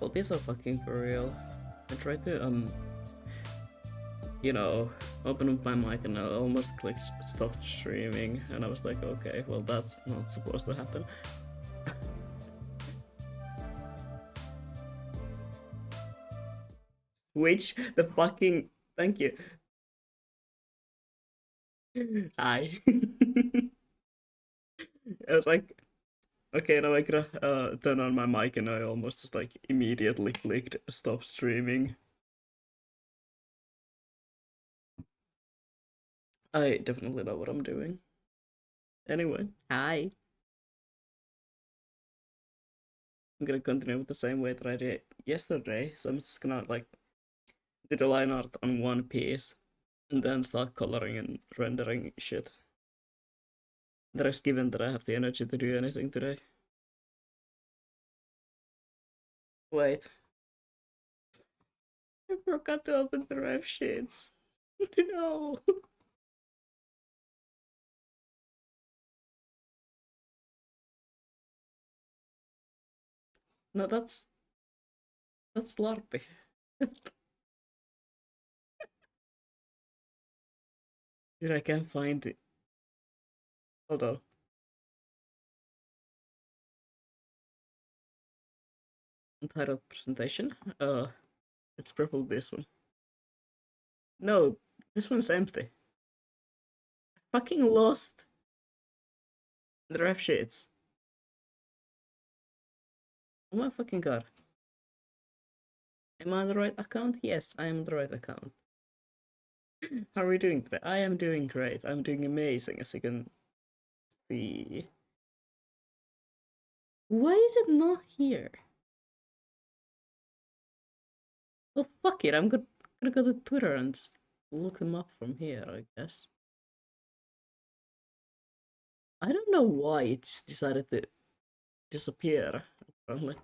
I'll be so fucking for real. I tried to you know, open up my mic and I almost clicked stop streaming, and I was like, okay, well that's not supposed to happen. Which the fucking thank you. Hi. I was like, okay, now I gotta turn on my mic, and I almost just like immediately clicked stop streaming. I definitely know what I'm doing. Anyway, hi. I'm gonna continue with the same way that I did yesterday. So I'm just gonna like do the line art on one piece and then start coloring and rendering shit. The rest given that I have the energy to do anything today. Wait, I forgot to open the ref sheets. No. No, that's LARPy. Dude, I can't find it. Hold on. Untitled presentation. It's purple. This one. No, this one's empty. Fucking lost the ref sheets. Oh my fucking god. Am I on the right account? Yes, I am on the right account. How are we doing today? I am doing great. I'm doing amazing, as you can see. Why is it not here? Well, fuck it. I'm gonna go to Twitter and just look them up from here, I guess. I don't know why it just decided to disappear, apparently.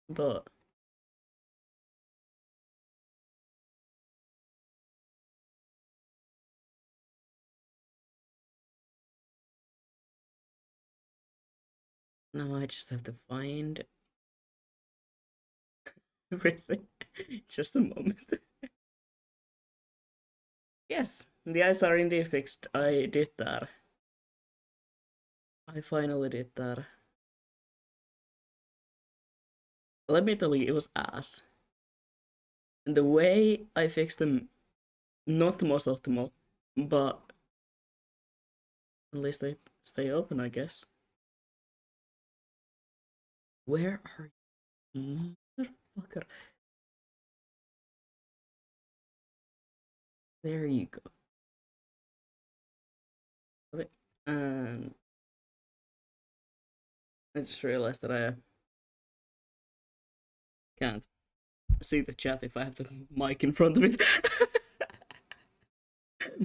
But now I just have to find everything. Just a moment. Yes, the eyes are indeed fixed. I did that. I finally did that. Let me tell you, it was ass. And the way I fixed them, not the most optimal, but at least they stay open, I guess. Where are you, motherfucker? There you go. Okay. And I just realized that I can't see the chat if I have the mic in front of it.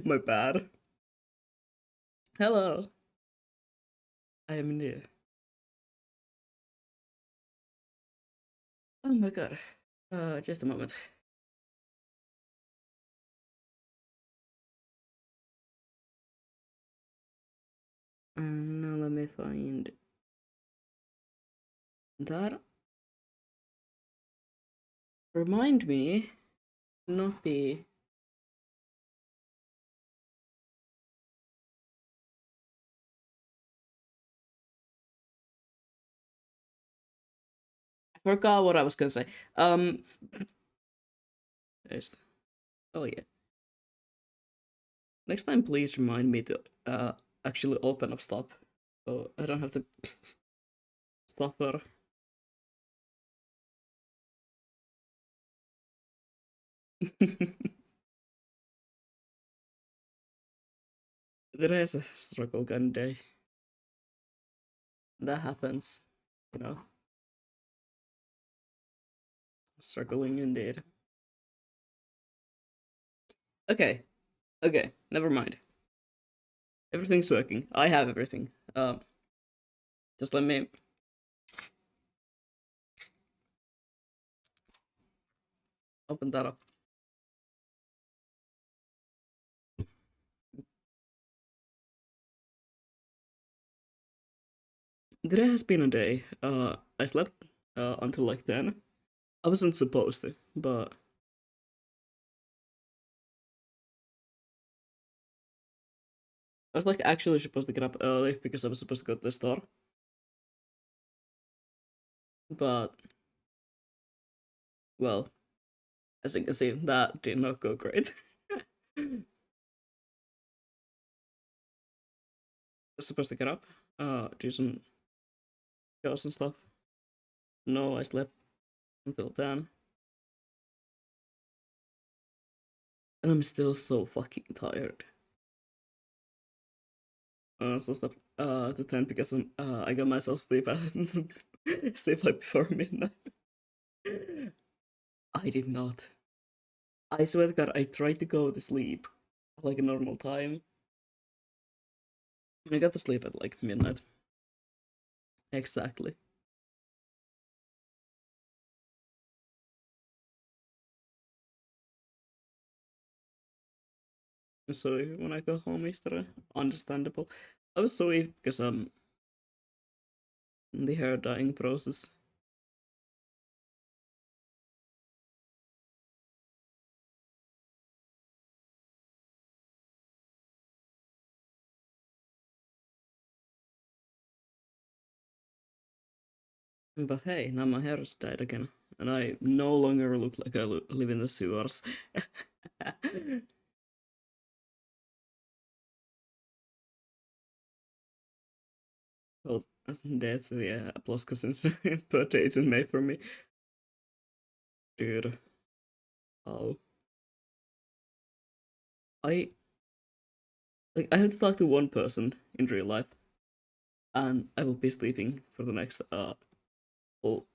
My bad. Hello. I am new. Oh my god. Just a moment. Now let me find that. Remind me not be. I forgot what I was gonna say. There's... Oh yeah. Next time, please remind me to actually open up stop, so I don't have to suffer. There is a struggle gun day. That happens, you know. Struggling indeed. Okay, okay, never mind. Everything's working. I have everything. Just let me. Open that up. There has been a day. I slept until like 10, I wasn't supposed to, but I was like actually supposed to get up early because I was supposed to go to the store. But well, as you can see, that did not go great. I was supposed to get up, do some chores and stuff. No, I slept until 10. And I'm still so fucking tired. So slept to 10 because I got myself sleep at sleep like before midnight. I did not. I swear to God, I tried to go to sleep at like a normal time. I got to sleep at like midnight. Exactly. So when I got home yesterday, understandable. I was so weak because in the hair dyeing process. But hey, now my hair is dyed again, and I no longer look like I live in the sewers. Well, that's yeah. Plus, cause since birthday isn't made for me, dude. Oh, I I have to talk to one person in real life, and I will be sleeping for the next well,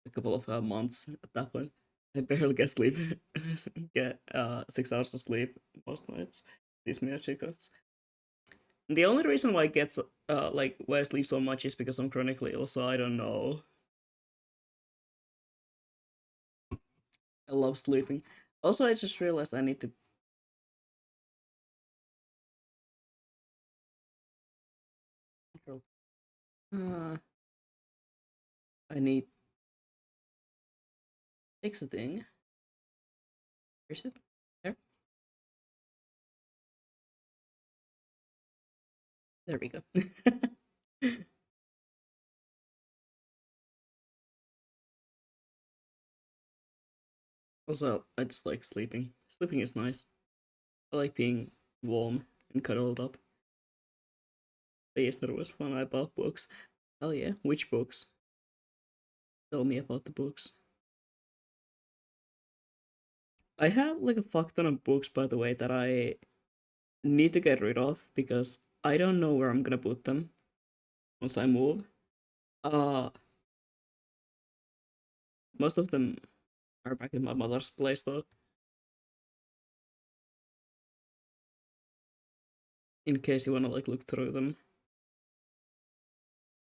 a couple of months at that point. I barely get sleep, get 6 hours of sleep most nights. These magic costs. The only reason why I get like why I sleep so much is because I'm chronically ill. So I don't know. I love sleeping. Also, I just realized I need to. Uh, I need fix a thing. Where's it? There. There we go. Also, I just like sleeping. Sleeping is nice. I like being warm and cuddled up. But yesterday was fun. I bought books. Hell yeah. Which books? Tell me about the books. I have like a fuck ton of books, by the way, that I need to get rid of because I don't know where I'm gonna put them once I move. Uh, most of them are back in my mother's place though. In case you wanna like look through them.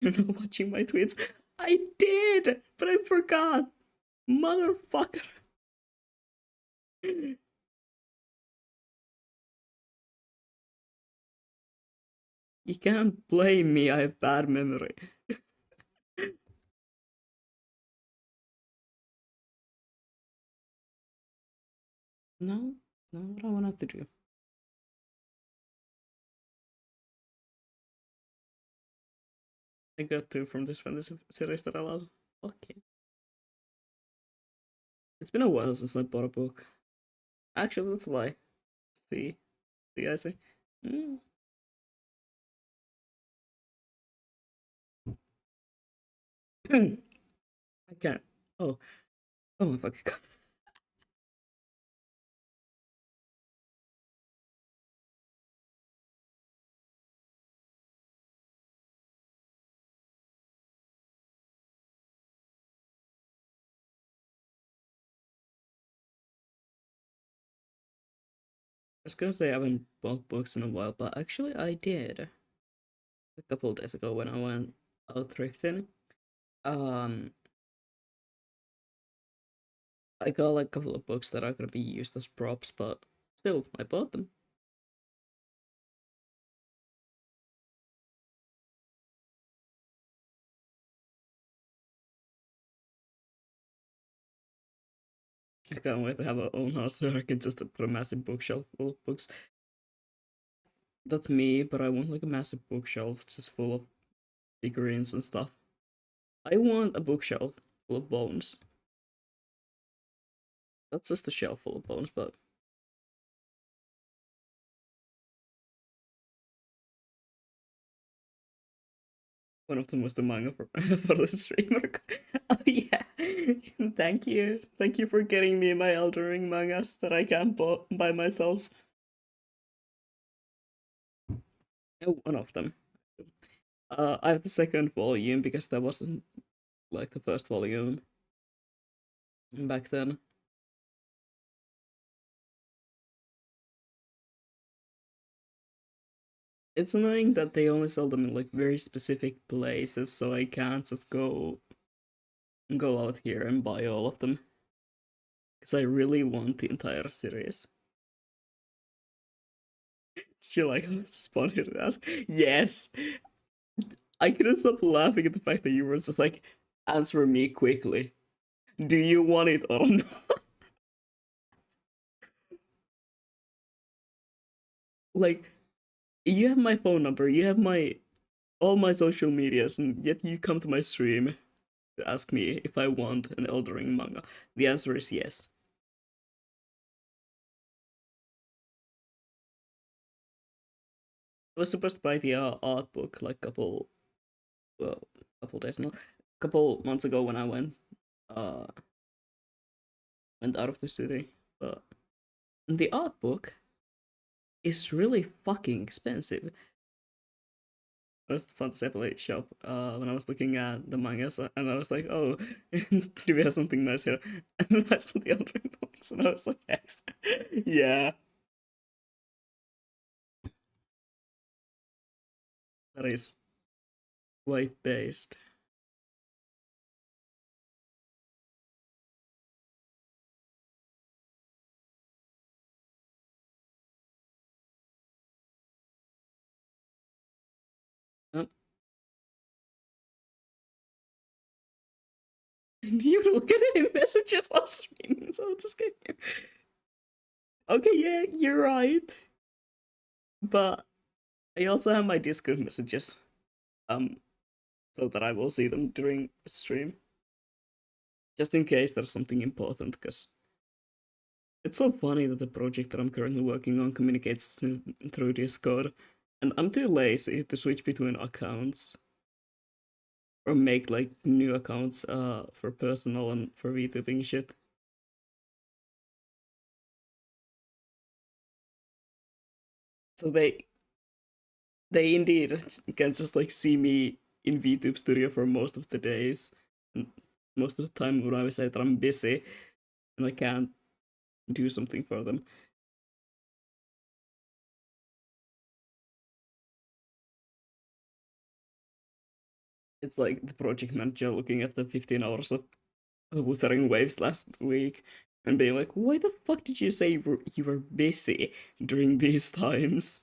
You're not watching my tweets. I did, but I forgot. Motherfucker. You can't blame me, I have bad memory. No, no, what I wanted to do. I got two from this fantasy series that I love. Fuck yeah. It's been a while since I bought a book. Actually, that's a lie. See, see, I see. Mm. I can't. Oh, oh my fucking god. I was gonna say I haven't bought books in a while, but actually I did a couple of days ago when I went out thrifting. Um, I got like a couple of books that are gonna be used as props, but still, I bought them. I can't wait to have our own house where I can just put a massive bookshelf full of books. That's me, but I want like a massive bookshelf just full of figurines and stuff. I want a bookshelf full of bones. That's just a shelf full of bones, but one of them was the manga for, for the streamer. Oh yeah, thank you for getting me my Elden Ring mangas that I can't buy myself. Oh, one of them. I have the second volume because that wasn't like the first volume back then. It's annoying that they only sell them in like very specific places, so I can't just go out here and buy all of them because I really want the entire series. She like responded to ask, yes. I couldn't stop laughing at the fact that you were just like, answer me quickly. Do you want it or not? Like, you have my phone number, you have my all my social medias, and yet you come to my stream to ask me if I want an Elden Ring manga. The answer is yes. I was supposed to buy the art book like well, couple days no, couple months ago when I uh went out of the city, but the art book is really fucking expensive. I was the Fantasy Play shop when I was looking at the mangas, and I was like, oh, do we have something nice here? And then I saw the Elden Ring books, and I was like, yes, yeah, that is quite based. Um, and you look at any messages while streaming, so just kidding. Okay, yeah, you're right. But I also have my Discord messages, um, so that I will see them during stream, just in case there's something important. Because it's so funny that the project that I'm currently working on communicates through Discord, and I'm too lazy to switch between accounts or make like new accounts for personal and for VTubing shit. So they indeed can just like see me in VTube Studio for most of the days, and most of the time when I say that I'm busy and I can't do something for them. It's like the project manager looking at the 15 hours of Wuthering Waves last week and being like, why the fuck did you say you were busy during these times?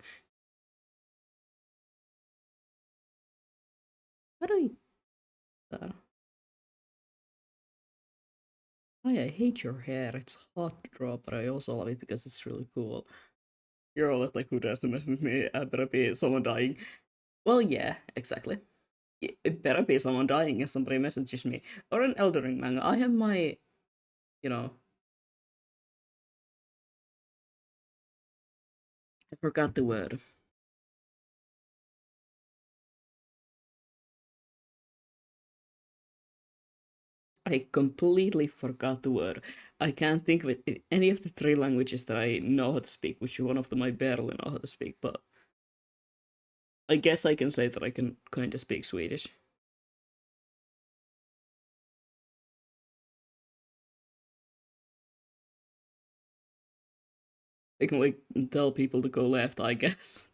How do you... Uh, I hate your hair. It's hot to draw, but I also love it because it's really cool. You're always like, who dares to mess with me? I better be someone dying. Well, yeah, exactly. It better be someone dying if somebody messages me. Or an Elden Ring manga. I have my, you know, I forgot the word. I completely forgot the word. I can't think of it in any of the three languages that I know how to speak, which one of them I barely know how to speak, but I guess I can say that I can kind of speak Swedish. I can like tell people to go left, I guess.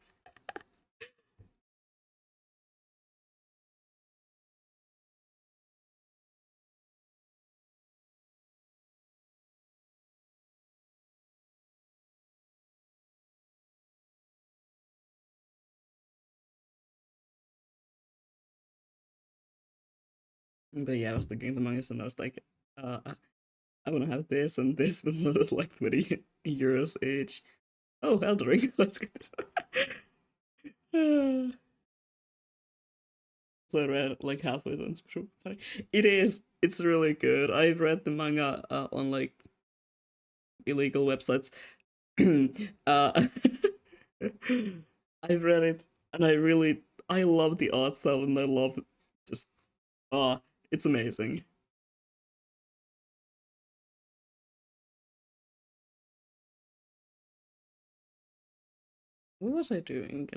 But yeah, I was looking at the mangas and I was like, uh, I want to have this and this, but not like 20 euros each. Oh, Eldering, let's get this. So I read like halfway done. It's pretty funny. It is. It's really good. I've read the manga on like illegal websites. uh, I've read it, and I love the art style, and I love just it's amazing. What was I doing?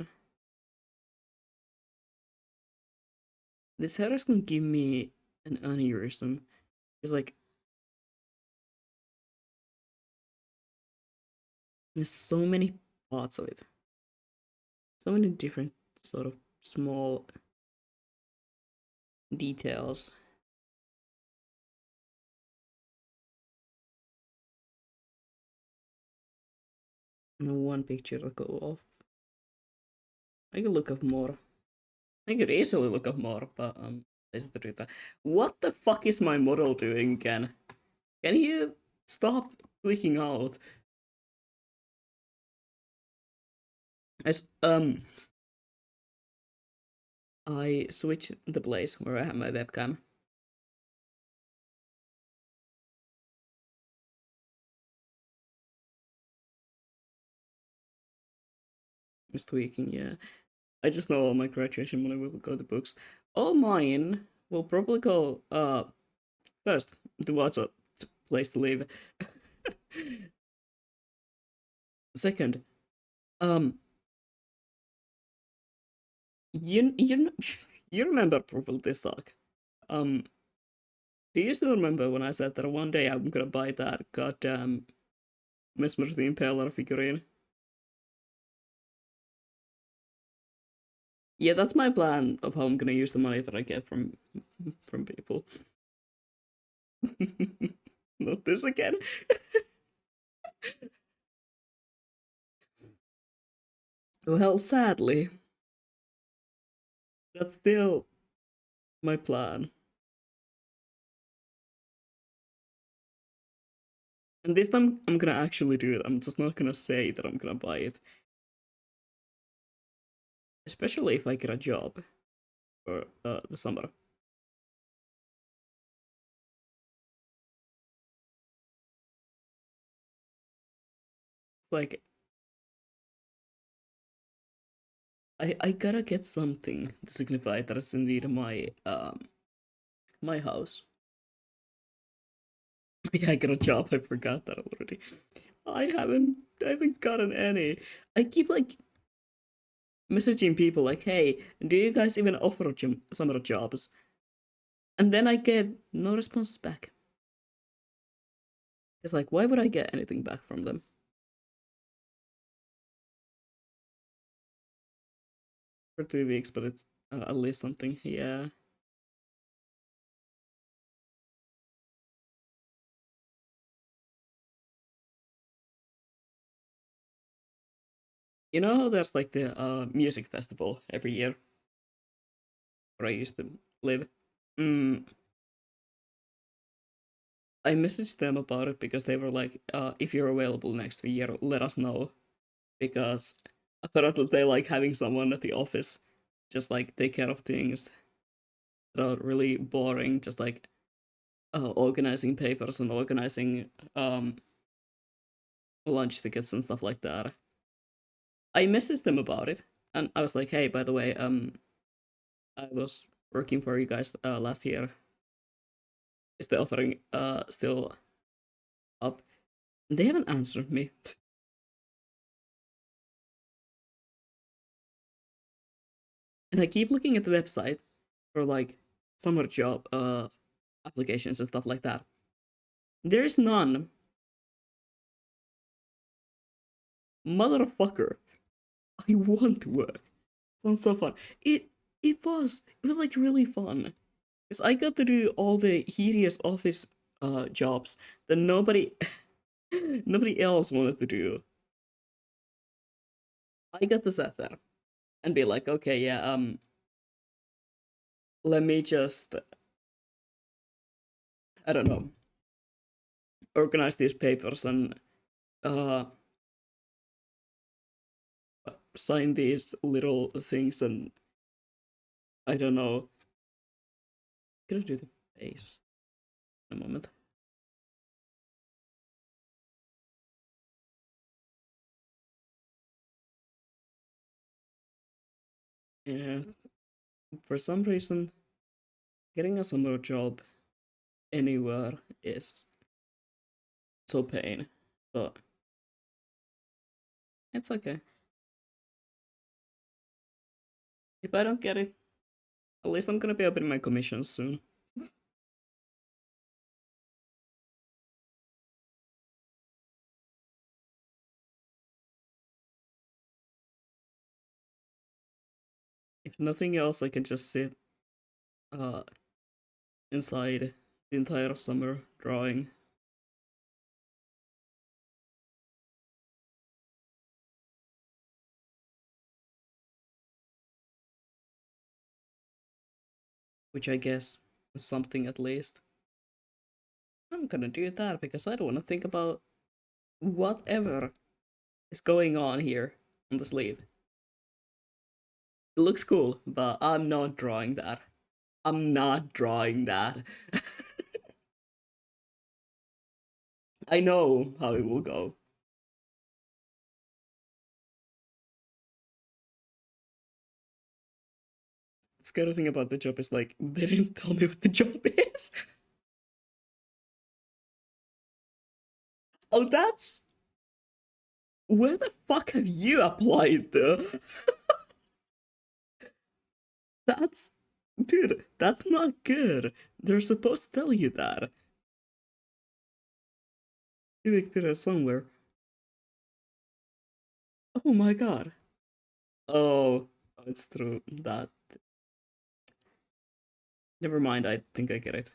This hair is gonna give me an aneurysm. It's like there's so many parts of it, so many different sort of small details. No one picture to go off. I could look up more. I could easily look up more, but is the truth. What the fuck is my model doing again? Can you stop tweaking out? I switched the place where I have my webcam. It's tweaking, yeah. I just know all my graduation money will go to books. All mine will probably go first towards a place to live. Second, um you you remember probably this talk. Um do you still remember when I said that one day I'm gonna buy that goddamn Mesmer the Impaler figurine? Yeah, that's my plan of how I'm gonna use the money that I get from people. Not this again. Well, sadly, that's still my plan. And this time I'm gonna actually do it. I'm just not gonna say that I'm gonna buy it. Especially if I get a job for the summer. It's like I gotta get something to signify that it's indeed my house. Yeah, I got a job. I forgot that already. I haven't gotten any. I keep like messaging people like, "Hey, do you guys even offer summer jobs?" And then I get no responses back. It's like, why would I get anything back from them? For 2 weeks, but it's at least something. Yeah. You know, there's like the music festival every year where I used to live. Mm, I messaged them about it because they were like, if you're available next year, let us know. Because apparently they like having someone at the office just like take care of things that are really boring, just like organizing papers and organizing lunch tickets and stuff like that. I messaged them about it, and I was like, "Hey, by the way, I was working for you guys last year. Is the offering still up?" They haven't answered me, and I keep looking at the website for like summer job applications and stuff like that. There is none, motherfucker. I want to work. Sounds so fun. It was like really fun because I got to do all the hideous office jobs that nobody else wanted to do. I got to sit there and be like, okay, yeah, let me just, I don't know, organize these papers and uh, sign these little things, and I don't know. Gonna do the face in a moment. Yeah, for some reason, getting a summer job anywhere is so pain, but it's okay. If I don't get it, at least I'm gonna be opening my commissions soon. If nothing else, I can just sit uh inside the entire summer drawing. Which I guess is something at least. I'm gonna do that because I don't want to think about whatever is going on here on the sleeve. It looks cool, but I'm not drawing that. I'm not drawing that. I know how it will go. The scary thing about the job is like they didn't tell me what the job is. Oh, that's where the fuck have you applied though? That's dude, that's not good. They're supposed to tell you that. Cubic period somewhere. Oh my god. Oh, it's true. That. Never mind. I think I get it.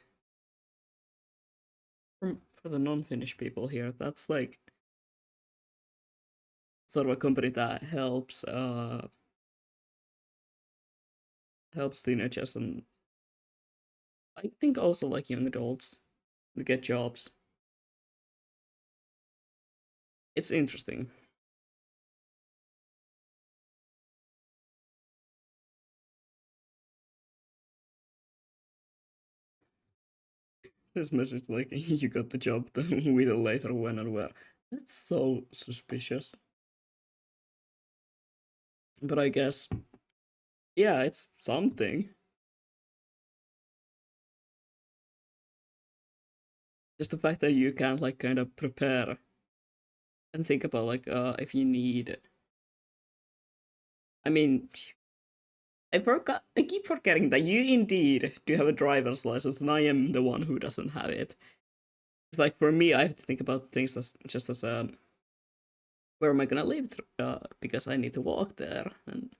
For the non-Finnish people here, that's like sort of a company that helps teenagers and I think also like young adults to get jobs. It's interesting. This message like you got the job, with a later when and where. That's so suspicious. But I guess yeah, it's something. Just the fact that you can like kind of prepare and think about like if you need. I mean, I forgot. I keep forgetting that you indeed do have a driver's license, and I am the one who doesn't have it. It's like for me, I have to think about things as just as where am I gonna live? Because I need to walk there, and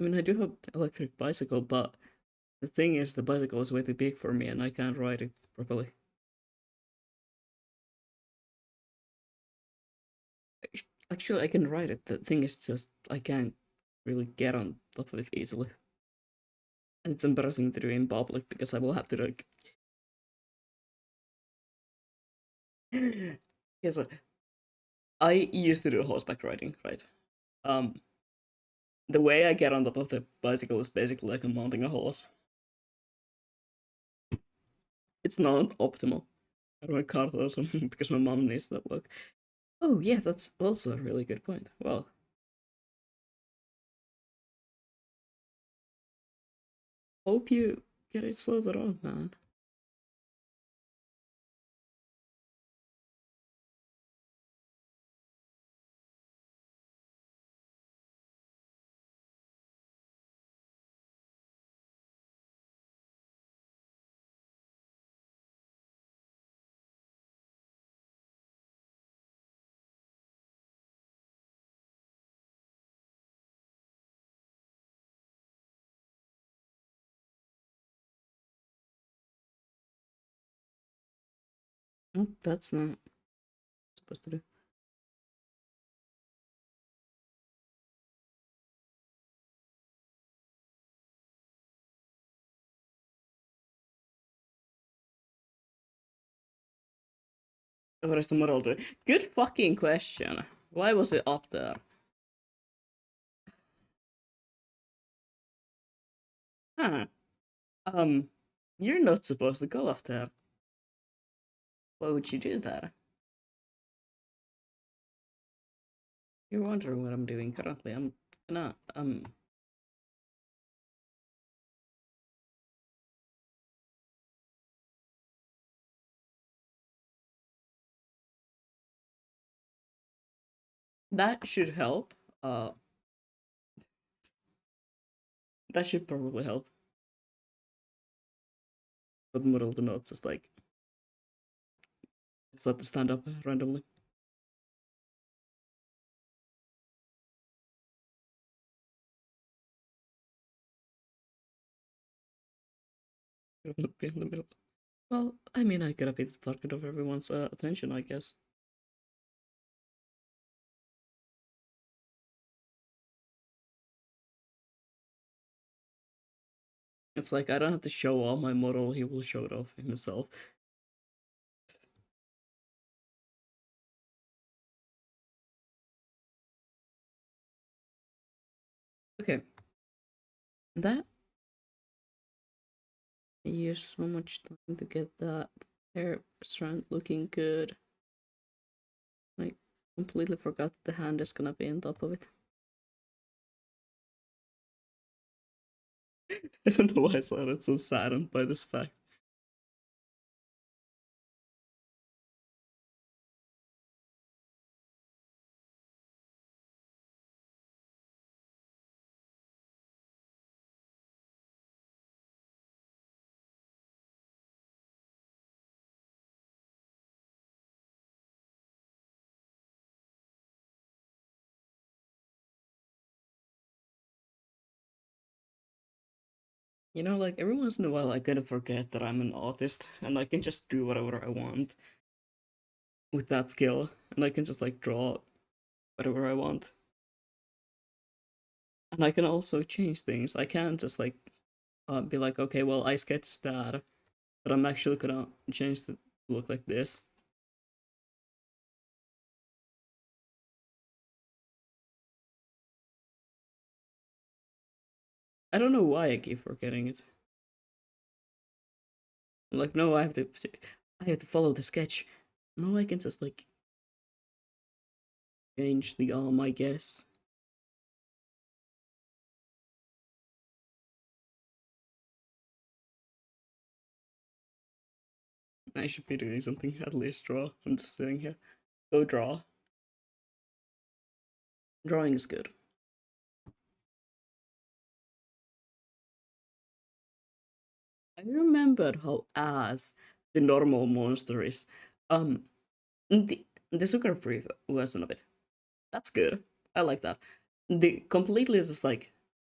I mean I do have electric bicycle, but the thing is the bicycle is way too big for me, and I can't ride it properly. Actually, I can ride it. The thing is just I can't really get on top of it easily, and it's embarrassing to do in public because I will have to like. Yes, I used to do horseback riding, right? Um, the way I get on top of the bicycle is basically like I'm mounting a horse. It's not optimal. I don't cart also because my mom needs that work. Oh yeah, that's also a really good point. Well, hope you get it sorted out, man. Oh, that's not supposed to do. What is the model doing? Good fucking question. Why was it up there? Huh. Um, you're not supposed to go up there. Why would you do that? You're wondering what I'm doing currently. I'm gonna, that should help. Uh, that should probably help. But model the notes is like, just let the stand up randomly. Be in the middle. Well, I mean, I gotta be the target of everyone's attention, I guess. It's like I don't have to show off my model; he will show it off himself. Okay, that I used so much time to get that hair strand looking good. Like, completely forgot the hand is gonna be on top of it. I don't know why I sounded so saddened by this fact. You know, like every once in a while, I kind of forget that I'm an artist and I can just do whatever I want with that skill, and I can just like draw whatever I want. And I can also change things. I can't just like be like, okay, well, I sketched that, but I'm actually gonna change the look like this. I don't know why I keep forgetting it. I'm like, no, I have to follow the sketch. No, I can just like change the arm, I guess. I should be doing something, at least draw. I'm just sitting here. Go draw. Drawing is good. I remembered how ass the normal monster is. Um, the sugar-free version of it. That's good. I like that. The completely is just like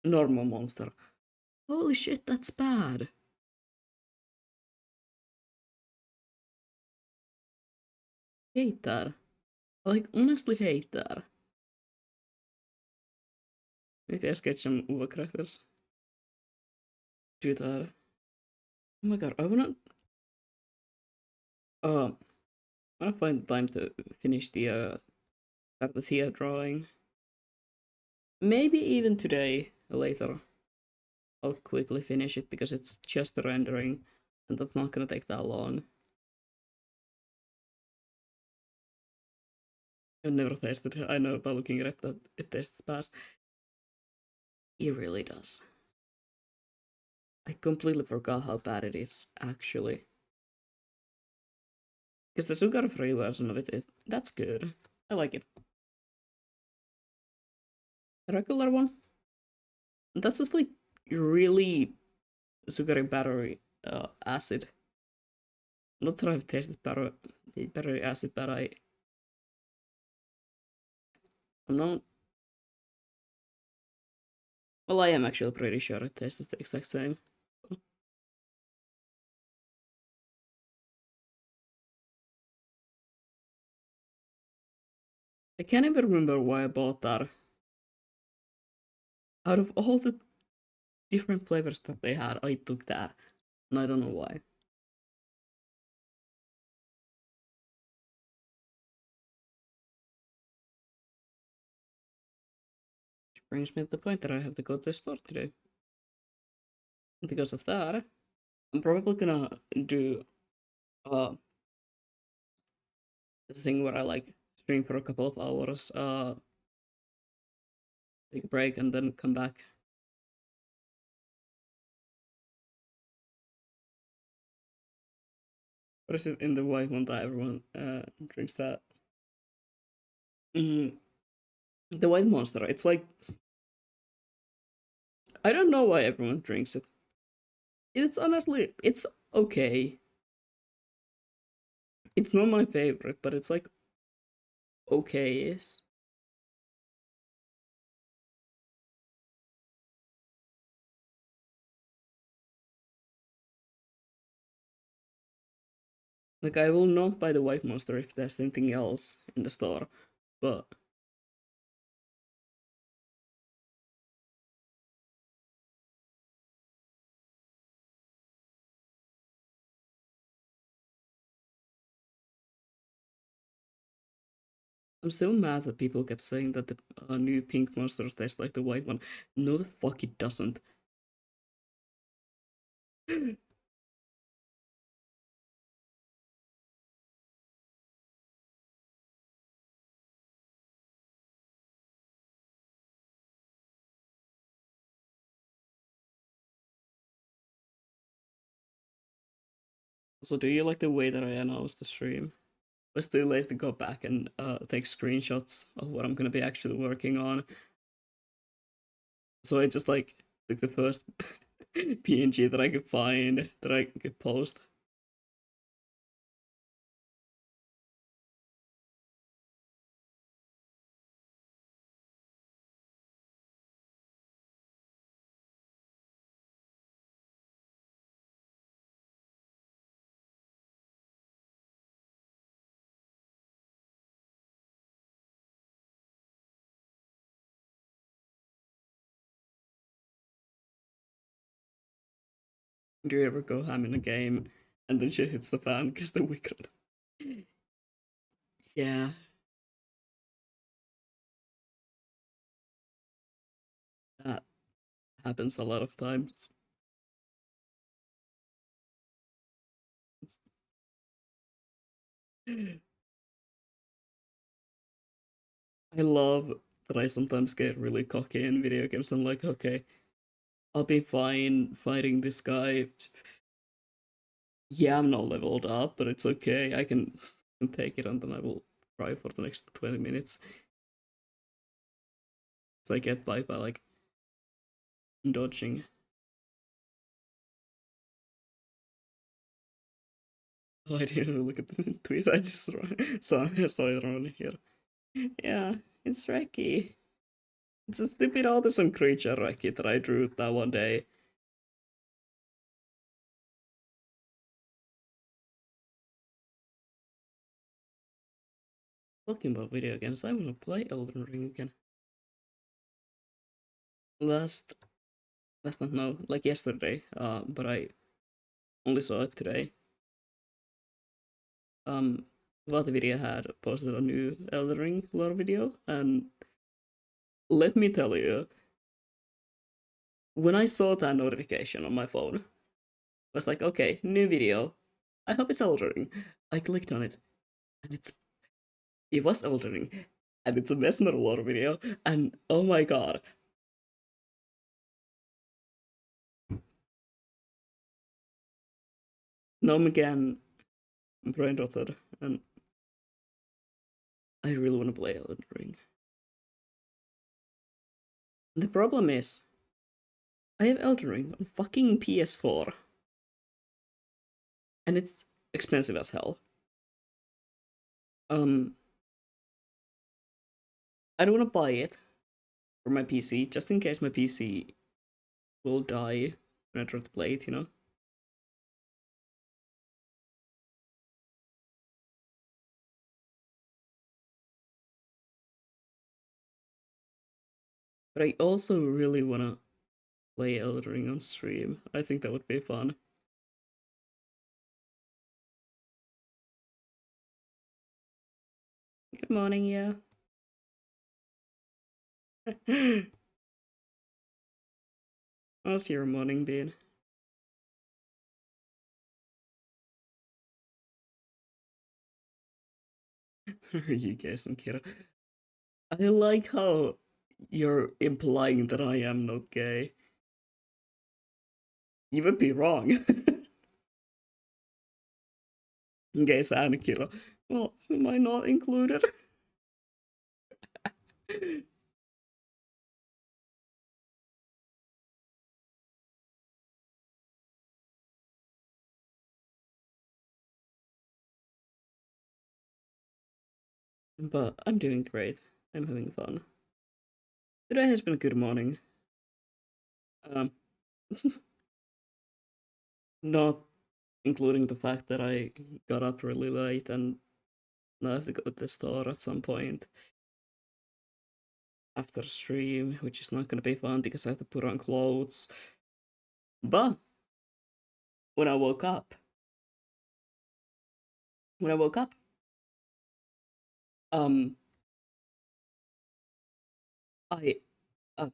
normal monster. Holy shit, that's bad. Hate that. Like honestly hate that. Maybe I sketch some Uva characters. Do that. Oh my god, uh I wanna find time to finish the Carpathia drawing. Maybe even today later. I'll quickly finish it because it's just the rendering and that's not gonna take that long. I've never tasted it. I know by looking at it that it tastes bad. It really does. I completely forgot how bad it is, actually. Because the sugar-free version of it is... That's good. I like it. The regular one? That's just like really sugary battery acid. Not that I've tasted battery acid, but I'm not... Well, I am actually pretty sure it tastes the exact same. I can't even remember why I bought that. Out of all the different flavors that they had, I took that. And I don't know why. brings me to the point that I have to go to the store today. Because of that, I'm probably gonna do uh this thing where I like stream for a couple of hours, take a break, and then come back. What is it in the white one that everyone drinks that? Mm, the white monster. It's like I don't know why everyone drinks it. It's honestly it's okay. It's not my favorite, but it's like okay. Like I will not buy the white monster if there's anything else in the store, but I'm still mad that people kept saying that the new pink monster tastes like the white one. No, the fuck it doesn't. So, do you like the way that I announced the stream? I still lazy to go back and take screenshots of what I'm gonna be actually working on. So I just like took the first PNG that I could find that I could post. Do you ever go ham in a game and then shit hits the fan because the wicked? Yeah, that happens a lot of times. It's... I love that I sometimes get really cocky in video games. I'm like, okay, I'll be fine fighting this guy. Yeah, I'm not leveled up, but it's okay. I can take it, and then I will cry for the next 20 minutes. So I get by like dodging. Oh, I didn't look at the tweet. I just saw it around here. Yeah, it's Reki. It's a stupid autism creature, Reki, that I drew that one day. Talking about video games, I wanna play Elden Ring again. Last, last not no, like yesterday. But I only saw it today. Vtubers had posted a new Elden Ring lore video, and let me tell you, when I saw that notification on my phone, I was like, okay, new video. I hope it's Elden Ring. I clicked on it, and it was Elden Ring, and it's a Mesmer lore video, and oh my god. Now I'm again brain rotted, and I really want to play Elden Ring. The problem is, I have Elden Ring on fucking PS4, and it's expensive as hell. Um, I don't want to buy it for my PC, just in case my PC will die when I try to play it, you know? But I also really want to play Elden Ring on stream. I think that would be fun. Good morning, yeah. How's your morning been? Are you guessing, Kira? I like how you're implying that I am not gay. You would be wrong. Gays and Kira. Well, am I not included? But I'm doing great. I'm having fun. Today has been a good morning. Um, not including the fact that I got up really late and now I have to go to the store at some point after stream, which is not gonna be fun because I have to put on clothes. But when I woke up, when I woke up, um, I, uh,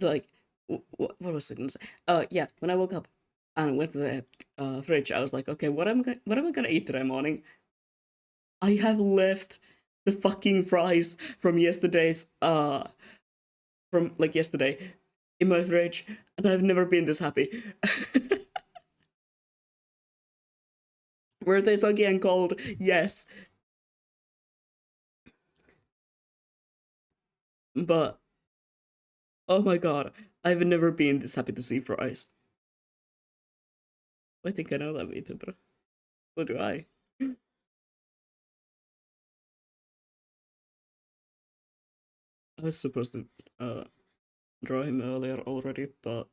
like, what was I gonna say? Yeah, when I woke up and went to the fridge, I was like, okay, what am I gonna eat today morning? I have left the fucking fries from like yesterday in my fridge, and I've never been this happy. Were they soggy and cold? Yes, but oh my god, I've never been this happy to see fries. I think I know that VTuber. So do I. I was supposed to draw him earlier already, but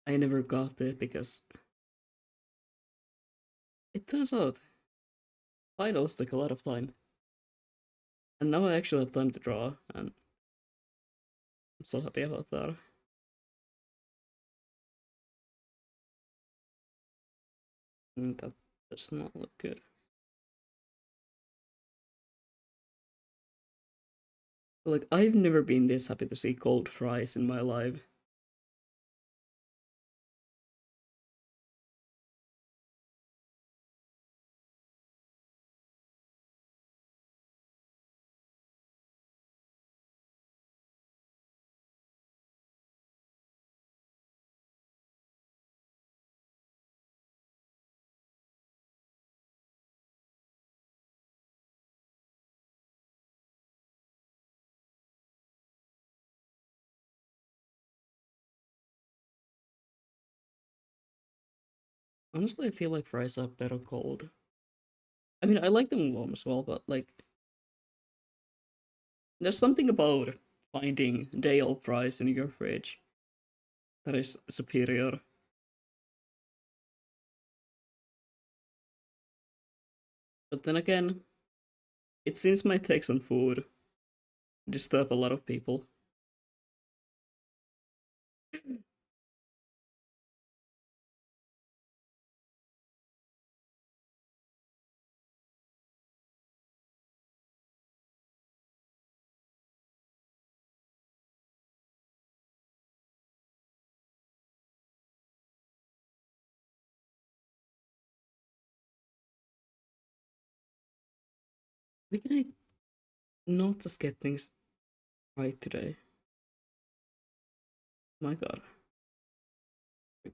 I never got it because it turns out finals take a lot of time. And now I actually have time to draw, and I'm so happy about that. That does not look good. Like, I've never been this happy to see cold fries in my life. Honestly, I feel like fries are better cold. I mean, I like them warm as well, but like, there's something about finding day old fries in your fridge that is superior. But then again, it seems my takes on food disturb a lot of people. We can not just get things right today. My god. I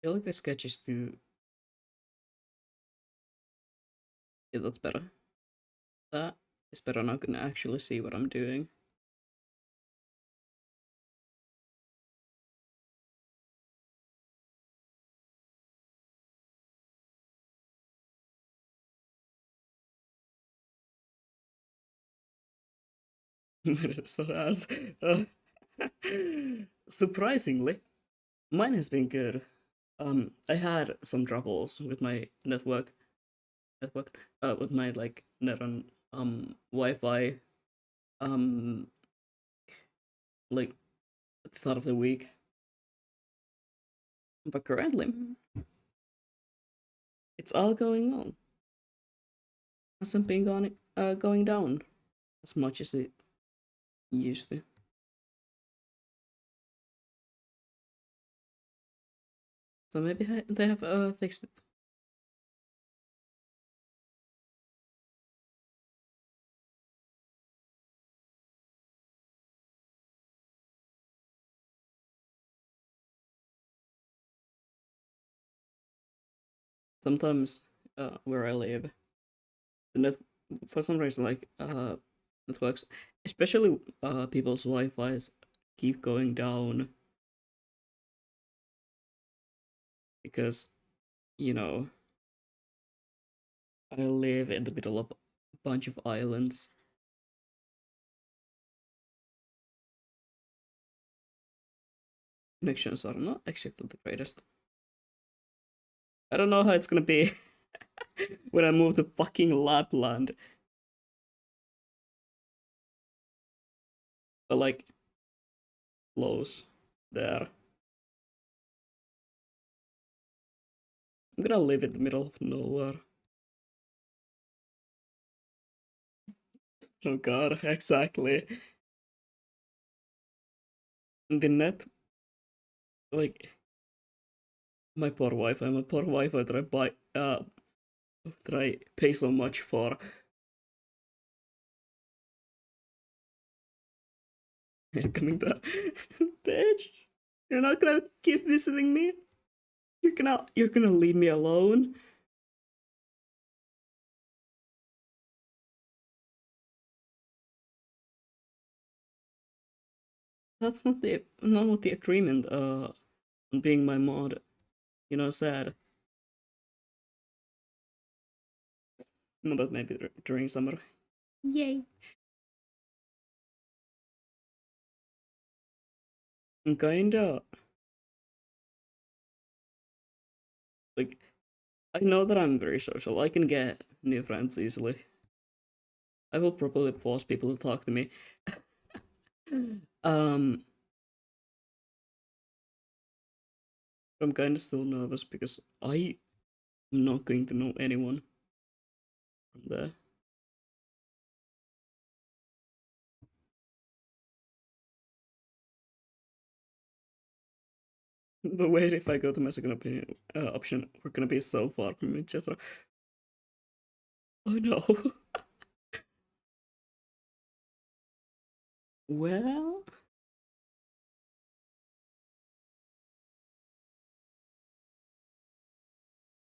feel like the sketch is too. Yeah, that's better. That is better. Now I can actually see what I'm doing. So as surprisingly, mine has been good. I had some troubles with my with my like net on Wi-Fi um like at the start of the week, but currently it's all going on. hasn't been going down as much as it used to. So maybe they have fixed it. Sometimes where I live, the net for some reason like networks, especially people's Wi-Fi's keep going down because you know I live in the middle of a bunch of islands. Connections are not exactly the greatest. I don't know how it's gonna be when I move to fucking Lapland. But like close there. I'm gonna live in the middle of nowhere. Oh god, exactly. The net, like my poor Wi-Fi that I buy, that I pay so much for. Coming there, bitch. You're not gonna keep visiting me. You're gonna leave me alone. That's not what the agreement on being my mod. Said. No, but maybe during summer. Yay. I'm kinda like I know that I'm very social. I can get new friends easily. I will probably force people to talk to me. um, I'm kind of still nervous because I am not going to know anyone from there. But wait, if I go to my second opinion option, we're gonna be so far from each other. Oh no. Well,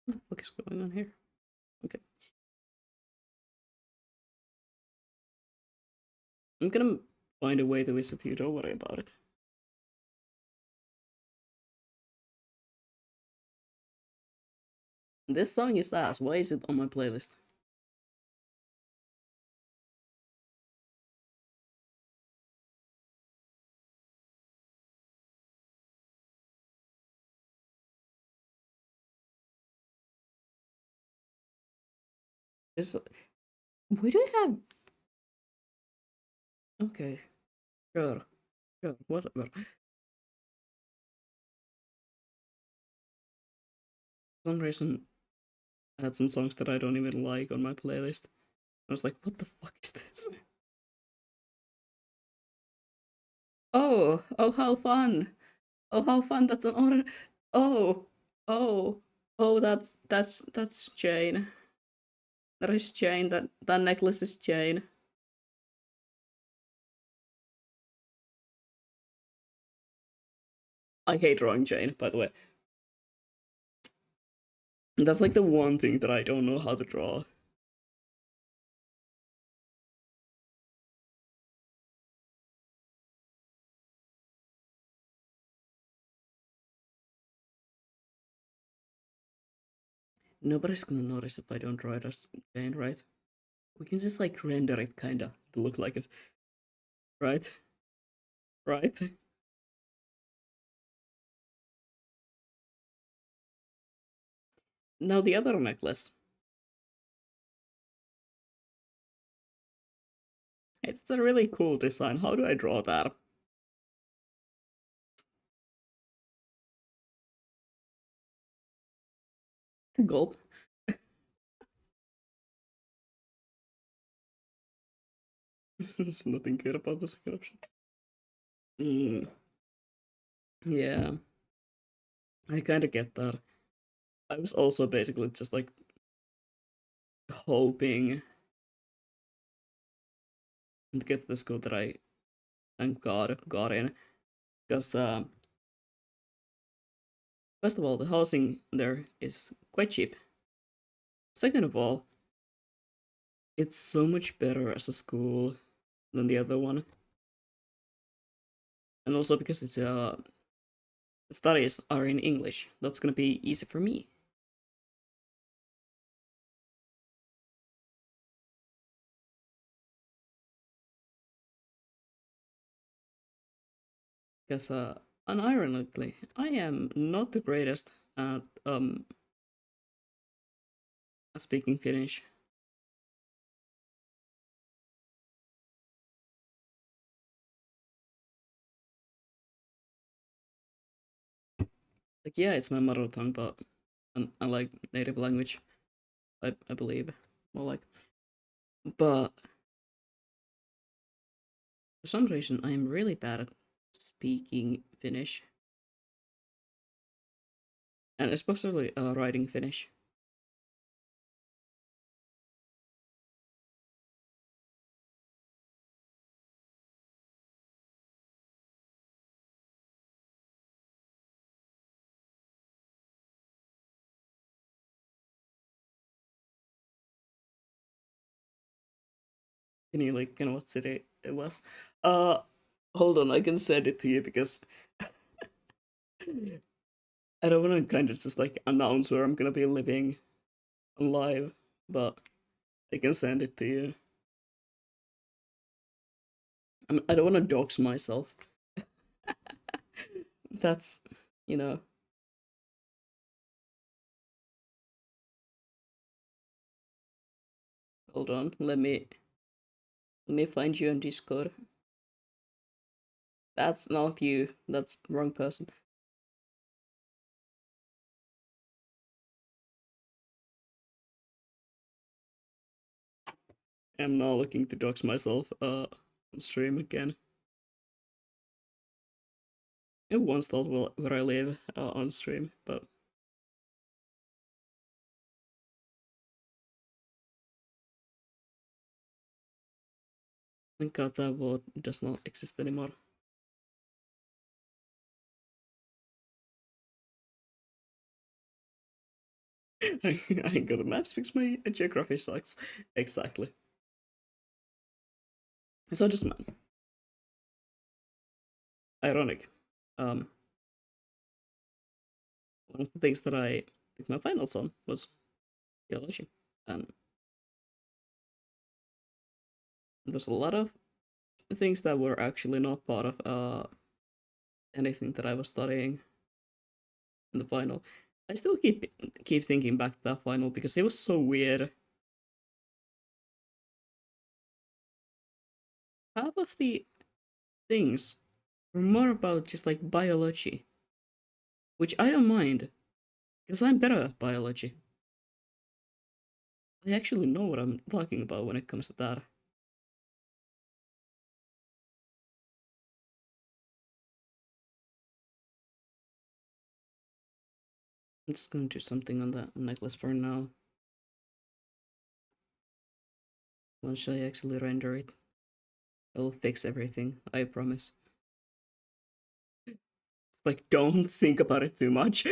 what the fuck is going on here? Okay, I'm gonna find a way to visit you. Don't worry about it. This song is ass. Why is it on my playlist? This. We do have. Okay, sure, sure, whatever. For some reason, I had some songs that I don't even like on my playlist. I was like, what the fuck is this? Oh, how fun! Oh, how fun! That's an orange. Oh, oh, oh, that's Jane. That is Jane. That necklace is Jane. I hate drawing Jane, by the way. That's like the one thing that I don't know how to draw. Nobody's gonna notice if I don't draw it as Jane, right? We can just like render it kinda to look like it, right? Right? Now the other necklace. It's a really cool design. How do I draw that? Gulp. There's nothing good about the second option. Mm, yeah, I kind of get that. I was also basically just like hoping to get to the school that I, thank God, got in. Because, first of all, the housing there is quite cheap. Second of all, it's so much better as a school than the other one. And also because it's studies are in English, that's gonna be easy for me. Because, unironically, I am not the greatest at speaking Finnish. Like, yeah, it's my mother tongue, but I like native language. I believe more like, but for some reason I am really bad at speaking Finnish, and especially writing Finnish. Can you like kind of what city it was? Uh, Hold on, I can send it to you because I don't want to kind of just like announce where I'm gonna be living live, but I can send it to you. I don't want to dox myself. That's, you know. Hold on, let me find you on Discord. That's not you. That's wrong person. I'm now looking to dox myself on stream again. I once thought well where I live on stream, but thank God that word does not exist anymore. I ain't got the maps because my geography sucks. Exactly. So just man, ironic. Um, One of the things that I took my finals on was theology, and there's a lot of things that were actually not part of anything that I was studying in the final. I still keep thinking back to that final because it was so weird. Half of the things were more about just like biology, which I don't mind because I'm better at biology. I actually know what I'm talking about when it comes to that. I'm just gonna do something on that necklace for now. Once I actually render it, I'll fix everything. I promise. It's like don't think about it too much.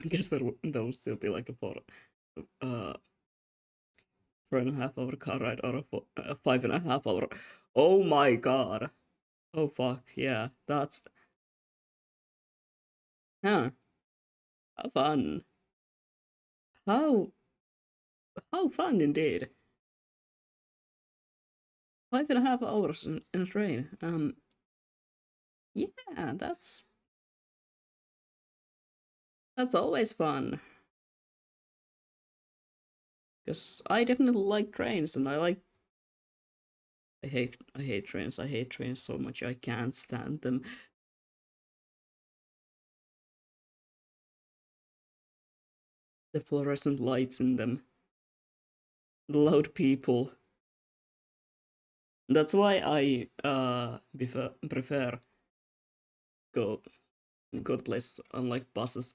I guess that would still be like a uh 4.5 hour car ride or a 5.5 hour. Oh my god. Oh fuck yeah. That's huh. How fun. How How fun indeed. 5.5 hours in a train. Yeah, that's always fun. Cause I definitely like trains, and I hate trains. I hate trains so much I can't stand them. The fluorescent lights in them, the loud people. That's why I prefer go go to places unlike buses.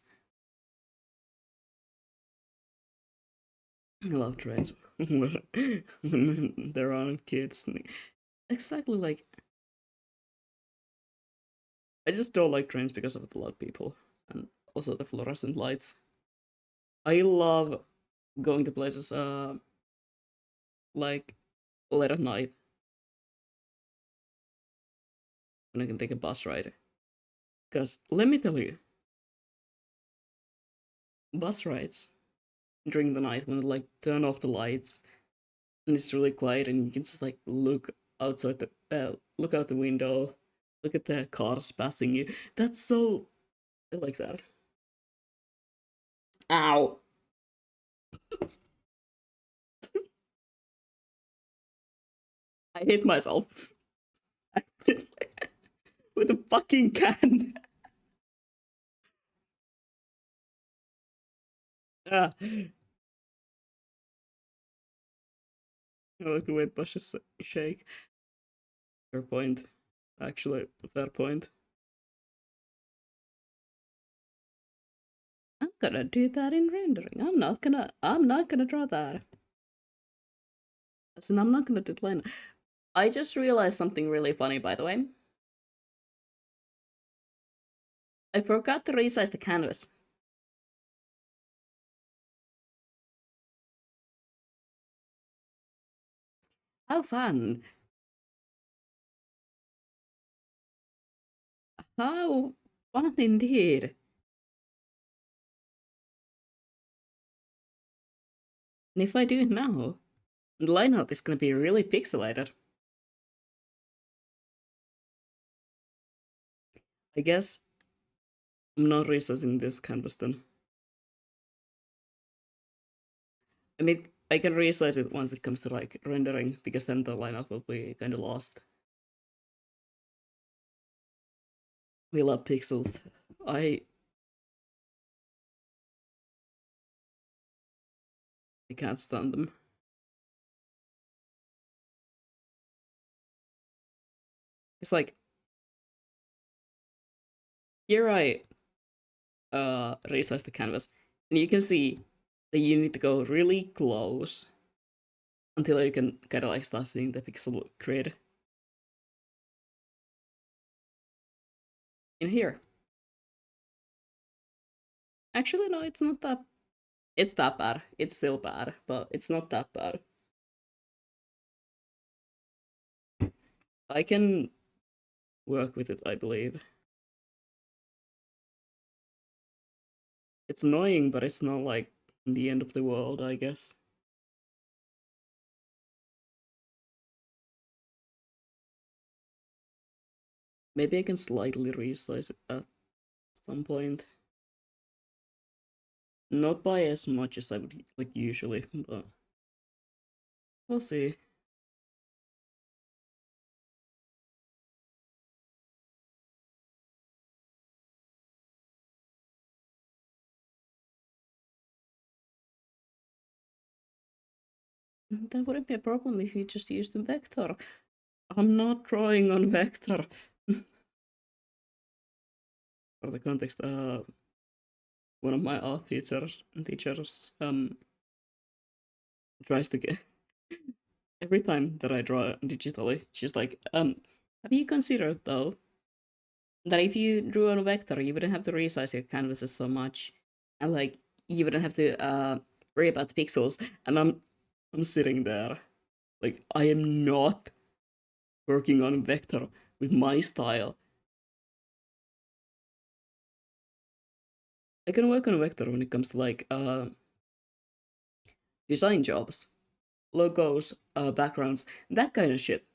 I love trains when there aren't kids. Exactly, like I just don't like trains because of the loud people and also the fluorescent lights. I love going to places like late at night when I can take a bus ride. Cause let me tell you, bus rides during the night when they like turn off the lights and it's really quiet and you can just like look out the window, look at the cars passing you. That's so I like that. Ow! I hit myself with a fucking can. Ah, I like the way bushes shake. Fair point. Actually, fair point. I'm gonna do that in rendering. I'm not gonna draw that. Listen, I'm not gonna do it. I just realized something really funny, by the way. I forgot to resize the canvas. How fun! How fun indeed! And if I do it now, the line art is gonna be really pixelated. I guess I'm not resizing this canvas then. I mean, I can resize it once it comes to like rendering, because then the line art will be kind of lost. We love pixels. I I can't stand them. It's like here I resize the canvas, and you can see that you need to go really close until you can kind of like start seeing the pixel grid in here. Actually, no, it's not that. It's that bad. It's still bad, but it's not that bad. I can work with it, I believe. It's annoying, but it's not like the end of the world, I guess. Maybe I can slightly resize it at some point. Not by as much as I would like usually, but we'll see. That wouldn't be a problem if you just used the vector. I'm not drawing on vector. For the context, one of my art teachers tries to get every time that I draw digitally, she's like, have you considered though that if you drew on a vector, you wouldn't have to resize your canvases so much, and like you wouldn't have to worry about the pixels. And I'm sitting there like I am not working on vector with my style. I can work on vector when it comes to like design jobs, logos, backgrounds, that kind of shit.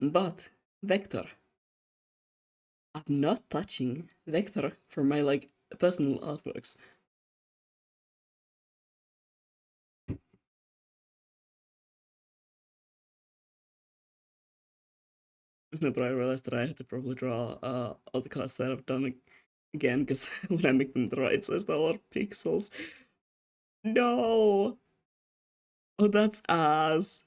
But vector, I'm not touching vector for my like personal artworks. No, but I realized that I had to probably draw all the cards that I've done again because when I make them the right size, there are a lot of pixels. No! Oh, that's ass.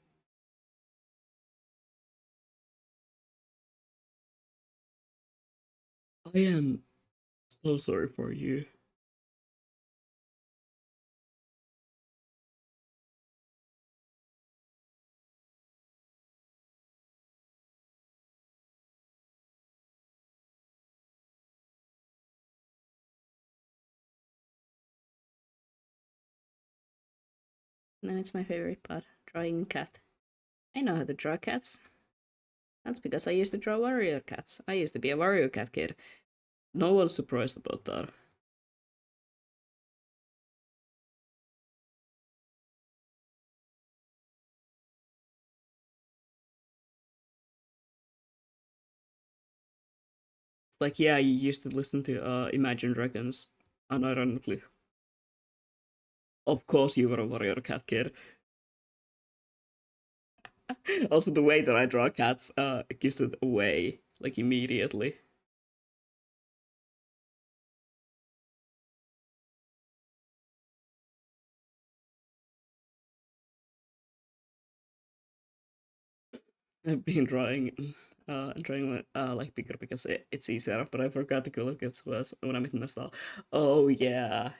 I am so sorry for you. No, it's my favorite part. Drawing a cat. I know how to draw cats. That's because I used to draw warrior cats. I used to be a warrior cat kid. No one's surprised about that. It's like, yeah, you used to listen to Imagine Dragons, unironically. Of course you were a warrior cat kid. Also, the way that I draw cats gives it away, like, immediately. I've been drawing like bigger because it's easier, but I forgot to go look at worse when I made myself. Oh yeah,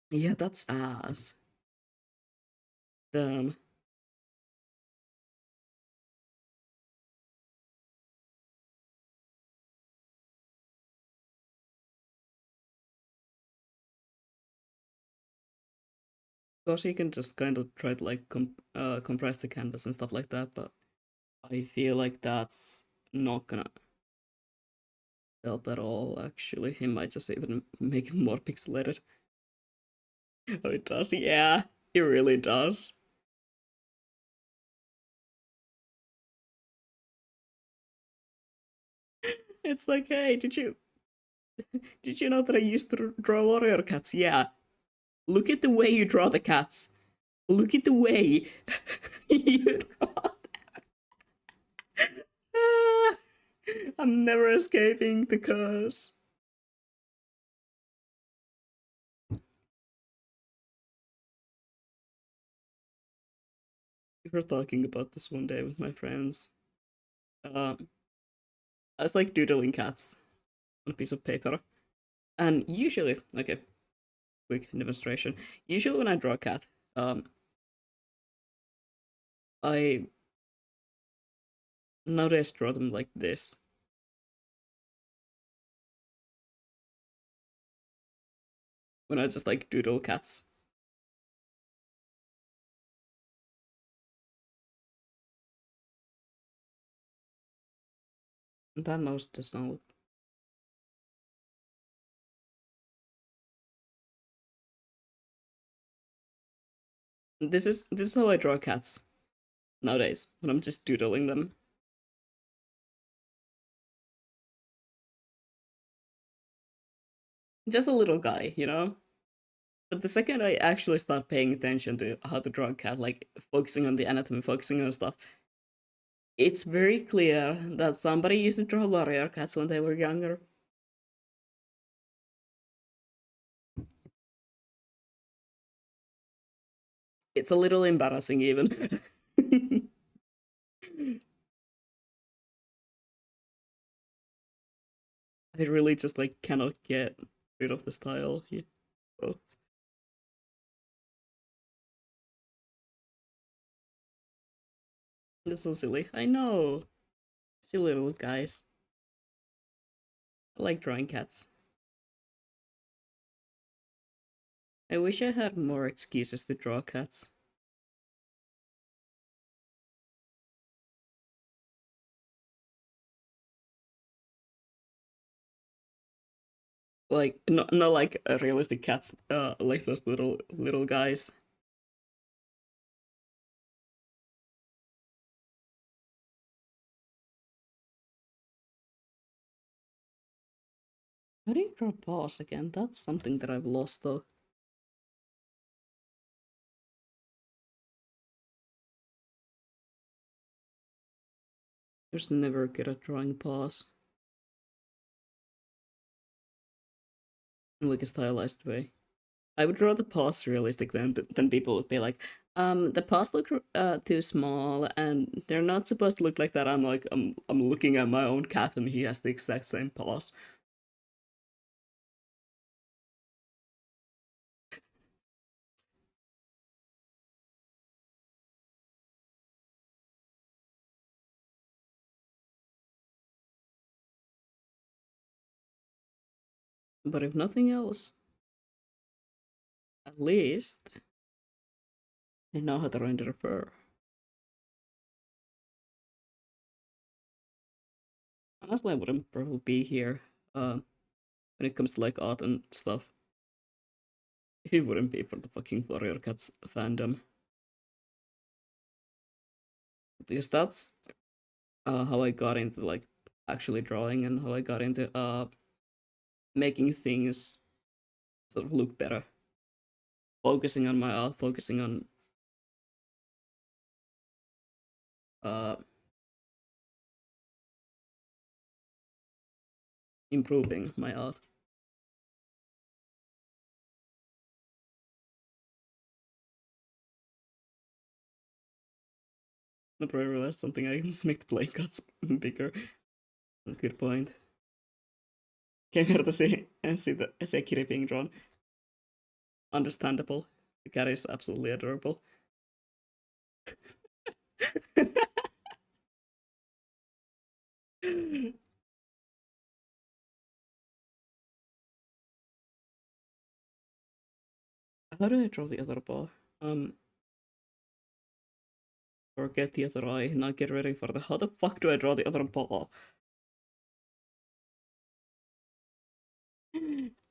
yeah, that's ass. Damn. Of course, you can just kind of try to like compress the canvas and stuff like that, but I feel like that's not gonna help at all. Actually, it might just even make it more pixelated. Oh, it does. Yeah, it really does. It's like, hey, did you know that I used to draw warrior cats? Yeah. Look at the way you draw the cats. Look at the way you draw. Ah, I'm never escaping the curse. We were talking about this one day with my friends. Um, I was like doodling cats on a piece of paper, and usually, okay, quick demonstration. Usually, when I draw a cat, I nowadays draw them like this. When I just like doodle cats. That nose does not look. This is how I draw cats nowadays when I'm just doodling them. Just a little guy, you know. But the second I actually start paying attention to how to draw a cat, like focusing on the anatomy, focusing on stuff, it's very clear that somebody used to draw warrior cats when they were younger. It's a little embarrassing, even. I really just like cannot get rid of the style. Yeah. So, this is so silly. I know. Silly little guys. I like drawing cats. I wish I had more excuses to draw cats. Like not like realistic cats, like those little guys. How do you draw paws again? That's something that I've lost though. I was never good at drawing paws in like a stylized way. I would draw the paws realistic then, but then people would be like, the paws look too small and they're not supposed to look like that. I'm like, I'm looking at my own cat and he has the exact same paws. But if nothing else, at least I know how to render a fur. Honestly, I wouldn't probably be here when it comes to like art and stuff if it wouldn't be for the fucking Warrior Cats fandom. Because that's how I got into like actually drawing and how I got into making things sort of look better. Focusing on my art, focusing on uh improving my art. I probably realized something. I just make the play cuts bigger. Good point. Came here to see the see a kitty being drawn. Understandable. The cat is absolutely adorable. How do I draw the other paw? Or get the other eye. Now get ready for the. How the fuck do I draw the other paw?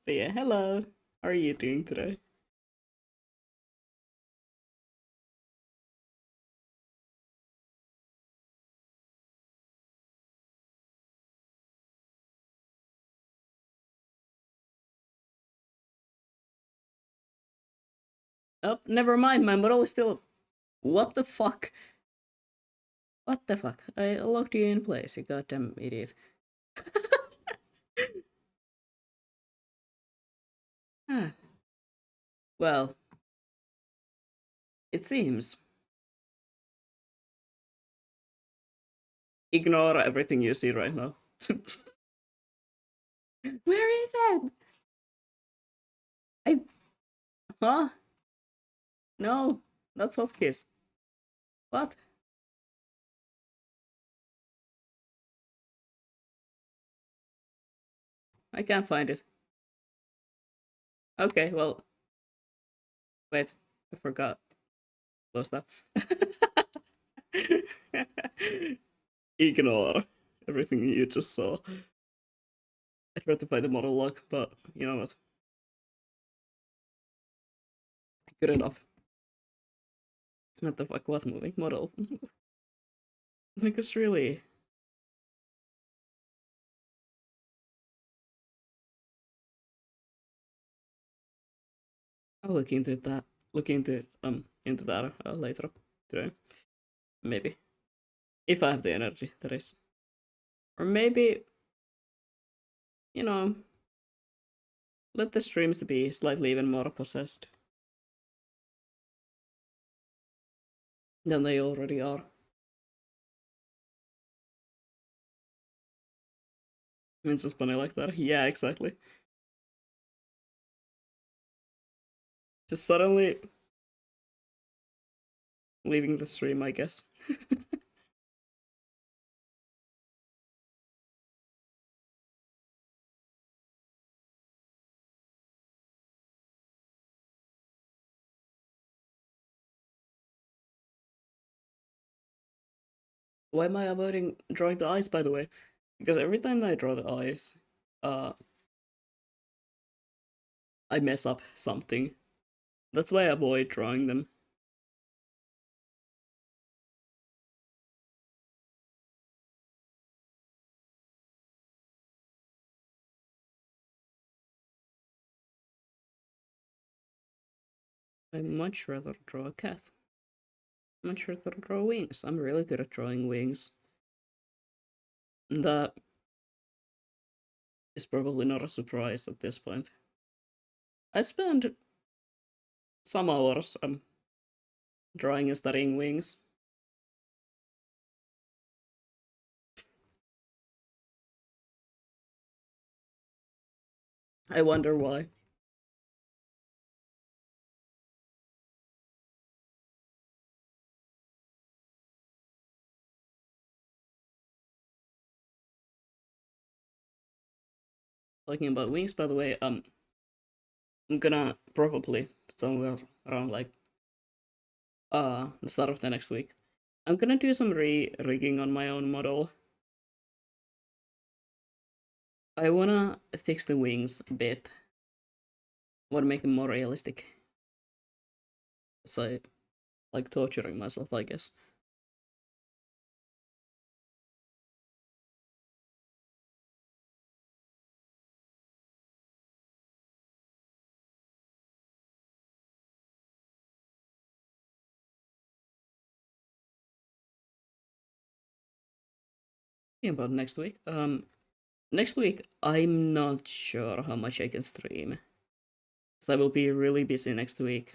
But yeah, hello. How are you doing today? Oh, never mind. My model is still. What the fuck? What the fuck? I locked you in place, you goddamn idiot. Ah, well, it seems. Ignore everything you see right now. Where is it? I. Huh? No, that's hotkeys. What? I can't find it. Okay, well, wait. I forgot. Close that. Ignore everything you just saw. I tried to find the model log, but you know what? Good enough. What the fuck? What moving model? Because really, I'll look into that. Look into that later today. Maybe if I have the energy, that is. Or maybe you know, let the streams be slightly even more possessed than they already are. It's just funny like that. Yeah, exactly. Just suddenly leaving the stream, I guess. Why am I avoiding drawing the eyes, by the way? Because every time I draw the eyes, uh, I mess up something. That's why I avoid drawing them. I'd much rather draw a cat. Much rather draw wings. I'm really good at drawing wings. That is probably not a surprise at this point. I spend some hours drawing and studying wings. I wonder why. Talking about wings, by the way, I'm gonna probably somewhere around like the start of the next week. I'm gonna do some rigging on my own model. I wanna fix the wings a bit. Wanna make them more realistic. So like torturing myself, I guess. Yeah, about next week. Next week I'm not sure how much I can stream. So I will be really busy next week.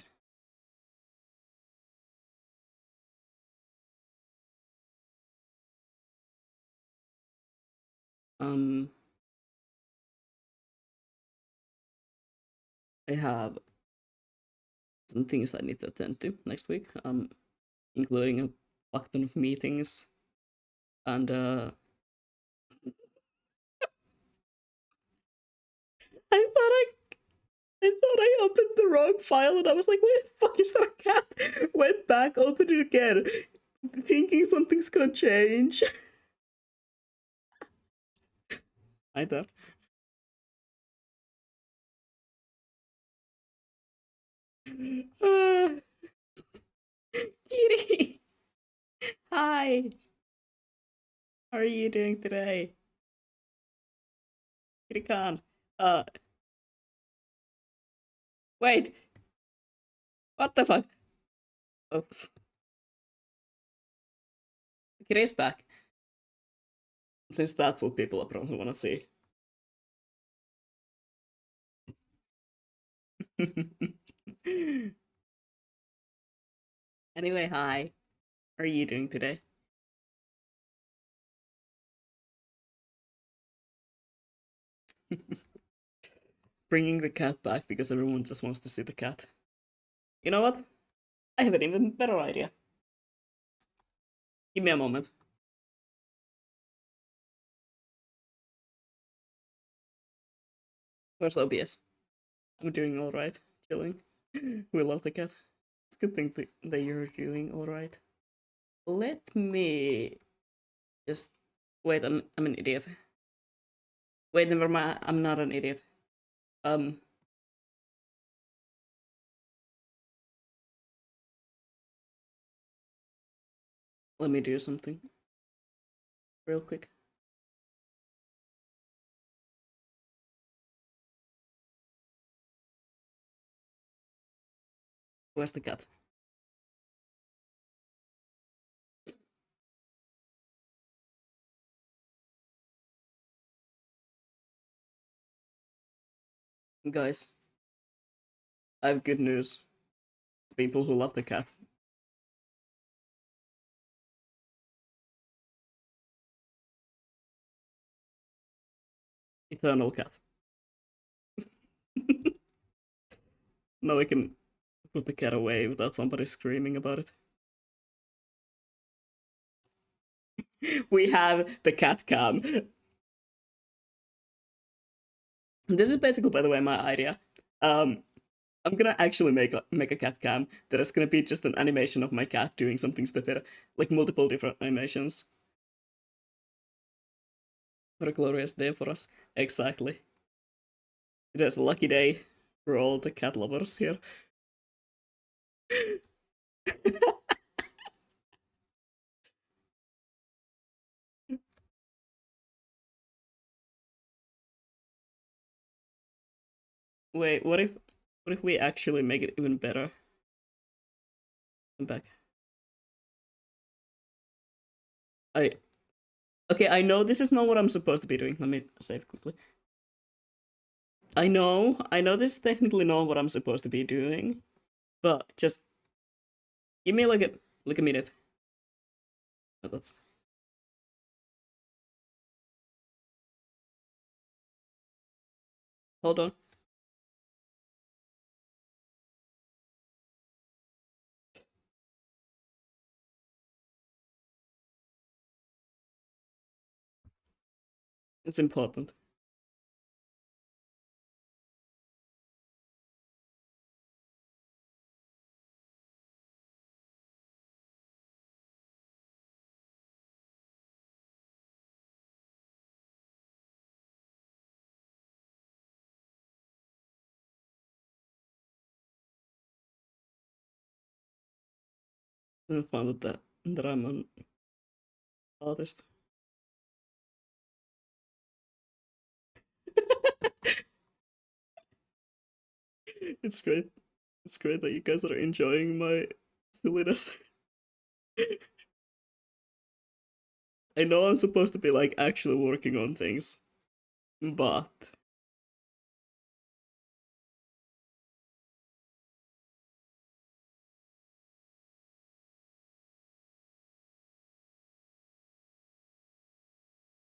Um, I have some things I need to attend to next week. Including a fuck ton of meetings and I thought I opened the wrong file and I was like, where the fuck is that a cat? Went back, opened it again, thinking something's gonna change. I thought. Uh, Kitty! Hi! How are you doing today? Kitty Khan. Uh, wait! What the fuck? Oh, Kitty's back. Since that's what people probably wanna see. Anyway, hi. How are you doing today? Bringing the cat back because everyone just wants to see the cat. You know what? I have an even better idea. Give me a moment. Where's OBS? I'm doing alright. Chilling. We love the cat. It's a good thing that you're doing alright. Let me just wait. I'm an idiot. Wait, never mind. I'm not an idiot. Um, let me do something real quick. Where's the cat? Guys, I have good news. People who love the cat. Eternal cat. Now I can put the cat away without somebody screaming about it. We have the cat cam. This is basically, by the way, my idea. I'm gonna actually make a cat cam that is gonna be just an animation of my cat doing something stupid, like multiple different animations. What a glorious day for us. Exactly. It is a lucky day. for all the cat lovers here. Wait, what if we actually make it even better? I'm back. I Okay, I know this is not what I'm supposed to be doing. Let me save quickly. I know this is technically not what I'm supposed to be doing, but just give me like a minute. Oh, that's hold on. It's important. I found that I'm an artist. It's great. It's great that you guys are enjoying my silliness. I know I'm supposed to be like actually working on things, but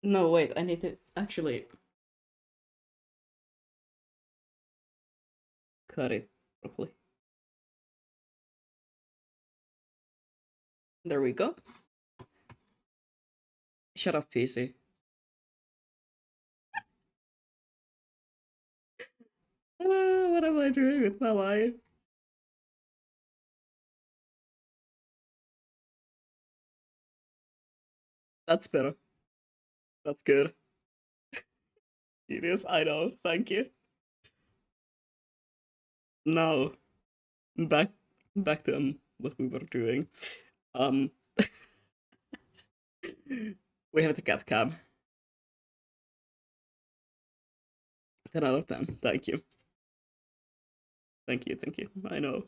no, wait, I need to actually cut it properly. There we go. Shut up, PC. What am I doing with my life? That's better. That's good. It is, I know. Thank you. Now, back back to what we were doing. Um, we have the cat cam. 10 out of 10. Thank you. Thank you. Thank you. I know.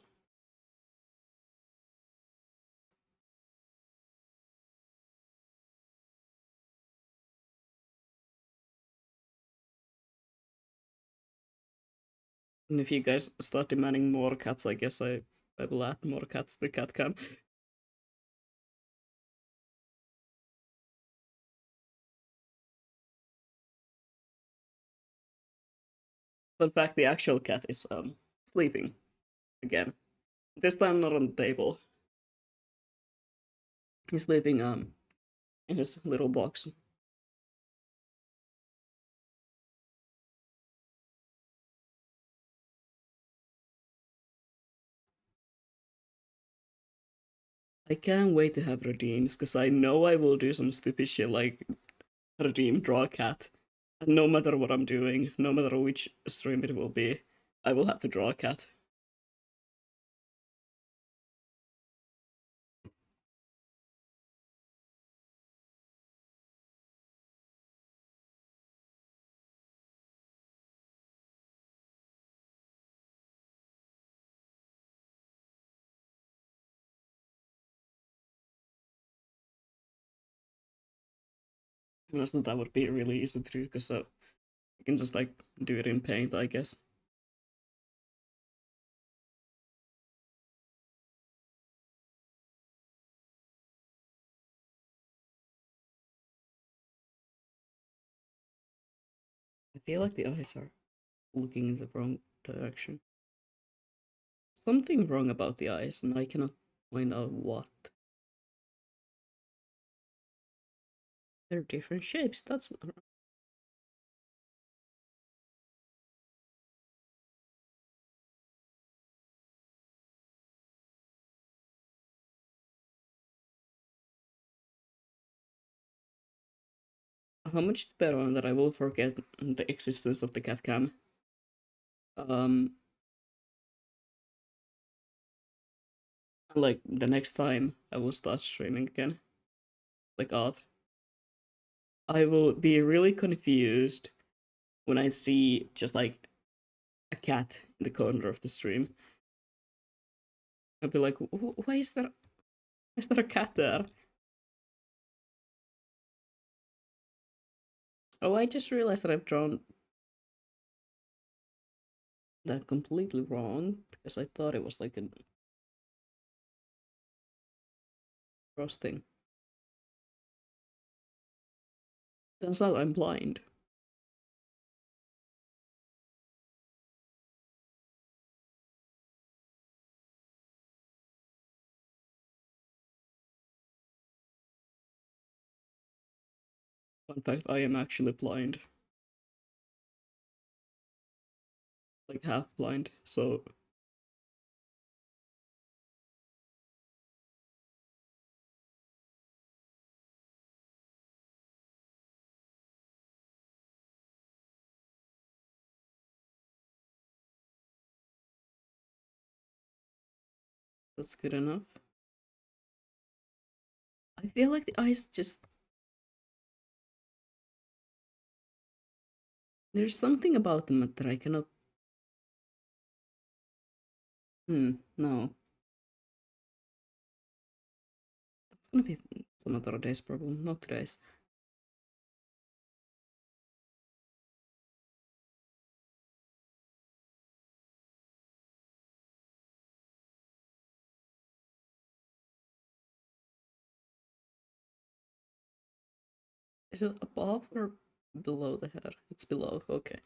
And if you guys start demanding more cats, I guess I will add more cats to the cat cam. But back, the actual cat is sleeping again. This time not on the table. He's sleeping in his little box. I can't wait to have redeems because I know I will do some stupid shit like redeem draw a cat. And no matter what I'm doing, no matter which stream it will be, I will have to draw a cat. Honestly, that would be really easy to do because you can just like do it in paint, I guess. I feel like the eyes are looking in the wrong direction. Something wrong about the eyes, and I cannot find out what. They're different shapes. That's how much better on that I will forget the existence of the cat cam. Like the next time I will start streaming again, like art, I will be really confused when I see just like a cat in the corner of the stream. I'll be like, why is there a cat there? Oh, I just realized that I've drawn that completely wrong because I thought it was like a cross thing. Turns out I'm blind. Fun fact, I am actually blind. Like half blind, so that's good enough. I feel like the eyes just. There's something about them that I cannot. No. It's gonna be some other day's problem, not today's. Is it above or below the head? It's below, okay.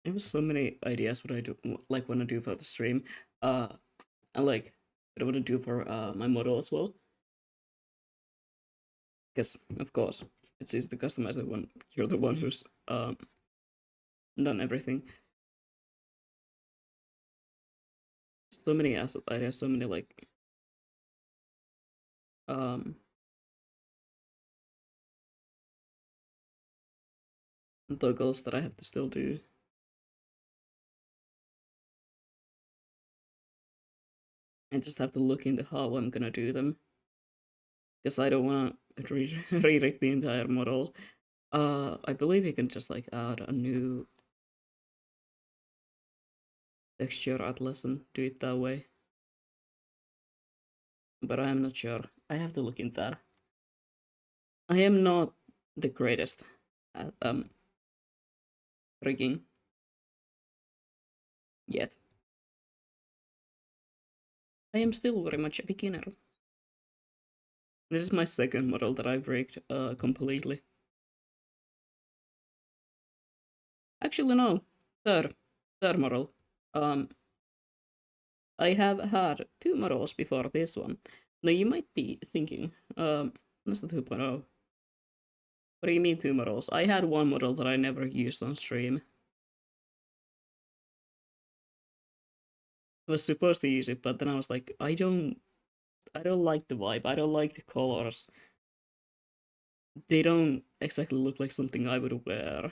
I have so many ideas what I do, like, want to do for the stream. Uh, and like, what I want to do for my model as well. Because, of course, it's easy to customize it when you're the one who's done everything. So many asset ideas, so many, like, um, toggles that I have to still do. I just have to look into how I'm gonna do them. Because I don't want to rewrite the entire model. I believe you can just like add a new texture atlas and do it that way. But I'm not sure. I have to look into that. I am not the greatest at rigging yet. I am still very much a beginner. This is my second model that I've rigged completely. Actually, no, third, third model. Um, I have had two models before this one. Now you might be thinking, that's the 2.0. What do you mean two models? I had one model that I never used on stream. I was supposed to use it, but then I was like, I don't like the vibe. I don't like the colors. They don't exactly look like something I would wear.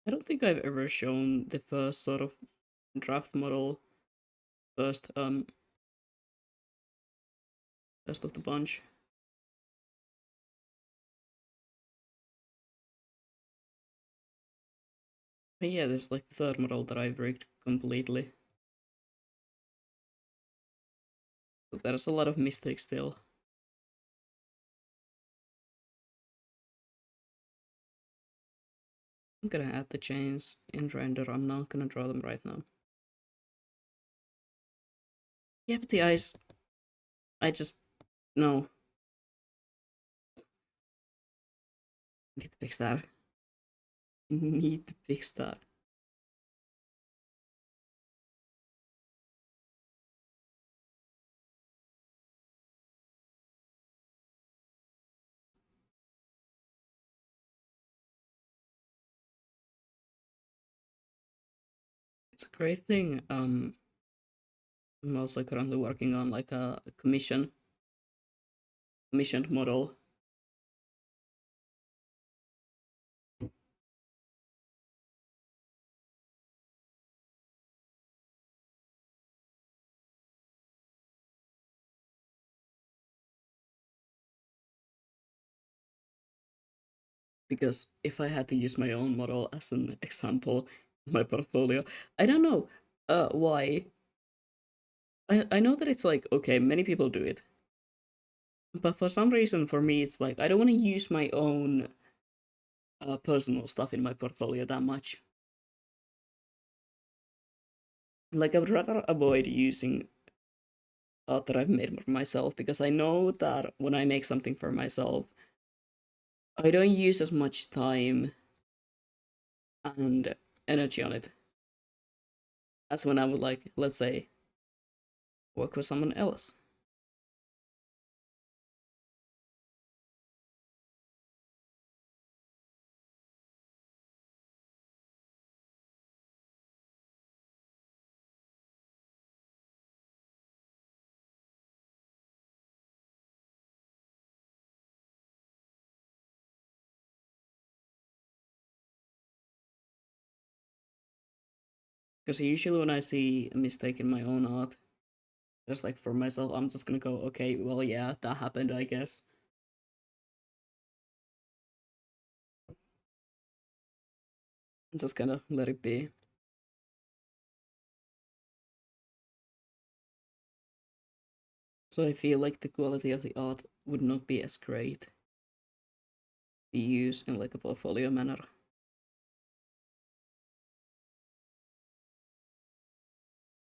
I don't think I've ever shown the first sort of draft model, first first of the bunch. But yeah, this is like the third model that I've rigged completely. So there's a lot of mistakes still. I'm gonna add the chains in render. I'm not gonna draw them right now. Yeah, but the eyes, I just no. Need to fix that. Need to fix that. It's a great thing. I'm also currently working on like a commissioned model because if I had to use my own model as an example in my portfolio, I don't know why. I know that it's like okay, many people do it, but for some reason for me it's like I don't want to use my own personal stuff in my portfolio that much. Like I would rather avoid using art that I've made for myself because I know that when I make something for myself, I don't use as much time and energy on it as when I would like, let's say, work with someone else. Because usually when I see a mistake in my own art, just like for myself, I'm just gonna go, okay, well, yeah, that happened, I guess. And just kind of let it be. So I feel like the quality of the art would not be as great to use in like a portfolio manner.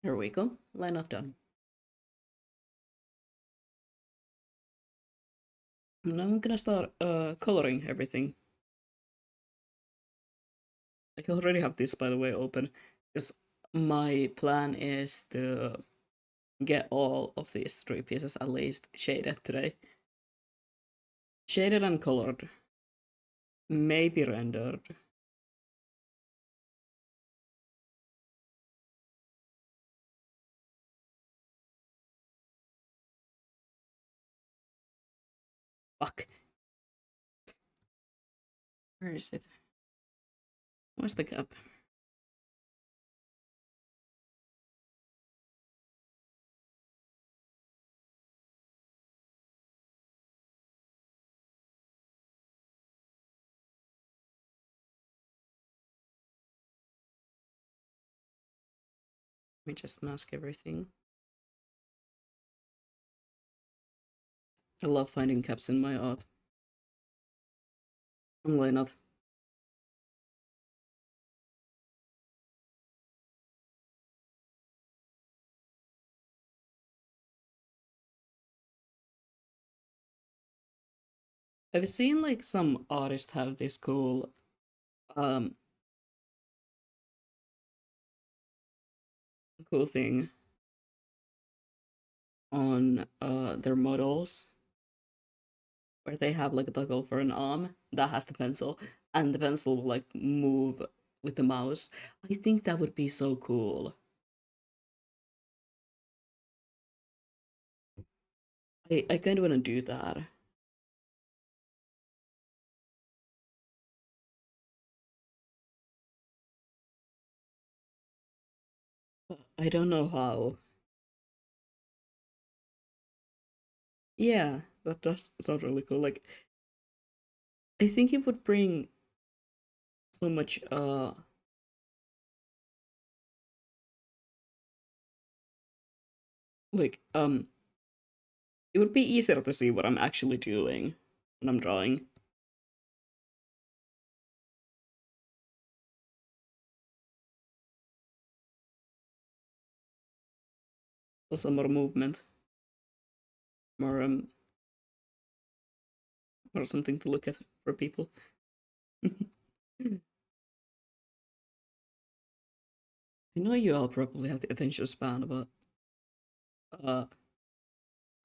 Here we go, line up done. Now I'm gonna start coloring everything. I already have this by the way open because my plan is to get all of these three pieces at least shaded today. Shaded and colored. Maybe rendered. Fuck. Where is it? Where's the gap? Let me just mask everything. I love finding gaps in my art. And why not? I've seen like some artists have this um cool thing on their models where they have like a toggle for an arm that has the pencil and the pencil will like move with the mouse. I think that would be so cool. I kind of want to do that. But I don't know how. Yeah, that does sound really cool. Like I think it would bring so much like it would be easier to see what I'm actually doing when I'm drawing. So some more movement, more or something to look at for people. I know you all probably have the attention span, but uh,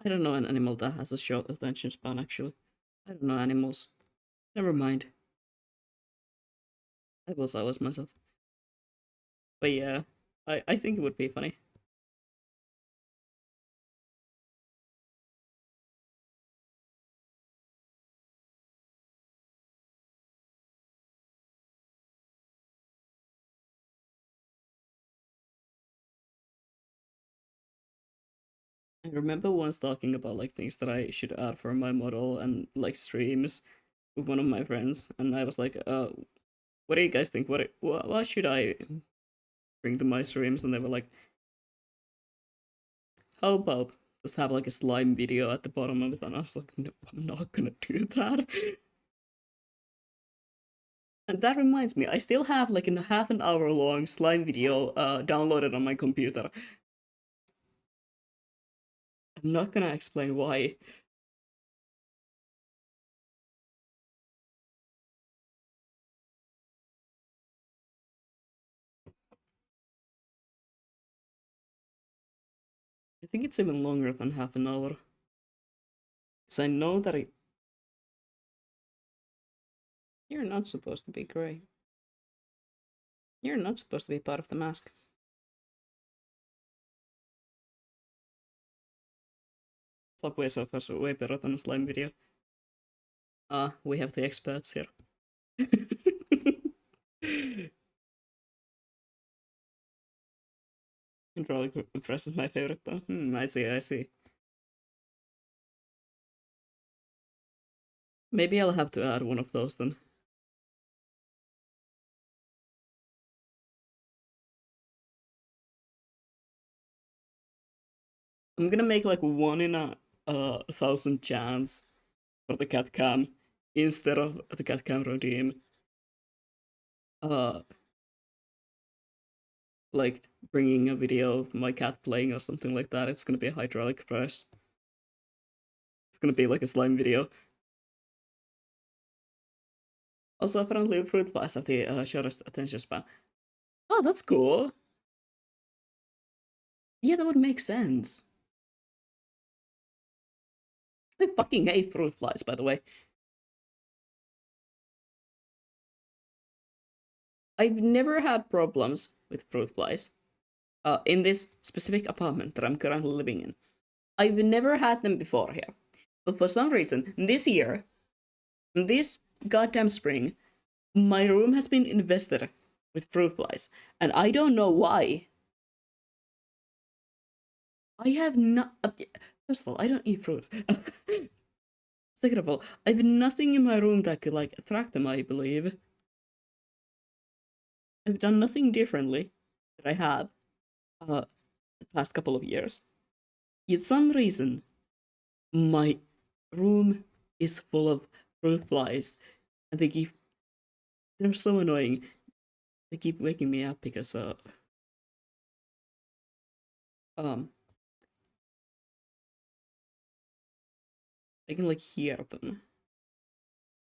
I don't know an animal that has a short attention span. Actually, I don't know animals. Never mind. I will silence myself. But yeah, I think it would be funny. I remember once talking about like things that I should add for my model and like streams with one of my friends, and I was like, what do you guys think? What should I bring to my streams? And they were like, how about just have like a slime video at the bottom of it? And I was like, no, I'm not gonna do that. And that reminds me, I still have like a half an hour long slime video downloaded on my computer. I'm not gonna explain why. I think it's even longer than half an hour. Because I know that you're not supposed to be grey. You're not supposed to be part of the mask. Subway Surfers are way better than a slime video. We have the experts here. Hydraulic press is my favorite though. I see, I see. Maybe I'll have to add one of those then. I'm gonna make like 1 in 1,000 chance for the cat cam instead of the cat cam routine. Uh, like bringing a video of my cat playing or something like that. It's gonna be a hydraulic press. It's gonna be like a slime video. Also, apparently, fruit flies have the shortest attention span. Oh, that's cool. Yeah, that would make sense. I fucking hate fruit flies, by the way. I've never had problems with fruit flies. In this specific apartment that I'm currently living in. I've never had them before here. But for some reason, this year, this goddamn spring, my room has been invested with fruit flies. And I don't know why. I have not. First of all, I don't eat fruit. Second of all, I have nothing in my room that could like attract them, I believe. I've done nothing differently that I have the past couple of years. Yet some reason my room is full of fruit flies and they're so annoying. They keep waking me up because um I can like hear them.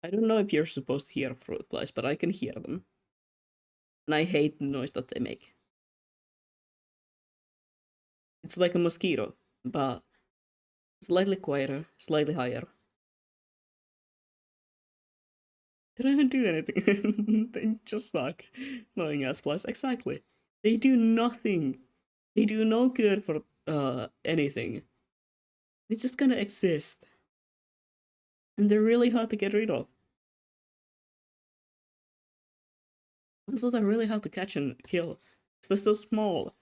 I don't know if you're supposed to hear fruit flies, but I can hear them. And I hate the noise that they make. It's like a mosquito, but slightly quieter, slightly higher. They don't do anything. They just suck. Annoying ass flies. Exactly. They do nothing. They do no good for anything. They just gonna exist. And they're really hard to get rid of. Also, they're really hard to catch and kill. Because they're so small.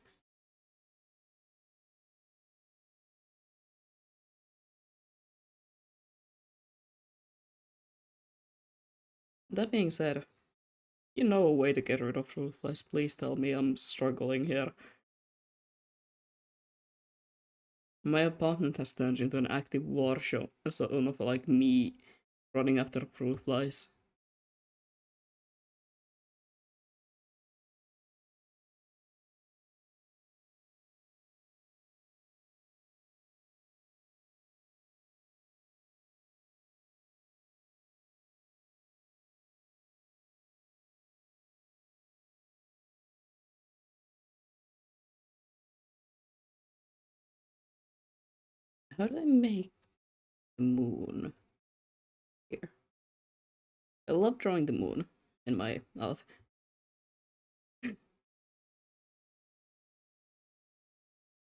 That being said, you know a way to get rid of fruit flies, please tell me. I'm struggling here. My apartment has turned into an active war show, so of like me running after fruit flies. How do I make the moon? Here. I love drawing the moon in my mouth.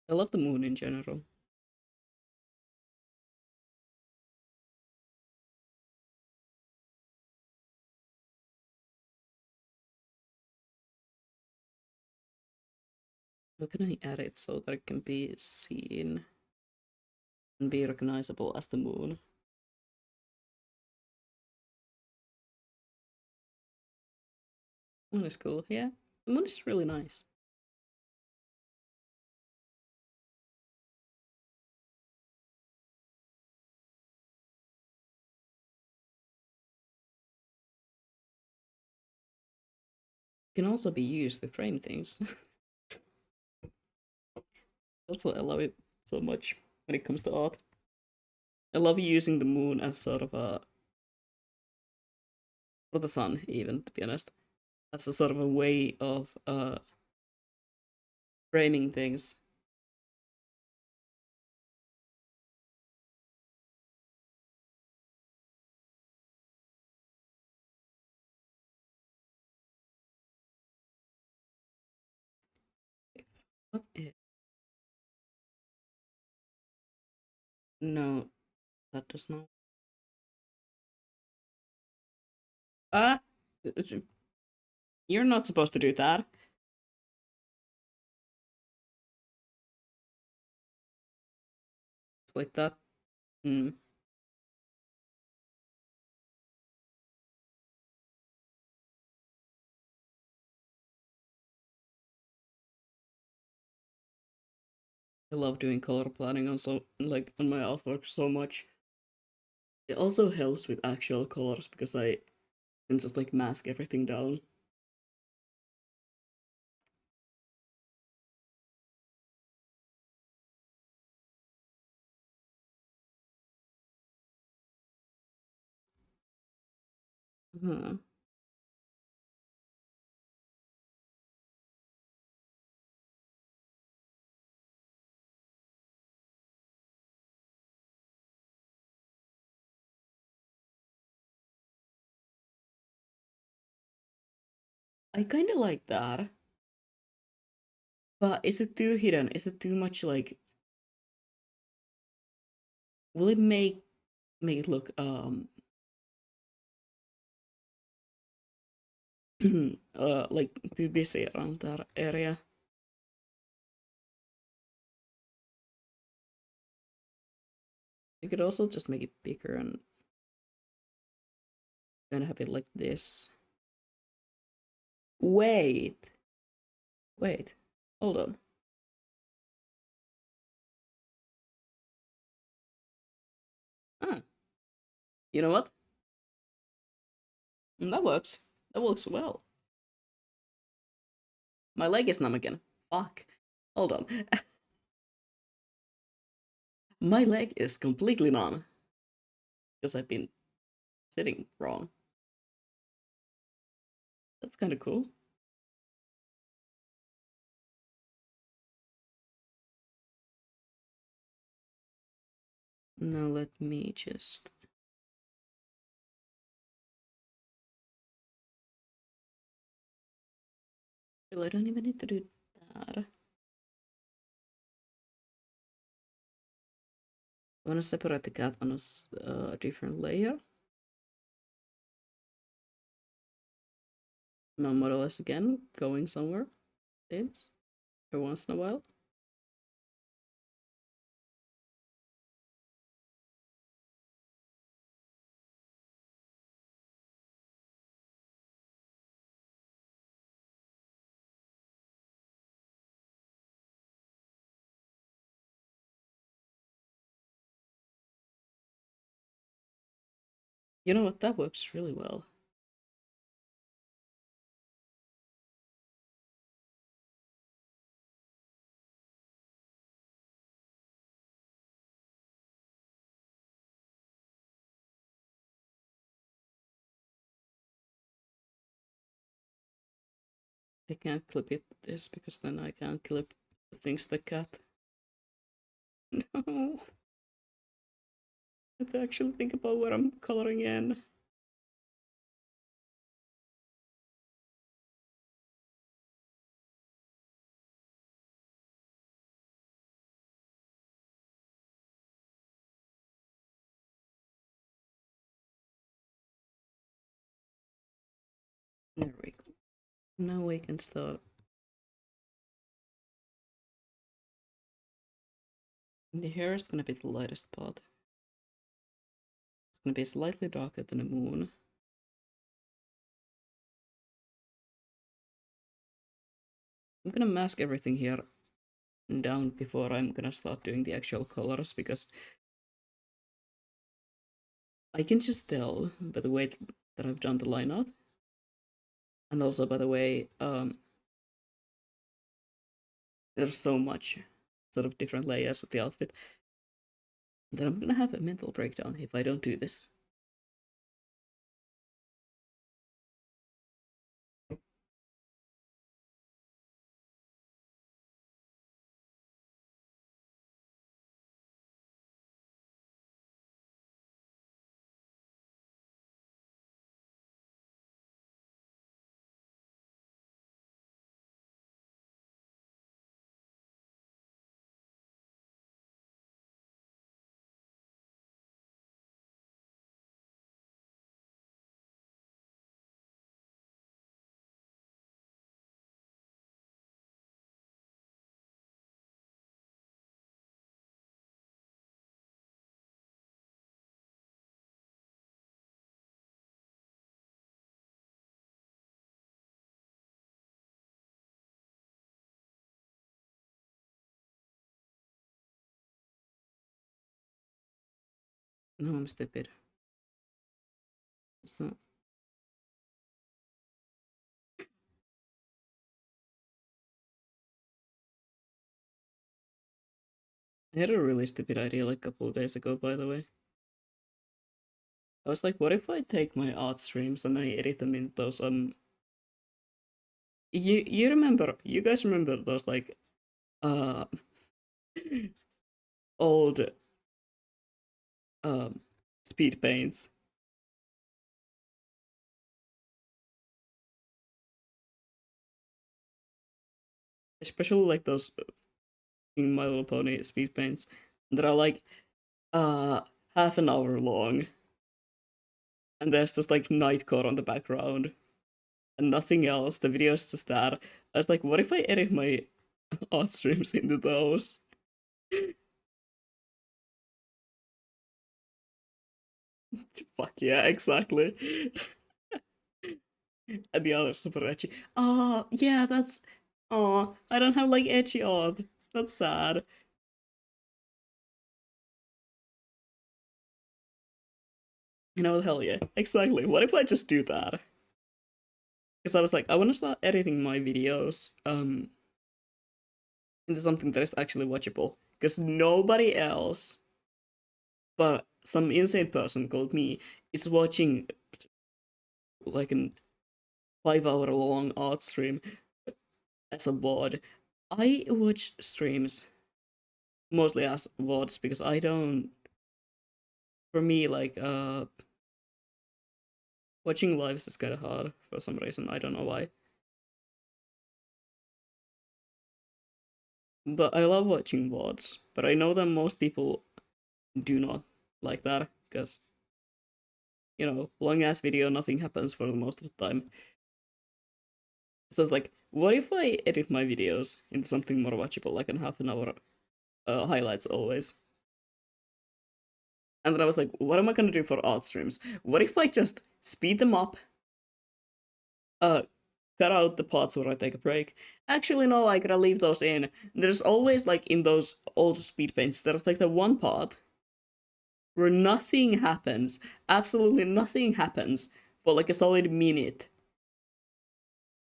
I love the moon in general. How can I add it so that it can be seen and be recognizable as the moon? Moon is cool, yeah. The moon is really nice. It can also be used to frame things. That's why I love it so much when it comes to art. I love using the moon as sort of a, or the sun even, to be honest, as a sort of a way of framing things. What if? No, that does not. Ah, you're not supposed to do that. It's like that. Hmm. I love doing color planning on so like on my artwork so much. It also helps with actual colors because I can just like mask everything down. Huh. I kind of like that, but is it too hidden? Is it too much like? Will it make it look like too busy around that area? You could also just make it bigger and kind of have it like this. Wait, wait, hold on. Ah, you know what? That works. That works well. My leg is numb again. Fuck. Hold on. My leg is completely numb because I've been sitting wrong. That's kind of cool. Now let me just. Well, I don't even need to do that. I want to separate the cat on a different layer. My model is again going somewhere. Seems every once in a while. You know what? That works really well. I can't clip it this because then I can't clip the things the cat. No. I have to actually think about what I'm coloring in. There we go. Now we can start. The hair is gonna be the lightest part. It's gonna be slightly darker than the moon. I'm gonna mask everything here down before I'm gonna start doing the actual colors because I can just tell by the way that I've done the line art, and also by the way there's so much sort of different layers of the outfit that I'm gonna have a mental breakdown if I don't do this. No, I'm stupid. It's not. I had a really stupid idea like a couple of days ago, by the way. I was like, what if I take my art streams and I edit them in those you remember, you guys remember those like uh old um speed paints, especially like those in My Little Pony speed paints that are like uh half an hour long, and there's just like nightcore on the background and nothing else. The video is just that. I was like, what if I edit my art streams into those? Fuck yeah, exactly. And the other super edgy. Oh yeah, that's. Oh, I don't have like edgy art. That's sad. You know, hell yeah, exactly. What if I just do that? Because I was like, I want to start editing my videos into something that is actually watchable. Because nobody else but some insane person called me is watching like a 5 hour long art stream as a VOD. I watch streams mostly as VODs because I don't. For me, like watching lives is kind of hard for some reason. I don't know why. But I love watching VODs. But I know that most people do not like that because long ass video, nothing happens for the most of the time. So it's like, what if I edit my videos into something more watchable, like in half an hour highlights always? And then I was like, what am I gonna do for art streams? What if I just speed them up, uh, cut out the parts where I take a break? Actually, no, I gotta leave those in. There's always like in those old speed paints, there's like the one part where nothing happens, absolutely nothing happens for like a solid minute,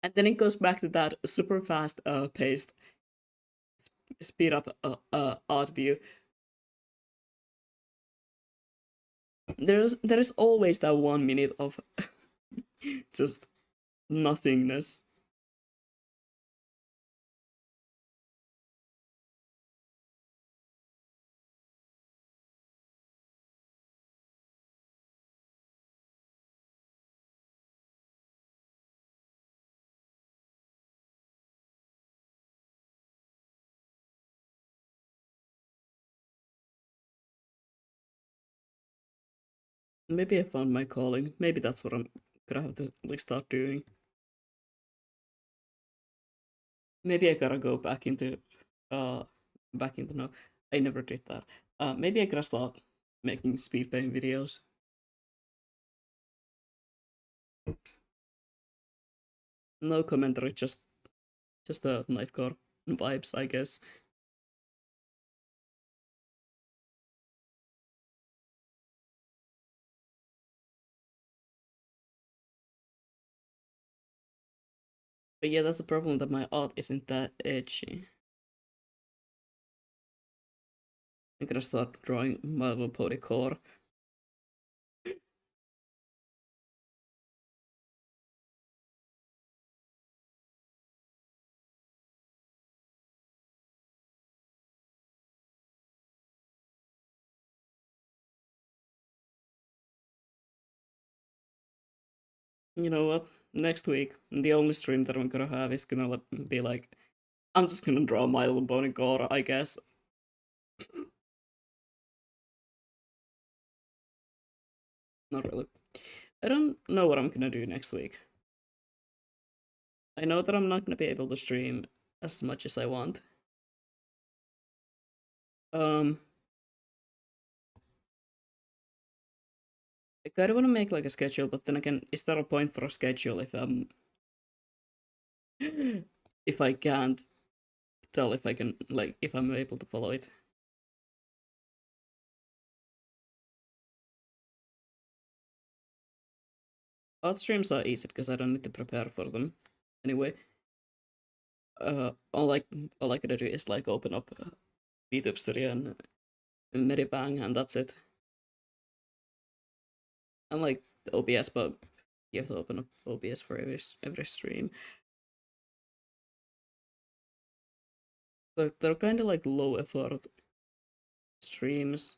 and then it goes back to that super fast paced speed up art view. There is always that 1 minute of just nothingness. Maybe I found my calling. Maybe that's what I'm gonna have to like start doing. Maybe I gotta go uh back into no. I never did that. Maybe I gotta start making speed paint videos. No commentary, just the Nightcore vibes, I guess. But yeah, that's the problem that my art isn't that edgy. I gotta start drawing My Little Pony core. You know what? Next week, the only stream that I'm gonna have is gonna be like, I'm just gonna draw My Little Pony core, I guess. Not really. I don't know what I'm gonna do next week. I know that I'm not gonna be able to stream as much as I want. Um, I kind of want to make like a schedule, but then again, is there a point for a schedule if if I can't tell if I can like if I'm able to follow it? Art streams are easy because I don't need to prepare for them. Anyway, all like all I gotta do is like open up VTube Studio and Medibang, and that's it. And like OBS, but you have to open up OBS for every stream. So they're kind of like low effort streams.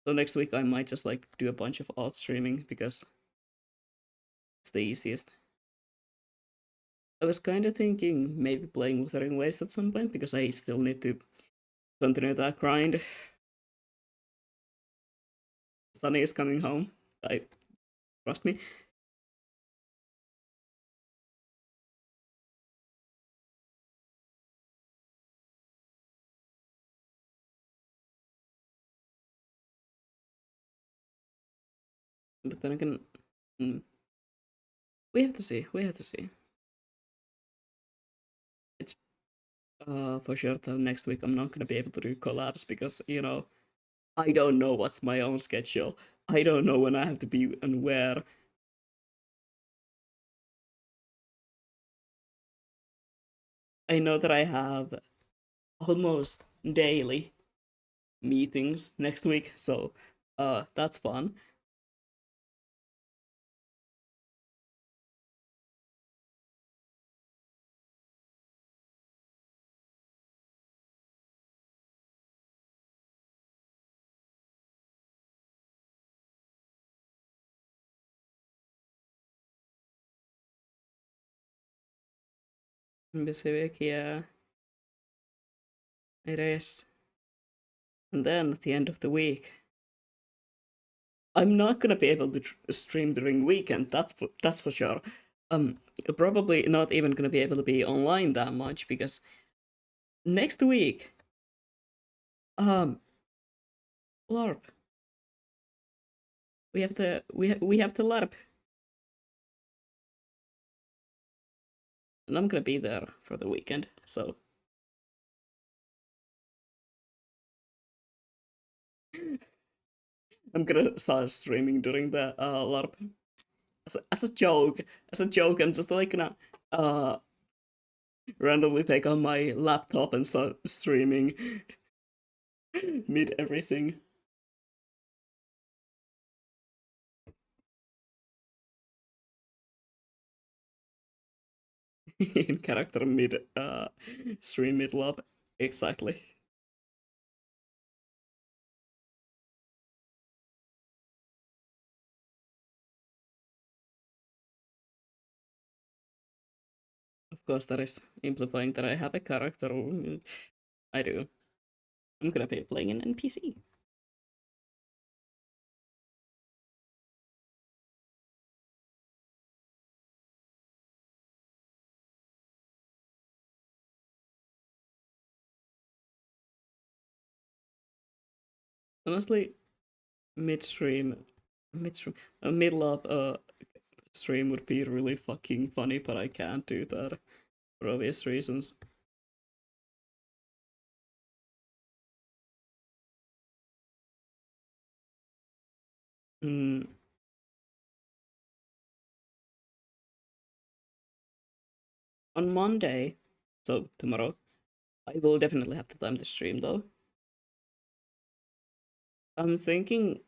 So next week I might just like do a bunch of art streaming because it's the easiest. I was kind of thinking maybe playing Wuthering Waves at some point because I still need to continue that grind. Sunny is coming home. I trust me. But then again, mm, we have to see. We have to see. It's for sure that next week I'm not gonna be able to do collabs because I don't know what's my own schedule. I don't know when I have to be and where. I know that I have almost daily meetings next week, so that's fun. Busy week, yeah, it is. And then at the end of the week, I'm not gonna be able to stream during weekend. That's for sure. Um, Probably not even gonna be able to be online that much because next week, um, LARP, we have to LARP, and I'm gonna be there for the weekend. So I'm gonna start streaming during the LARP as a joke. As a joke, I'm just like gonna uh randomly take on my laptop and start streaming mid everything. In character mid stream mid lab. Exactly. Of course that is implying that I have a character. I do. I'm gonna be playing an NPC. Honestly, midstream, midstream, middle of stream would be really fucking funny, but I can't do that for obvious reasons. Mm, on Monday, so tomorrow, I will definitely have the time to stream though. I'm thinking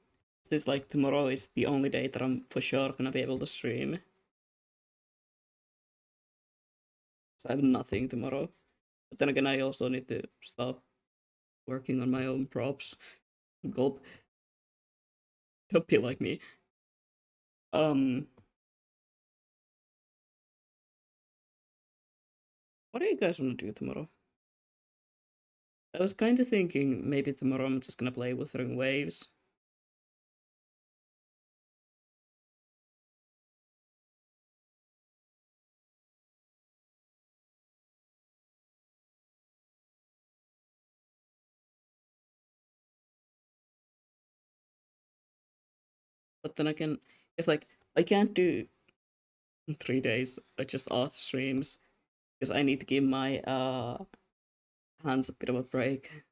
since like tomorrow is the only day that I'm for sure gonna be able to stream. So I have nothing tomorrow. But then again, I also need to stop working on my own props. Gulp. Don't be like me. Um, what do you guys want to do tomorrow? I was kind of thinking maybe tomorrow I'm just gonna play Wuthering Waves. But then again, it's like I can't do 3 days. I just art streams because I need to give my hands a bit of a break.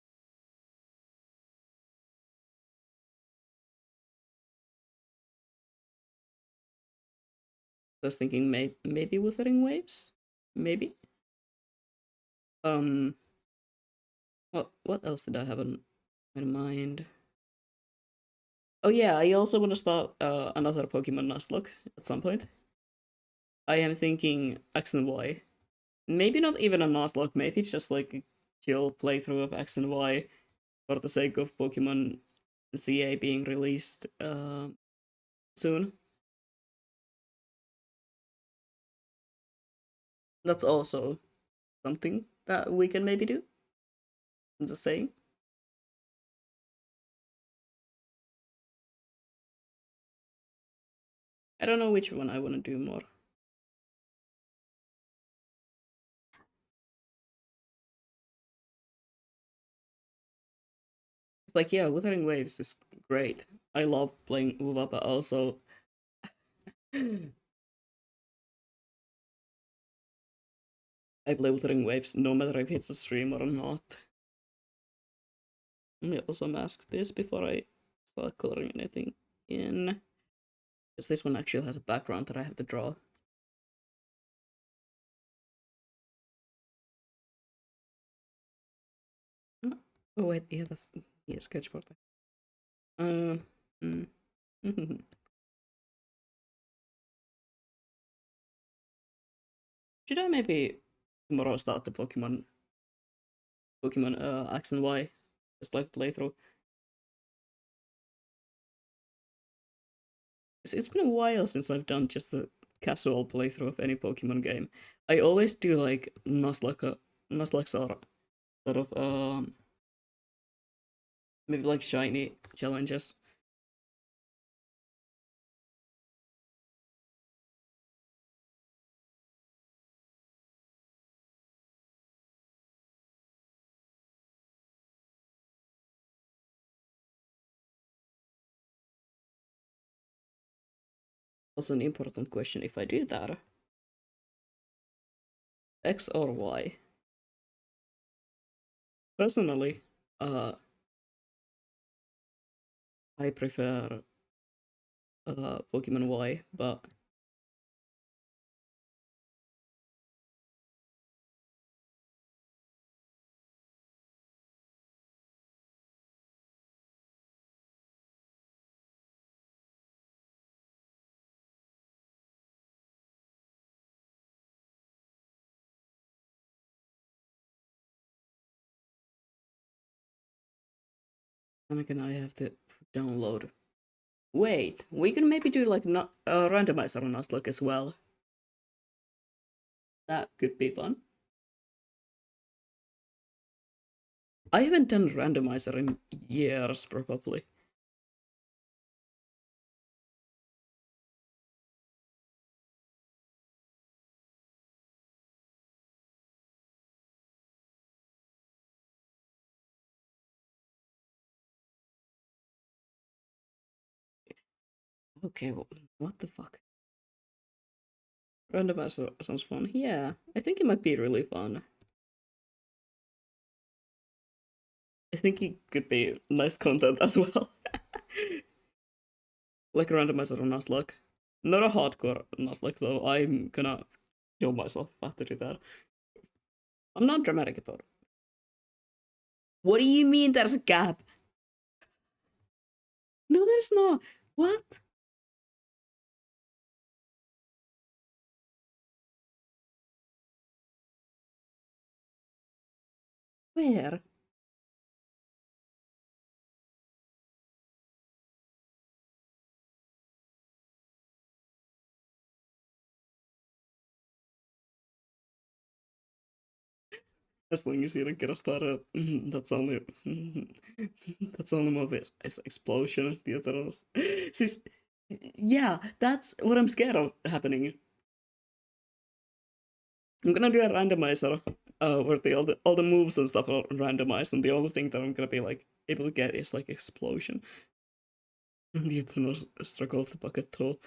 I was thinking maybe Wuthering Waves, maybe. Um, what else did I have in my mind? Oh yeah, I also want to start another Pokemon Nuzlocke at some point. I am thinking X and Y. Maybe not even a Nuzlocke, maybe it's just like a chill playthrough of X and Y for the sake of Pokemon ZA being released soon. That's also something that we can maybe do. I'm just saying. I don't know which one I want to do more. It's like, yeah, Wuthering Waves is great. I love playing WoW, but also I play Wuthering Waves no matter if it's a stream or not. Let me also mask this before I start coloring anything in. Because this one actually has a background that I have to draw. Oh wait, yeah, that's yeah, sketchboard. Um, mm. Should I maybe tomorrow start the Pokemon X and Y, just like playthrough? It's been a while since I've done just a casual playthrough of any Pokemon game. I always do like Nuzlocke or sort of maybe like shiny challenges. Also an important question: if I do that, X or Y? Personally, I prefer Pokemon Y, but then again I have to download. Wait, we can maybe do like not randomizer on Nuzlocke as well. That could be fun. I haven't done randomizer in years, probably. Okay, what the fuck? Randomizer sounds fun. Yeah, I think it might be really fun. I think it could be nice content as well. Like a randomizer on Nuzlocke. Not a hardcore Nuzlocke though. I'm gonna kill myself if I have to do that. I'm not dramatic about it. What do you mean there's a gap? No, there's not. What? Where? As long as you don't get a started, that's only that's only more is explosion. The others, yeah, that's what I'm scared of happening. I'm gonna do a randomizer, where all the moves and stuff are randomized, and the only thing that I'm gonna be like able to get is like explosion. And the eternal struggle of the bucket tool.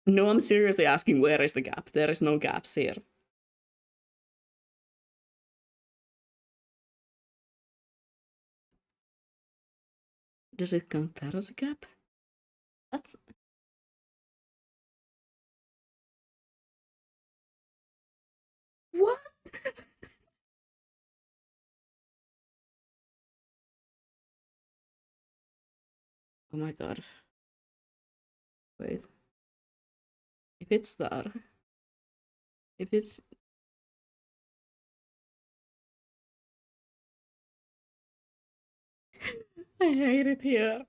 No, I'm seriously asking where is the gap? There is no gaps here. Does it count that as a gap? That's what? Oh my god. Wait. If it's that, if it's I hate it here.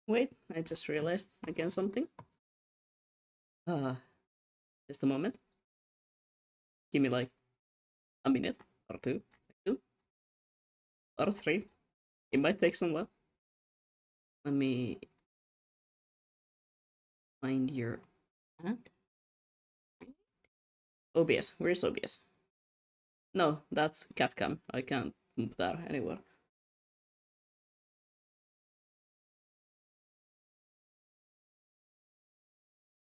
Wait, I just realized again something. Uh, just a moment. Give me like a minute or two or three. It might take some while. Let me find your ad. OBS. Where's OBS? No, that's CatCam. I can't move that anywhere.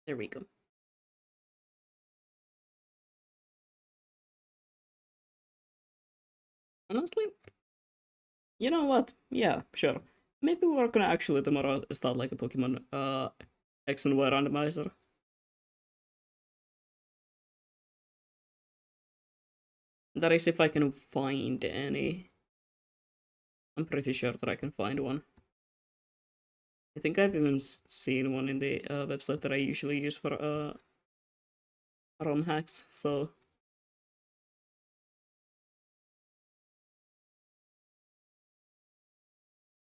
There we go. Honestly, you know what? Yeah, sure. Maybe we're gonna actually tomorrow start like a Pokemon X and Y randomizer. That is if I can find any. I'm pretty sure that I can find one. I think I've even seen one in the website that I usually use for ROM hacks, so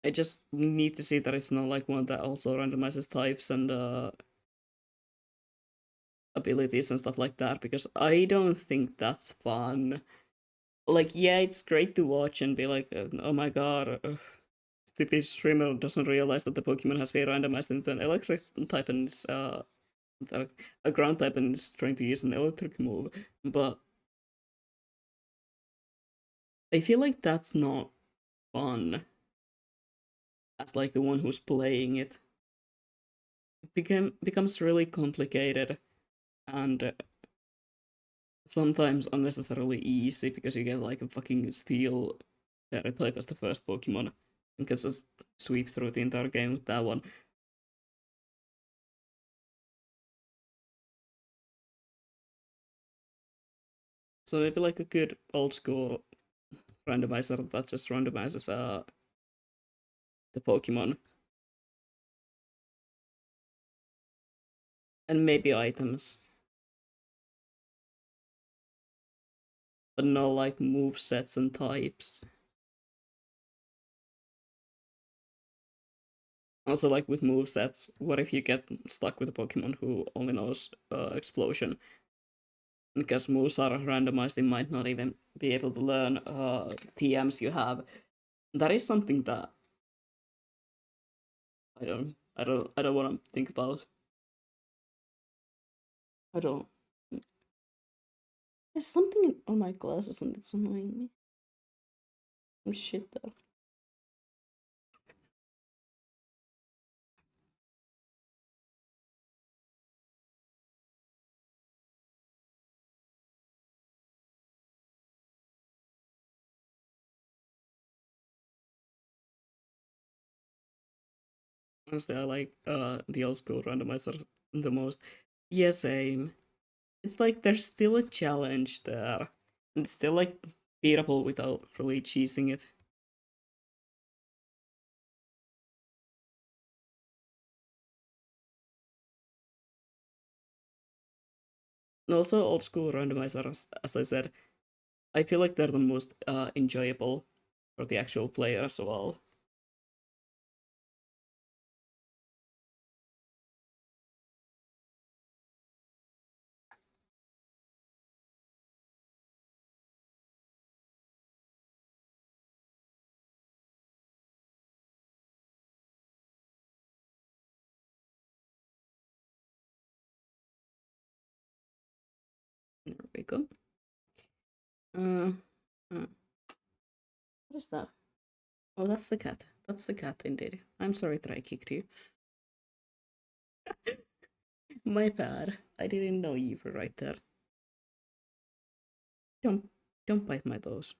I just need to see that it's not like one that also randomizes types and abilities and stuff like that, because I don't think that's fun. Like, yeah, it's great to watch and be like, oh my god, stupid streamer doesn't realize that the Pokemon has been randomized into an electric type and is a ground type and is trying to use an electric move. But I feel like that's not fun as like the one who's playing it. It becomes really complicated and sometimes unnecessarily easy because you get like a fucking steel type as the first Pokemon and can just sweep through the entire game with that one. So maybe like a good old school randomizer that just randomizes the Pokemon and maybe items, but no like move sets and types. Also, like with move sets, what if you get stuck with a Pokemon who only knows explosion? Because moves are randomized, they might not even be able to learn TMs you have. That is something that I don't want to think about. I don't. There's something on my glasses and it's annoying me. Oh shit though. Honestly, I like the old school randomizer the most. Yeah, same. It's like there's still a challenge there. And it's still like beatable without really cheesing it. And also old school randomizers, as I said, I feel like they're the most enjoyable for the actual player as well. There we go. Uh, uh, what is that? Oh, that's the cat. That's the cat indeed. I'm sorry that I kicked you. My bad. I didn't know you were right there. Don't don't bite my toes.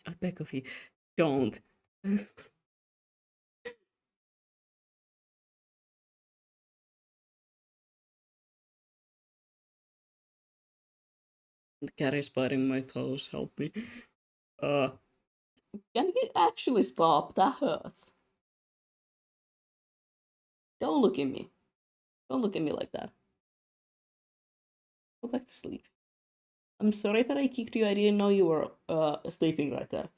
I beg of you. Don't. The cat is biting my toes. Help me. Uh, can you actually stop? That hurts. Don't look at me. Don't look at me like that. Go back to sleep. I'm sorry that I kicked you. I didn't know you were sleeping right there.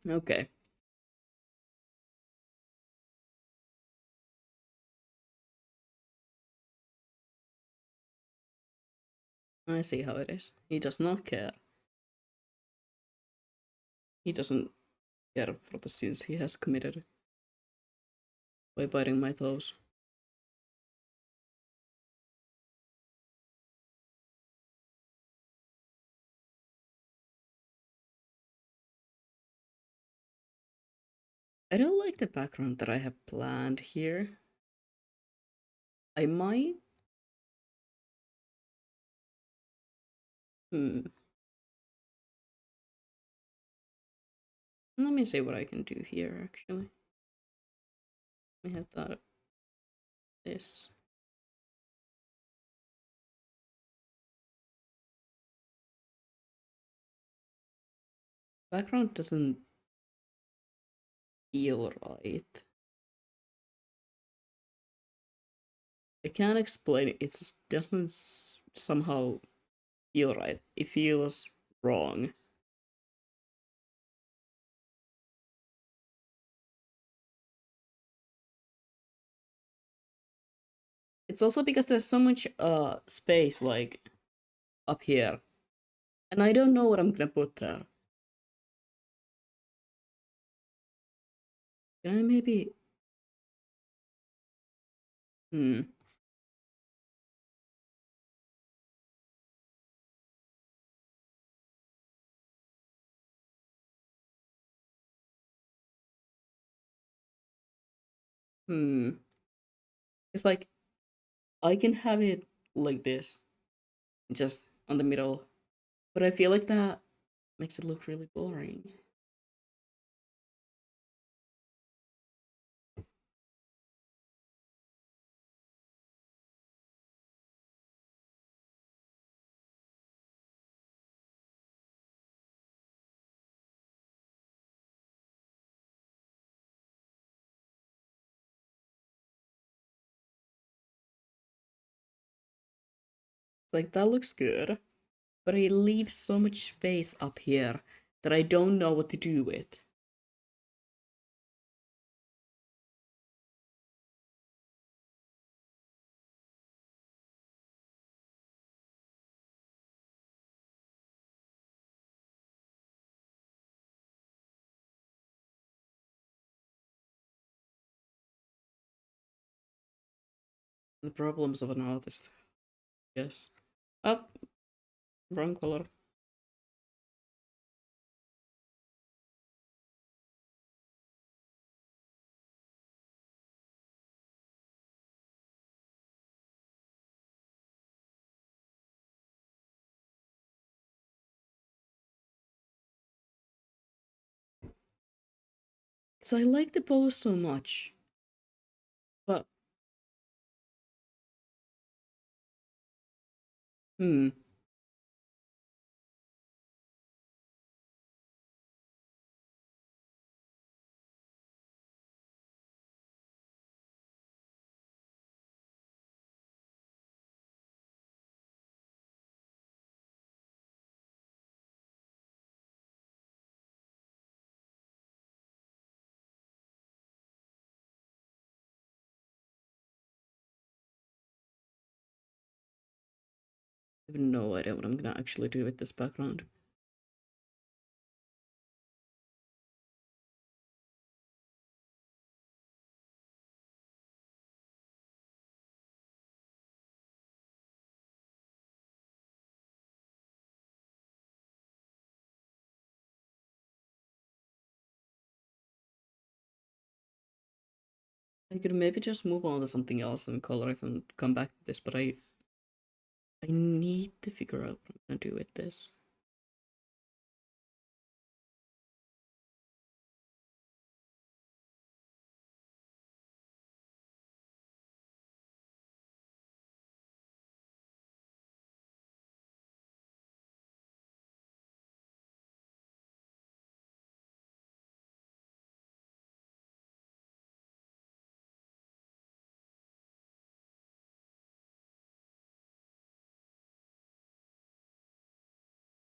Okay, I see how it is. He does not care. He doesn't care for the sins he has committed by biting my toes. I don't like the background that I have planned here. I might. Hmm. Let me see what I can do here, actually. I have thought of this. Background doesn't feel right. I can't explain it. It just doesn't somehow feel right. It feels wrong. It's also because there's so much space like up here, and I don't know what I'm gonna put there. Can I maybe? Hmm. Hmm. It's like I can have it like this, just on the middle, but I feel like that makes it look really boring. It's like that looks good, but it leaves so much space up here that I don't know what to do with. The problems of an artist. Yes. Up, wrong color. Because I like the pose so much. But, hmm. I have no idea what I'm gonna actually do with this background. I could maybe just move on to something else and color it and come back to this, but I need to figure out what I'm gonna do with this.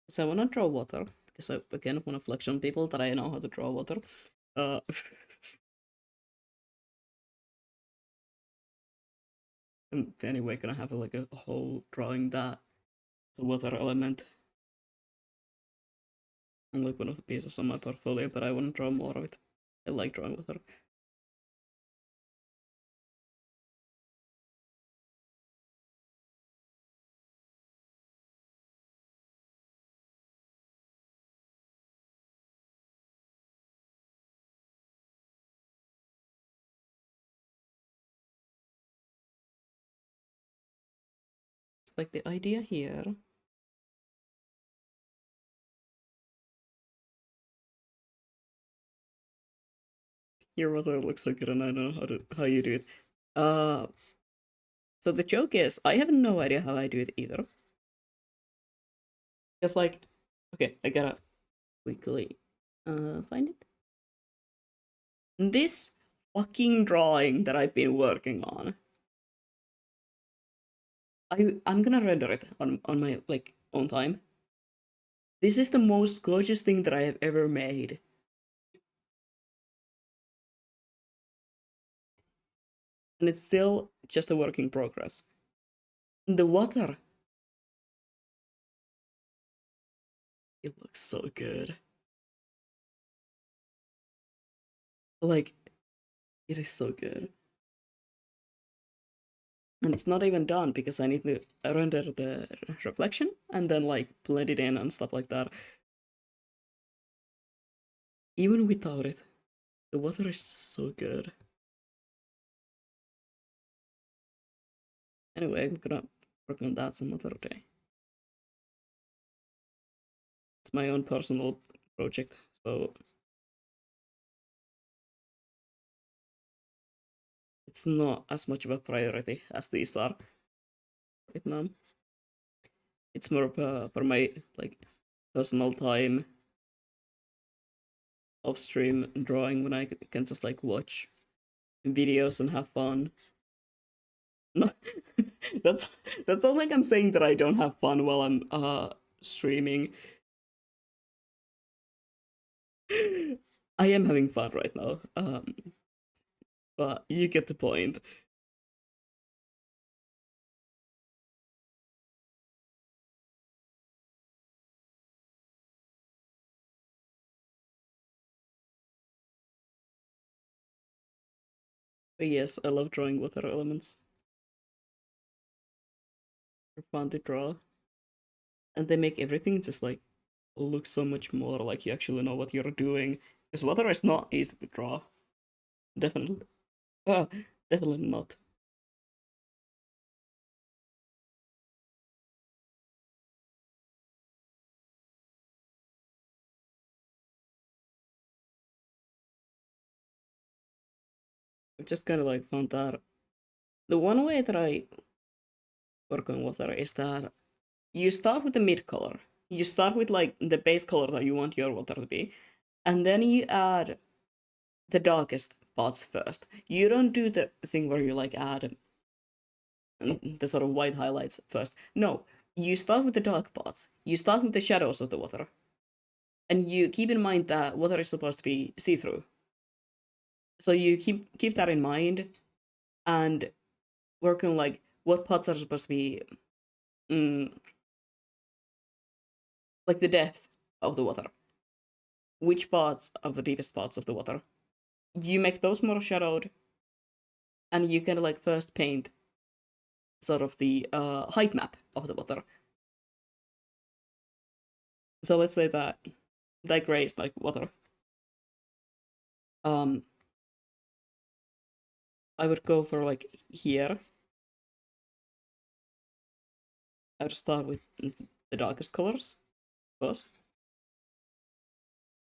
So I wanna draw water, because I again wanna flex on people that I know how to draw water. Uh I'm anyway gonna have like a whole drawing that the water element on like one of the pieces on my portfolio, but I wanna draw more of it. I like drawing water. It's like the idea here. Your water looks so good and I know how you do it. Uh so the joke is I have no idea how I do it either. Because like okay, I gotta quickly find it. This fucking drawing that I've been working on. I'm gonna render it on my like own time. This is the most gorgeous thing that I have ever made. And it's still just a work in progress. The water, it looks so good. Like, it is so good. And it's not even done because I need to render the reflection and then like blend it in and stuff like that. Even without it, the water is so good. Anyway, I'm gonna work on that some other day. It's my own personal project, so it's not as much of a priority as these are right now. It's more of a, for my like personal time off stream drawing when I can just like watch videos and have fun. No, that's that's not like I'm saying that I don't have fun while I'm streaming. I am having fun right now. But you get the point. But yes, I love drawing water elements. They're fun to draw, and they make everything just like look so much more like you actually know what you're doing. Because water is not easy to draw. Definitely. Uh, definitely not. I've just kind of like found that the one way that I work on water is that you start with the mid color. You start with like the base color that you want your water to be, and then you add the darkest parts first. You don't do the thing where you like add the sort of white highlights first. No, you start with the dark parts. You start with the shadows of the water, and you keep in mind that water is supposed to be see-through. So you keep that in mind, and work on like what parts are supposed to be mm, like the depth of the water. Which parts are the deepest parts of the water? You make those more shadowed, and you can like first paint sort of the height map of the water. So let's say that gray is like water. Um, I would go for like here. I would start with the darkest colors, of course,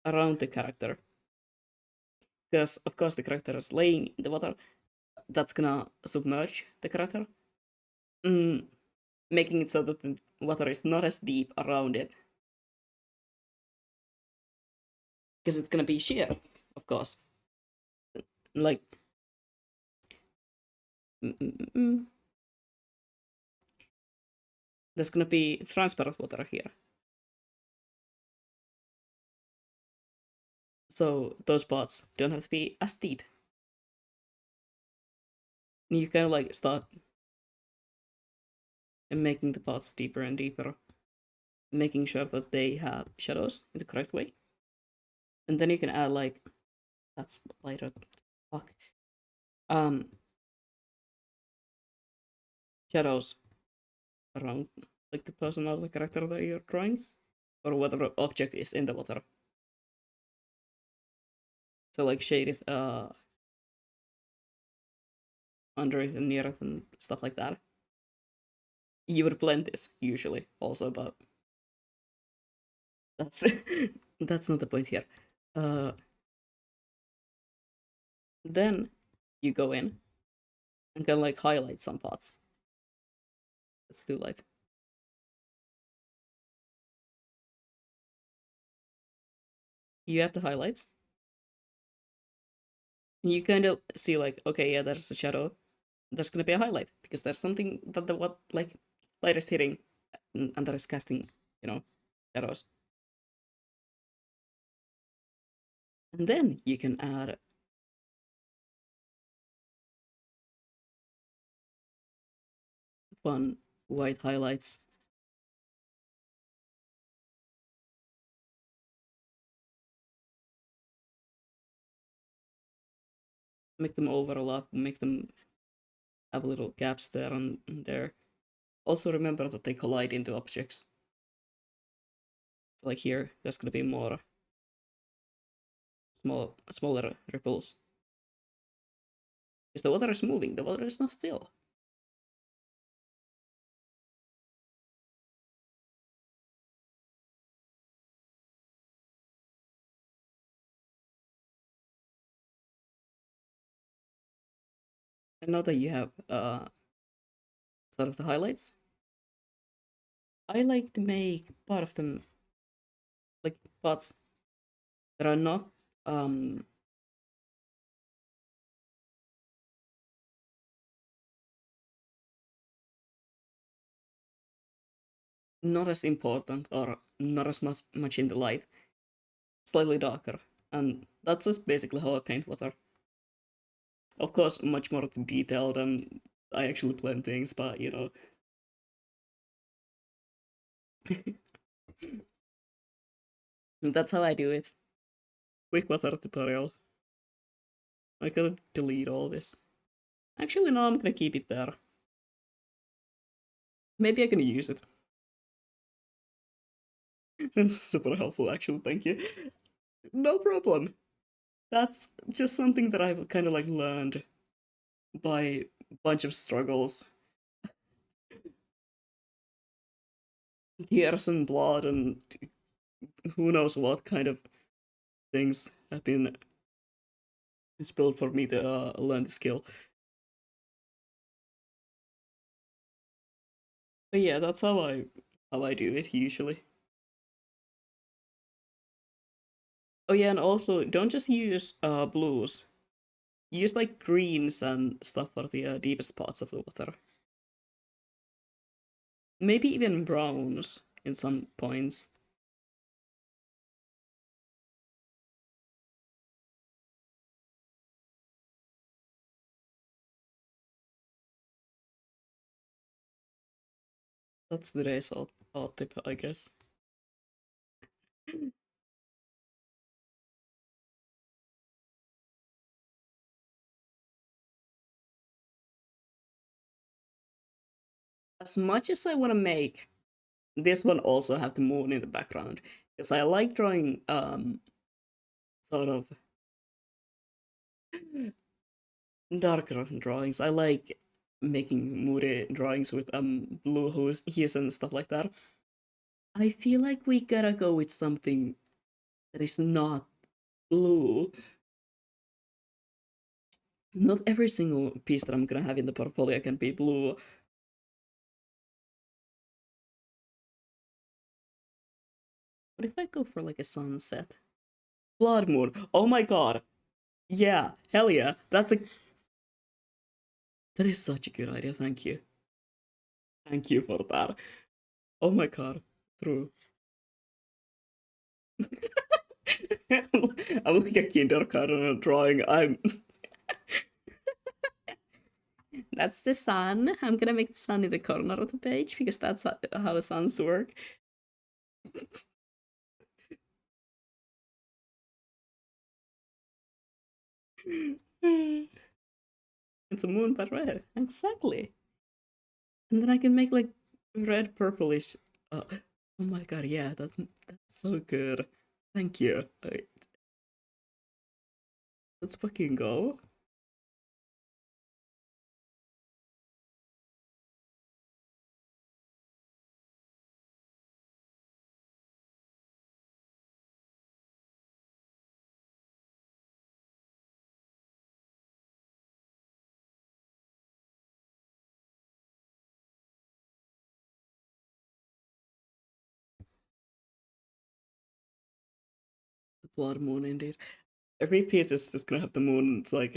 around the character. Because of course the character is laying in the water. That's gonna submerge the character, mm, making it so that the water is not as deep around it. Because it's gonna be sheer, of course. Like, mm, mm, mm, there's gonna be transparent water here. So those parts don't have to be as deep. You kind of like start making the parts deeper and deeper, making sure that they have shadows in the correct way. And then you can add like that's lighter. Fuck. Um, shadows around like the person or the character that you're drawing, or whatever object is in the water. So like shade it under it and near it and stuff like that. You would blend this usually also, but that's that's not the point here. Uh, then you go in and can like highlight some parts. It's too light. You add the highlights. And you kind of see like, okay, yeah, there's a shadow. There's gonna be a highlight because there's something that the what like light is hitting, and that is casting, you know, shadows. And then you can add fun white highlights. Make them overlap. Make them have little gaps there and there. Also remember that they collide into objects. So like here, there's gonna be more smaller ripples. Because the water is moving, the water is not still. And now that you have sort of the highlights, I like to make part of them like parts that are um not as important or not as much in the light, slightly darker. And that's just basically how I paint water. Of course, much more detailed and I actually plan things, but you know. That's how I do it. Quick water tutorial. I gotta delete all this. Actually, no, I'm gonna keep it there. Maybe I can use it. That's super helpful, actually, thank you. No problem. That's just something that I've kind of like learned by a bunch of struggles, tears and blood, and who knows what kind of things have been It's built for me to learn the skill. But yeah, that's how I do it usually. Oh yeah, and also don't just use blues. Use like greens and stuff for the deepest parts of the water. Maybe even browns in some points. That's today's art tip, I guess. As much as I want to make this one also have the moon in the background, because I like drawing sort of darker drawings. I like making moody drawings with blue hues and stuff like that. I feel like we gotta go with something that is not blue. Not every single piece that I'm gonna have in the portfolio can be blue. What if I go for like a sunset? Blood moon. Oh my god. Yeah, hell yeah. That is such a good idea. Thank you. Thank you for that. Oh my god. True. I'm like a kindergarten drawing. That's the sun. I'm gonna make the sun in the corner of the page because that's how suns work. It's a moon but red. Exactly. And then I can make like red purplish. Oh my god, yeah, that's so good. Thank you. Let's fucking go. The blood moon, indeed. Every piece is just gonna have the moon. It's like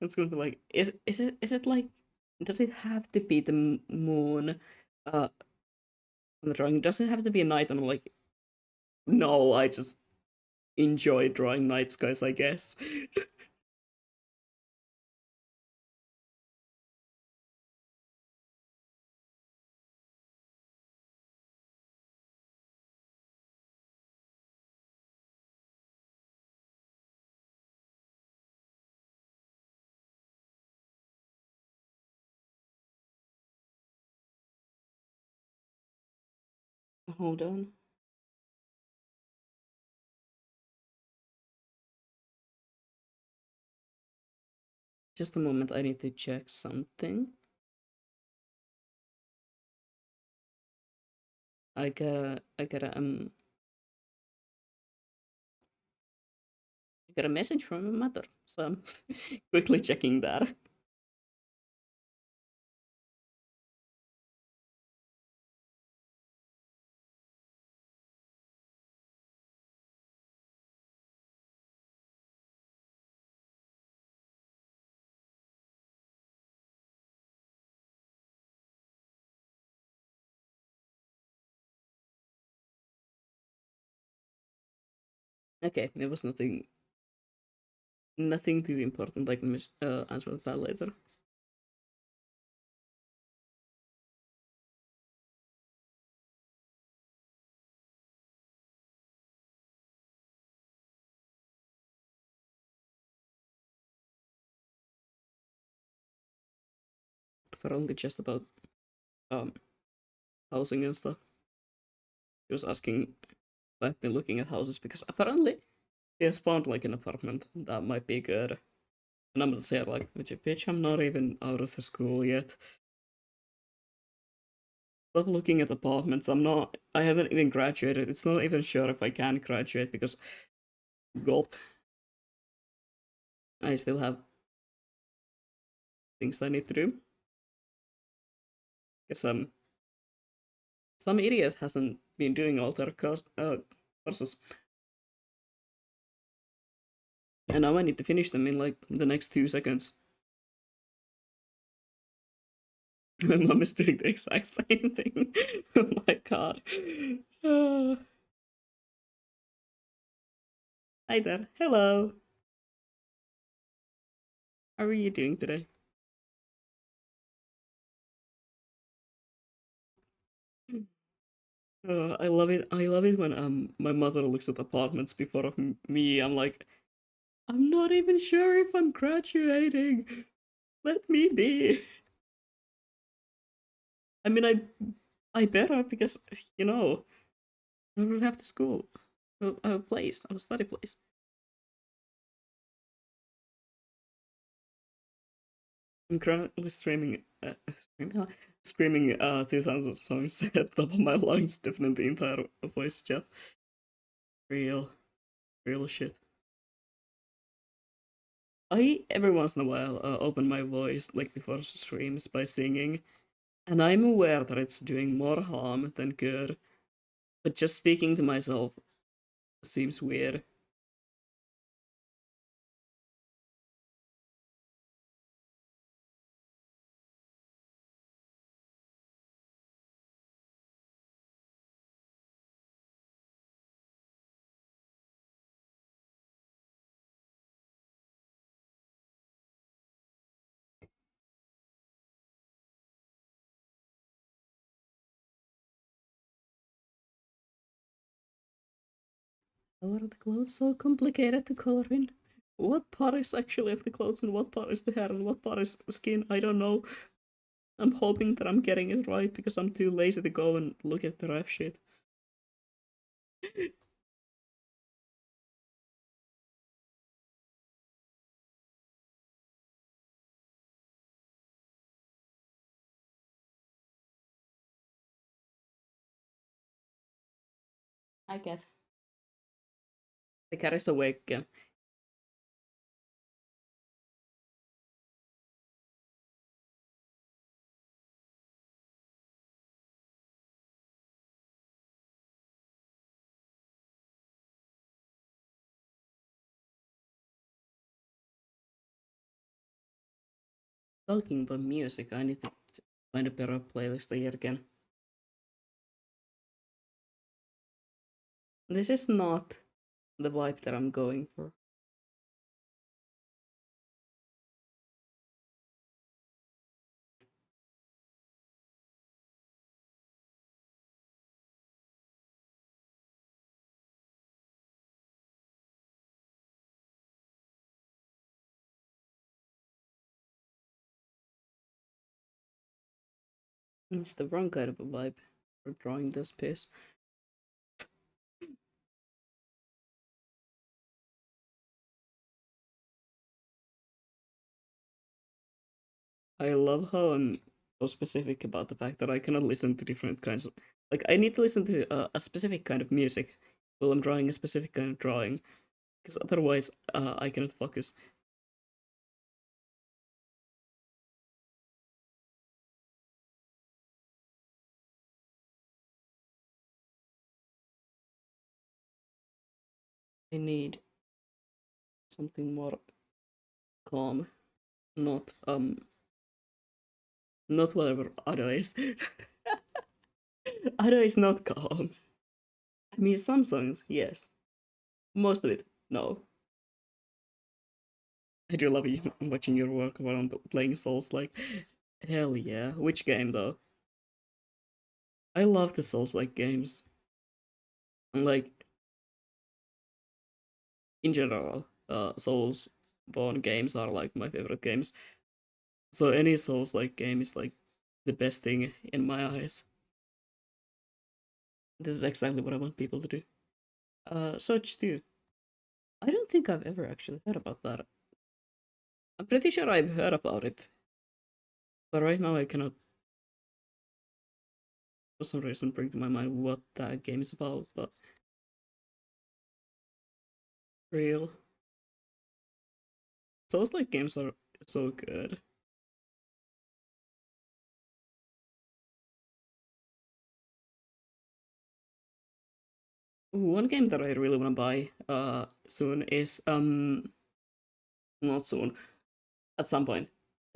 it's gonna be like is it like does it have to be the moon on the drawing? Does it have to be a night? And I'm like, no, I just enjoy drawing night skies, I guess. Hold on. Just a moment, I need to check something. I got a message from my mother, so I'm quickly checking that. Okay, it was nothing too important. I can answer that later. Apparently, just about um housing and stuff. He was asking if I've been looking at houses because apparently he has found like an apartment that might be good. And I'm gonna say like, bitch, I'm not even out of the school yet. Stop looking at apartments. I haven't even graduated. It's not even sure if I can graduate because gulp. I still have things I need to do. Because some idiot hasn't been doing all their courses. And now I need to finish them in like the next 2 seconds. My mom is doing the exact same thing. Oh my god. Uh, Hi there. Hello. How are you doing today? I love it. I love it when my mother looks at apartments before of me. I'm like, I'm not even sure if I'm graduating. Let me be. I mean, I better because I don't have the school, a place, a study place. I'm currently screaming 2000 songs at the top of my lungs, definitely entire voice chat. Real, real shit. I every once in a while open my voice like before streams by singing, and I'm aware that it's doing more harm than good. But just speaking to myself seems weird. How are the clothes so complicated to color in? What part is actually of the clothes and what part is the hair and what part is skin? I don't know. I'm hoping that I'm getting it right because I'm too lazy to go and look at the ref sheet. I guess. The cat is awake again. Talking about music, I need to find a better playlist here again. This is not the vibe that I'm going for. It's the wrong kind of a vibe for drawing this piece. I love how I'm so specific about the fact that I cannot listen to different kinds of. Like, I need to listen to a specific kind of music while I'm drawing a specific kind of drawing, because otherwise I cannot focus. I need something more calm, not not whatever Ado is. Ado is not calm. I mean, some songs, yes. Most of it, no. I do love you watching your work while I'm playing Souls. Like, hell yeah. Which game though? I love the Souls like games. And like in general, Souls born games are like my favorite games. So any Souls like game is like the best thing in my eyes. This is exactly what I want people to do. Search too. I don't think I've ever actually heard about that. I'm pretty sure I've heard about it, but right now I cannot. for some reason bring to my mind what that game is about, but real. Souls like games are so good. Ooh, one game that I really want to buy soon is not soon, at some point,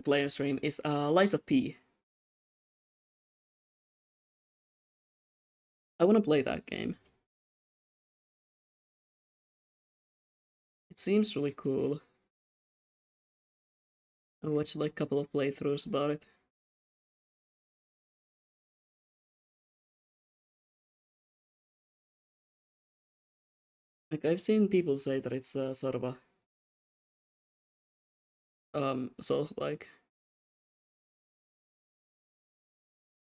play on stream is Liza P. I want to play that game. It seems really cool. I watched like a couple of playthroughs about it. Like I've seen people say that it's sort of a Souls like,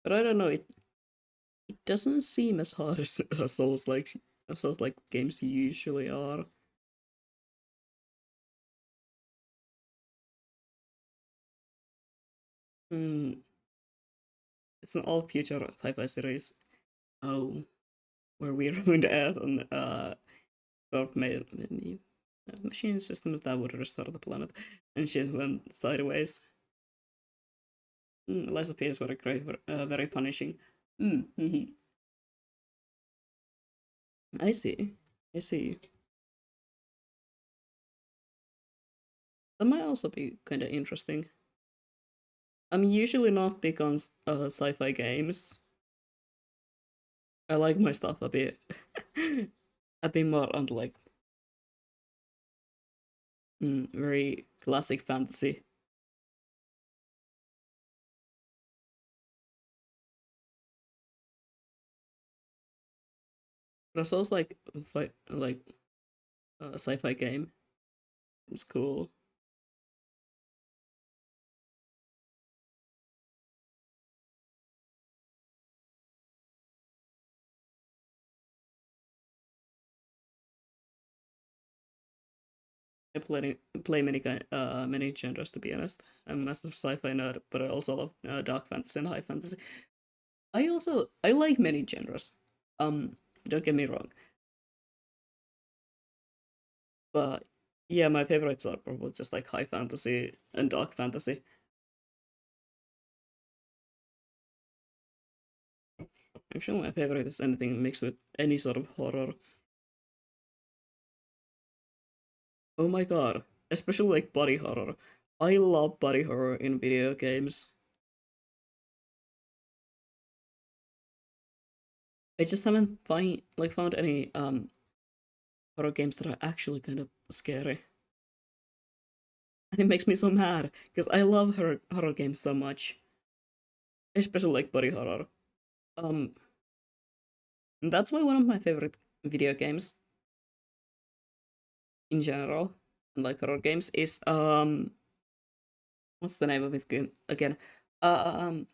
but I don't know. It doesn't seem as hard as Souls like games usually are. Hmm, it's an all future sci-fi series. Oh, where we ruined Earth and made machine systems that would restore the planet, and shit went sideways. Lies of P is very great, very punishing. Mm-hmm. I see. I see. That might also be kind of interesting. I'm usually not big on sci-fi games. I like my stuff a bit, a bit more on like very classic fantasy. But it's also like a sci-fi game. It's cool. I play many genres to be honest. I'm a massive sci-fi nerd, but I also love dark fantasy and high fantasy. I like many genres. Don't get me wrong, but yeah, my favorites are probably just like high fantasy and dark fantasy. Actually, my favorite is anything mixed with any sort of horror. Oh my god, especially like body horror. I love body horror in video games. I just haven't found any horror games that are actually kind of scary. And it makes me so mad because I love horror games so much, especially like body horror. Um, that's why one of my favorite video games in general, and like horror games, is what's the name of it again? Um,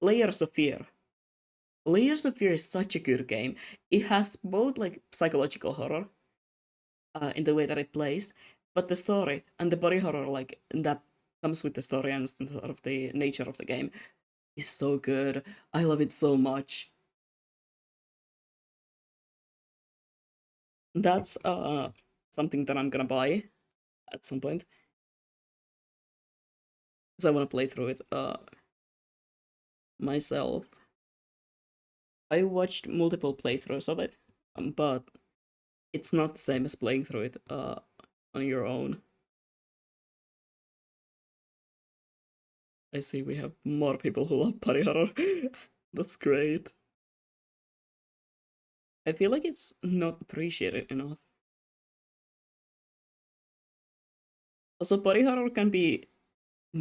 Layers of Fear. Layers of Fear is such a good game. It has both like psychological horror, in the way that it plays, but the story and the body horror like that comes with the story and sort of the nature of the game is so good. I love it so much. That's something that I'm gonna buy at some point because I want to play through it myself. I watched multiple playthroughs of it, but it's not the same as playing through it on your own. I see we have more people who love body horror. That's great. I feel like it's not appreciated enough. Also, body horror can be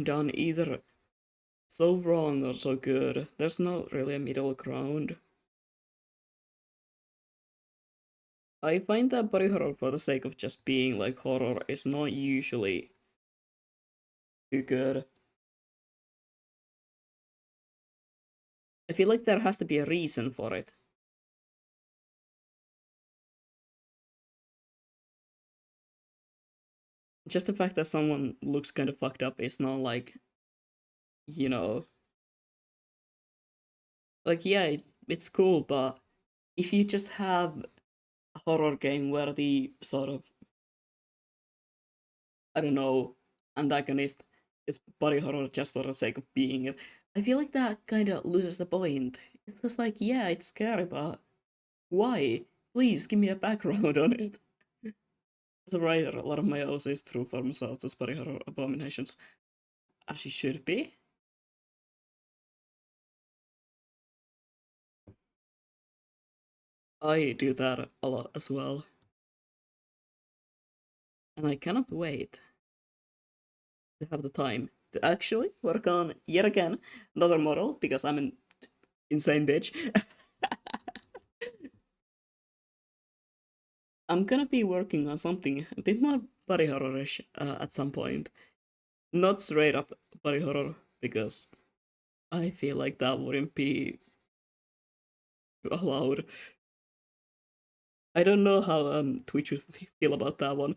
done either so wrong or so good. There's not really a middle ground. I find that body horror for the sake of just being like horror is not usually too good. I feel like there has to be a reason for it. Just the fact that someone looks kind of fucked up is not like, you know, Like, yeah, it's cool, but if you just have a horror game where the sort of, I don't know, antagonist is body horror just for the sake of being it, I feel like that kind of loses the point. It's just like, yeah, it's scary, but why? Please give me a background on it. As a writer, a lot of my OC is through for myself as body horror abominations, as you should be. I do that a lot as well, and I cannot wait to have the time to actually work on yet again another model because I'm an insane bitch. I'm gonna be working on something a bit more body horror-ish at some point. Not straight up body horror because I feel like that wouldn't be allowed. I don't know how Twitch would feel about that one.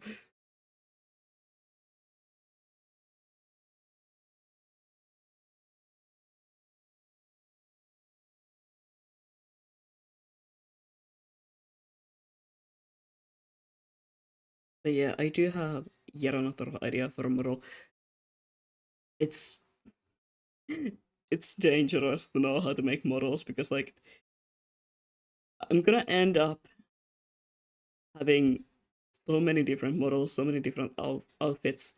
But yeah, I do have yet another idea for a model. It's it's dangerous to know how to make models because like I'm gonna end up having so many different models, so many different outfits.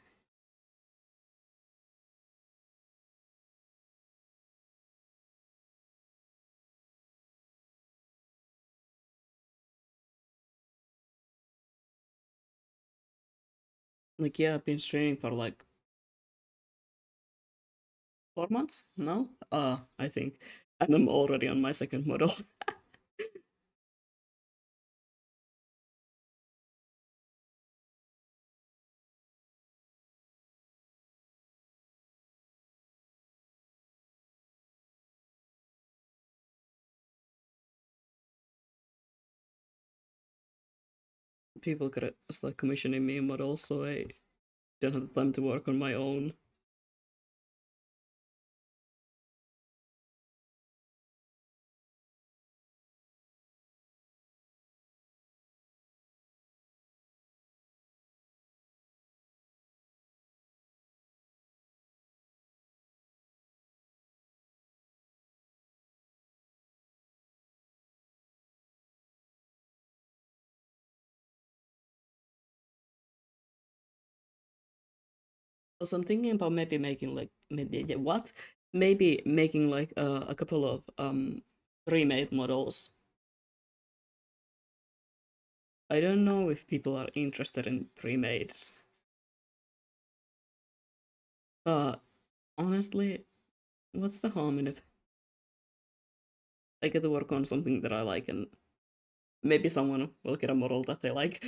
Like yeah, I've been streaming for like 4 months now. I think, and I'm already on my second model. People could start commissioning me models, so I don't have the time to work on my own. So I'm thinking about maybe making like maybe yeah, what? Maybe making like a couple of pre-made models. I don't know if people are interested in pre-mades. But honestly, what's the harm in it? I get to work on something that I like, and maybe someone will get a model that they like.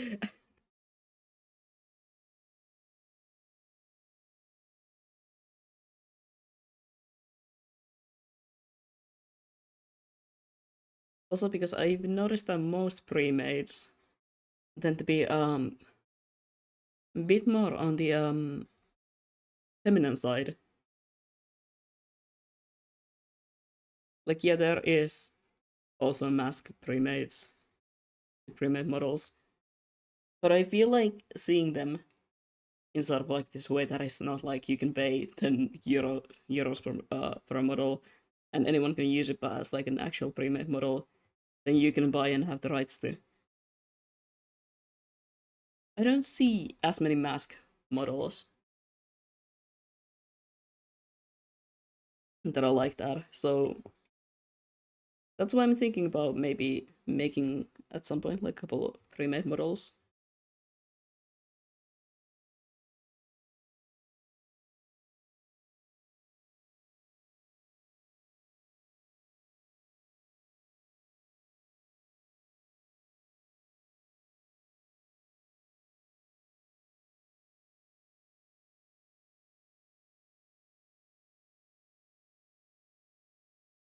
Also, because I've noticed that most pre-mades tend to be a bit more on the feminine side. Like yeah, there is also mask pre-made models, but I feel like seeing them in sort of like this way that is not like you can pay 10 euros per model, and anyone can use it, but as like an actual pre-made model, then you can buy and have the rights to. I don't see as many mask models that are like that, so that's why I'm thinking about maybe making at some point like a couple of pre-made models.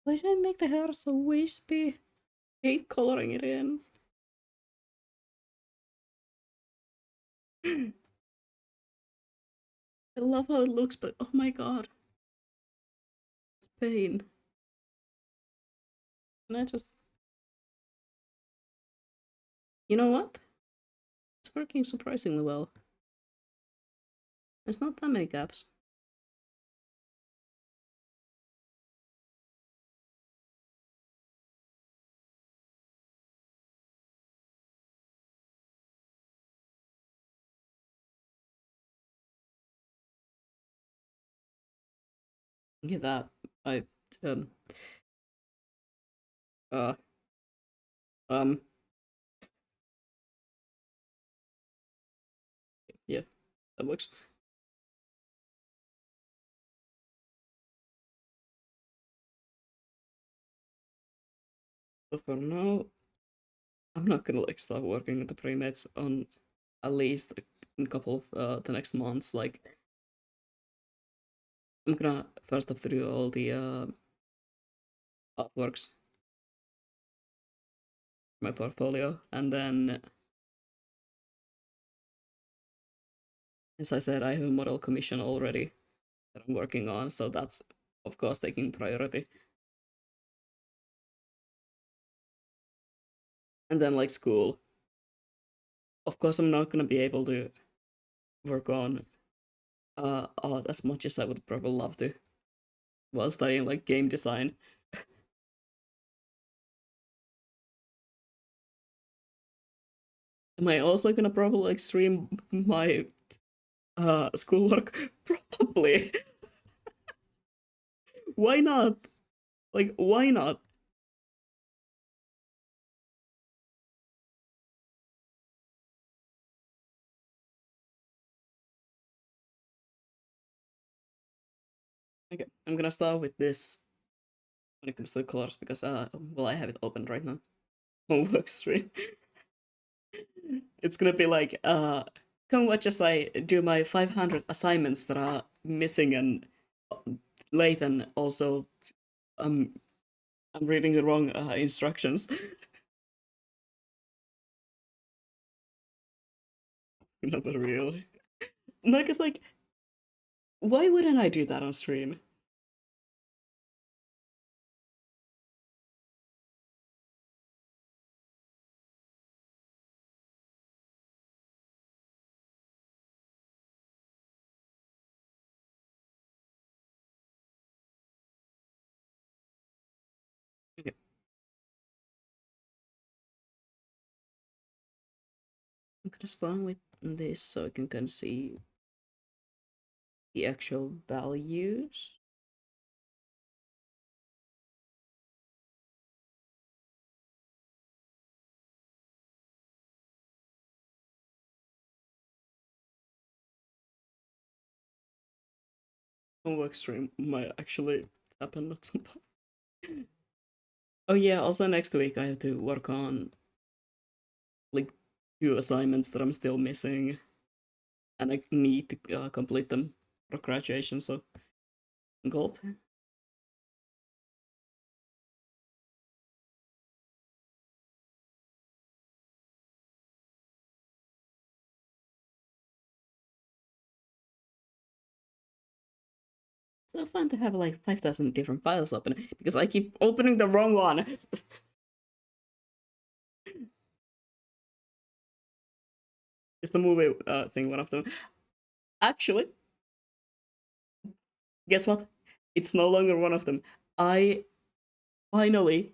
Why did I make the hair so wispy? Hate coloring it in. I love how it looks, but oh my god, it's pain. And I just, you know what? It's working surprisingly well. There's not that many gaps. Yeah, that I um uh um yeah, that works. But for now, I'm not gonna like start working with the pre-meds on at least a couple of the next months. Like I'm gonna first have to do all the artworks, my portfolio, and then as I said, I have a model commission already that I'm working on, so that's of course taking priority. And then like school, of course I'm not gonna be able to work on art as much as I would probably love to while studying like game design. Am I also gonna probably like stream my schoolwork? Probably. Why not? Like why not? Okay, I'm gonna start with this when it comes to the colors because well I have it open right now. Homework stream. It's gonna be like come watch as I do my 500 assignments that are missing and late, and also um I'm reading the wrong instructions. Not really. No, because like why wouldn't I do that on stream? Okay, I'm gonna start with this so I can kind of see the actual values. Homework stream might actually happen at some point. Oh yeah, also next week I have to work on like two assignments that I'm still missing, and I need to complete them for graduation. So gulp. So fun to have like 5,000 different files open because I keep opening the wrong one. It's the movie thing, one of them. Actually, guess what? It's no longer one of them. I finally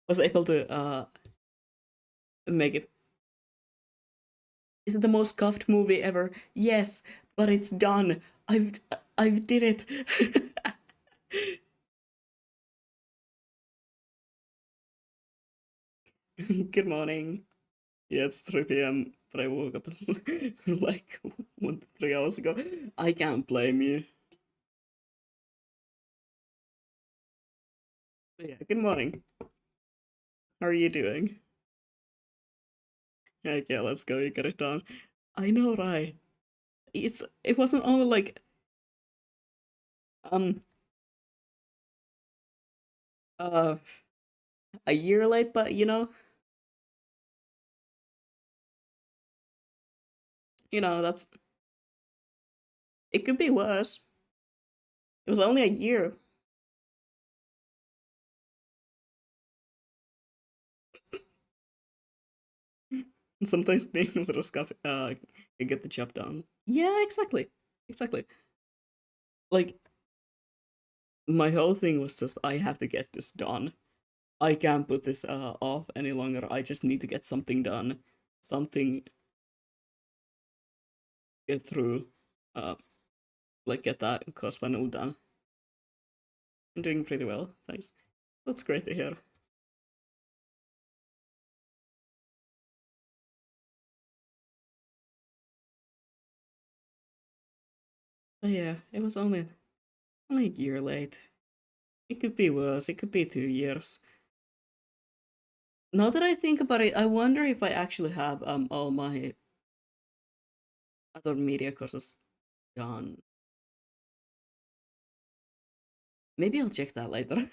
was able to make it. Is it the most cuffed movie ever? Yes, but it's done. I've did it. Good morning. Yeah, it's 3 p.m. But I woke up like 3 hours ago. I can't blame you. But yeah, good morning. How are you doing? Okay, let's go. You get it done. I know, right? It wasn't only like um uh a year late, but that's it could be worse. It was only a year. And sometimes being rotoscopic can get the job done. Yeah, exactly. Exactly. Like, my whole thing was just I have to get this done. I can't put this off any longer. I just need to get something done. Something get through. Uh like get that course panel done. I'm doing pretty well, thanks. That's great to hear. But yeah, it was only a year late. It could be worse. It could be 2 years. Now that I think about it, I wonder if I actually have all my other media courses done. Maybe I'll check that later.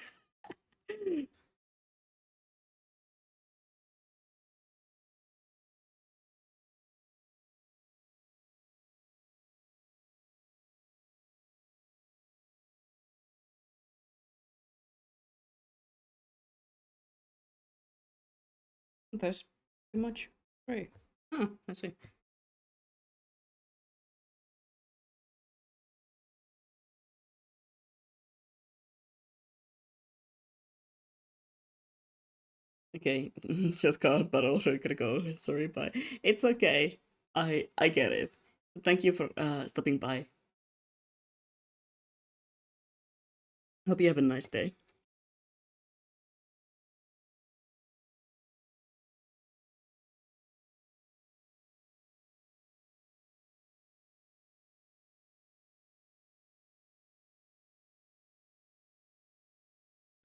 That's pretty much right. Huh, I see. Okay, just got but already gotta go. Sorry, bye. It's okay. I get it. Thank you for stopping by. Hope you have a nice day.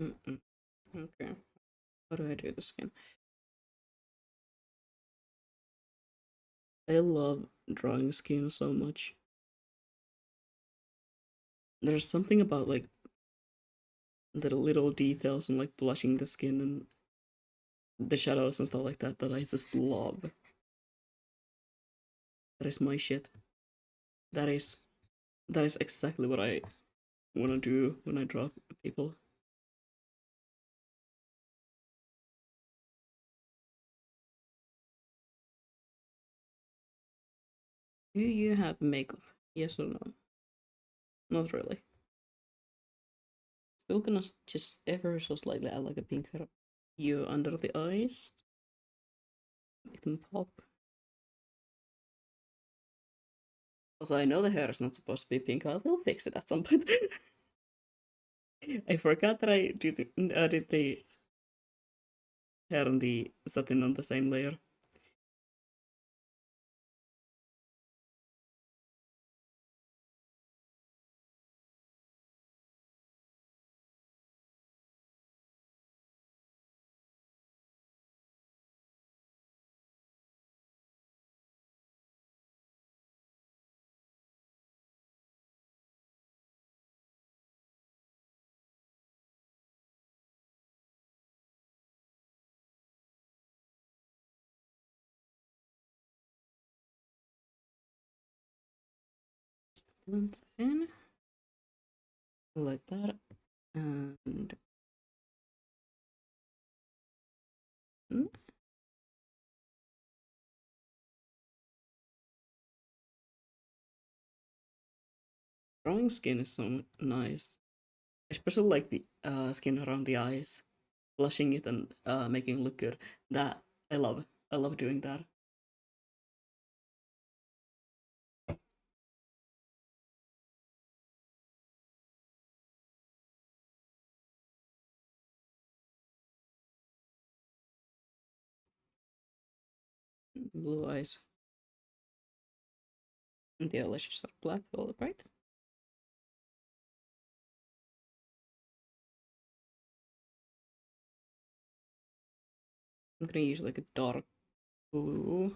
Mm-mm. Okay. How do I do this again? I love drawing skin so much. There's something about like the little details and like blushing the skin and the shadows and stuff like that that I just love. That is my shit. That is that is exactly what I want to do when I draw people. Do you have makeup? Yes or no? Not really. Still gonna just ever so slightly add like a pink hue under the eyes. It can pop. Also, I know the hair is not supposed to be pink. I will fix it at some point. I forgot that I did the hair and the satin on the same layer. And then like that, and mm, drawing skin is so nice, especially like the skin around the eyes, blushing it and making it look good. That I love. I love doing that. Blue eyes and the eyelashes are black. All right. I'm gonna use like a dark blue.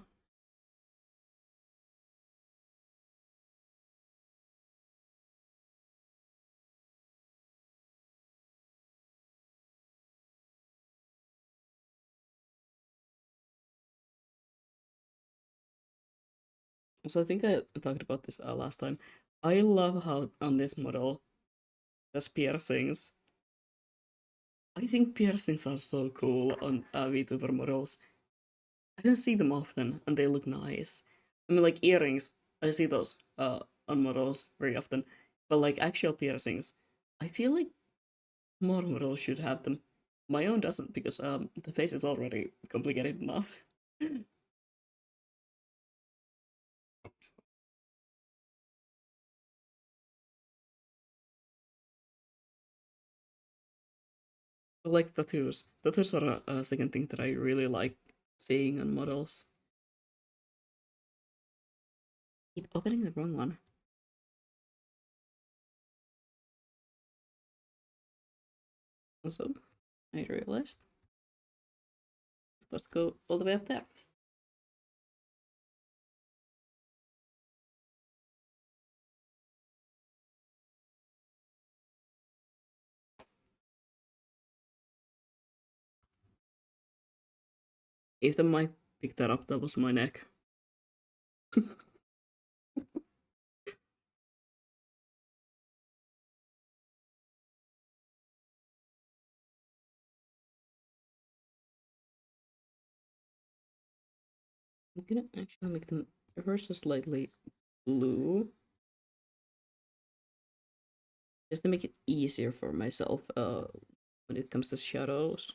So I think I talked about this last time. I love how on this model there's piercings. I think piercings are so cool on VTuber models. I don't see them often, and they look nice. I mean, like earrings, I see those on models very often, but like actual piercings, I feel like more models should have them. My own doesn't because the face is already complicated enough. But like tattoos, tattoos are a second thing that I really like seeing on models. Keep opening the wrong one. Also, I realized it's supposed to go all the way up there. If the mic picked that up, that was my neck. I'm gonna actually make them ever so slightly blue, just to make it easier for myself when it comes to shadows.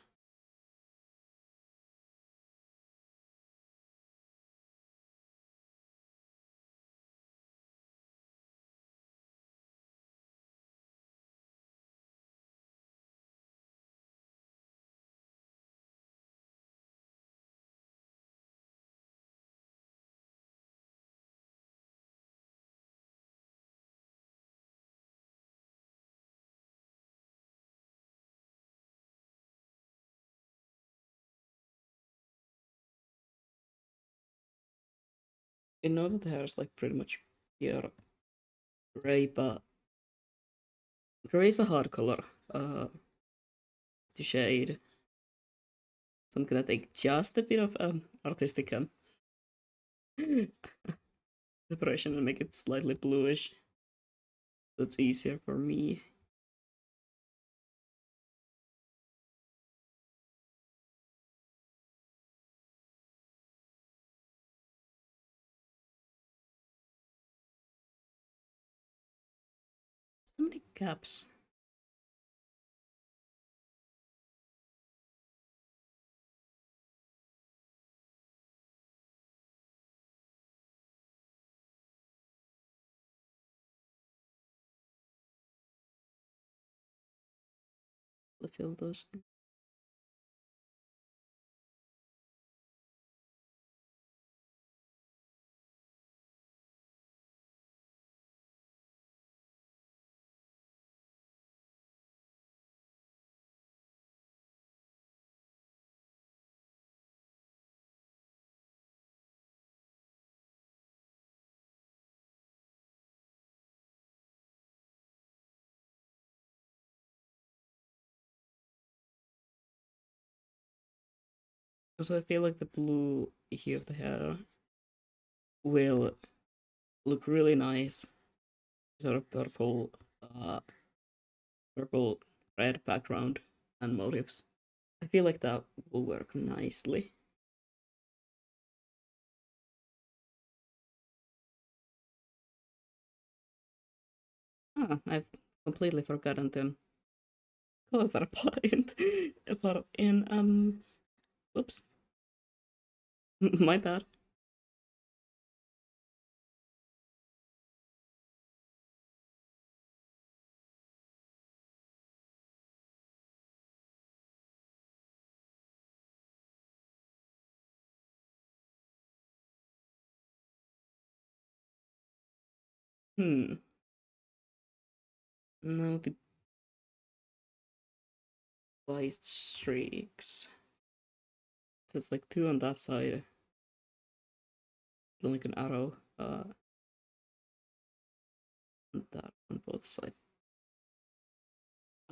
I know that the hair is like pretty much pure gray, but gray is a hard color to shade. So I'm gonna take just a bit of artistic preparation and make it slightly bluish. That's easier for me. So many caps. I feel those. So I feel like the blue here of the hair will look really nice. Sort of uh, purple red background and motifs. I feel like that will work nicely. Ah, I've completely forgotten to color that part in whoops. My bad. Hmm. Now the light streaks. So it's like two on that side, then like an arrow on that on both sides.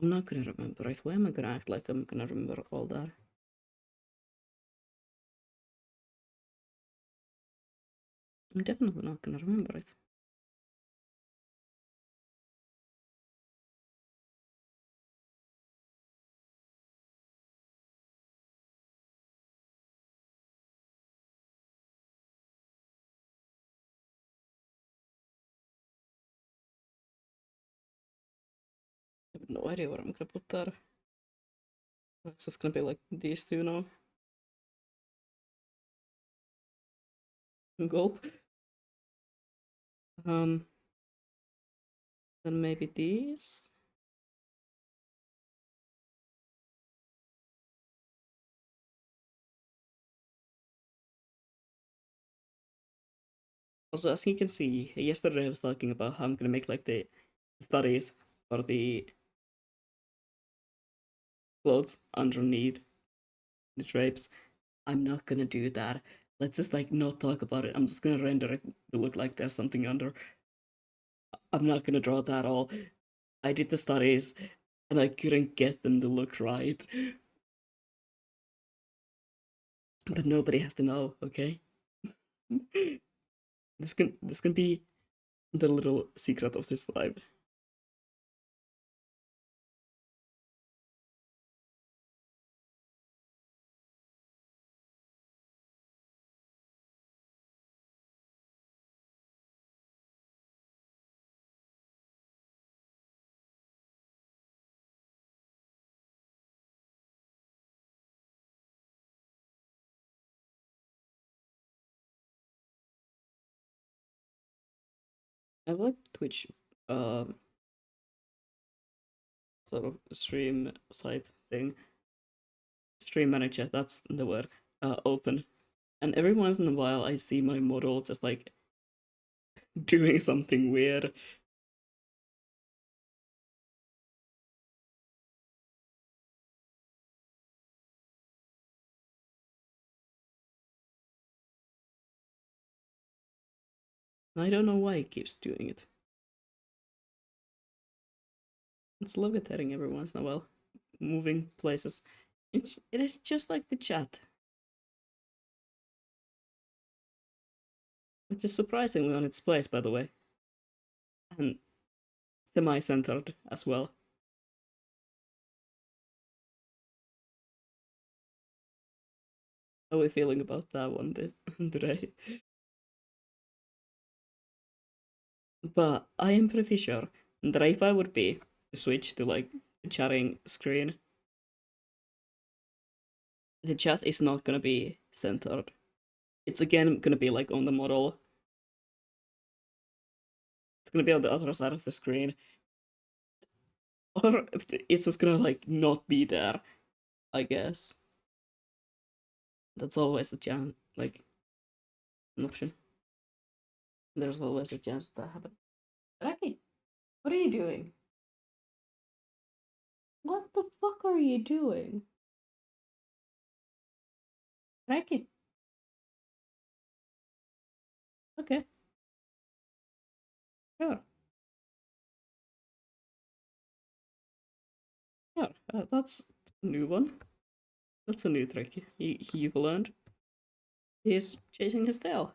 I'm not gonna remember it. Why am I gonna act like I'm gonna remember all that? I'm definitely not gonna remember it. no idea what I'm gonna put there. It's just gonna be like these two now. Gulp. Um, then maybe these. Also, as you can see, yesterday I was talking about how I'm gonna make like the studies for the clothes underneath the drapes. I'm not gonna do that. Let's just like not talk about it. I'm just gonna render it to look like there's something under. I'm not gonna draw that all. I did the studies and I couldn't get them to look right. But nobody has to know, okay? This can be the little secret of this live. I have like Twitch sort of stream site thing. Stream manager, that's the word. Open. And every once in a while I see my model just like doing something weird. I don't know why it keeps doing it. It's levitating every once in a while, moving places. It is just like the chat, which is surprisingly on its place, by the way, and semi-centered as well. How are we feeling about that one this today? But I am pretty sure that if I would be to switch to like a chatting screen, the chat is not gonna be centered. It's again gonna be like on the model. It's gonna be on the other side of the screen, or it's just gonna like not be there. I guess that's always a chance, like an option. There's always a chance that happens. Raki, what are you doing? What the fuck are you doing? Raki. Okay, sure, sure. That's a new one. That's a new trick you've learned. He's chasing his tail.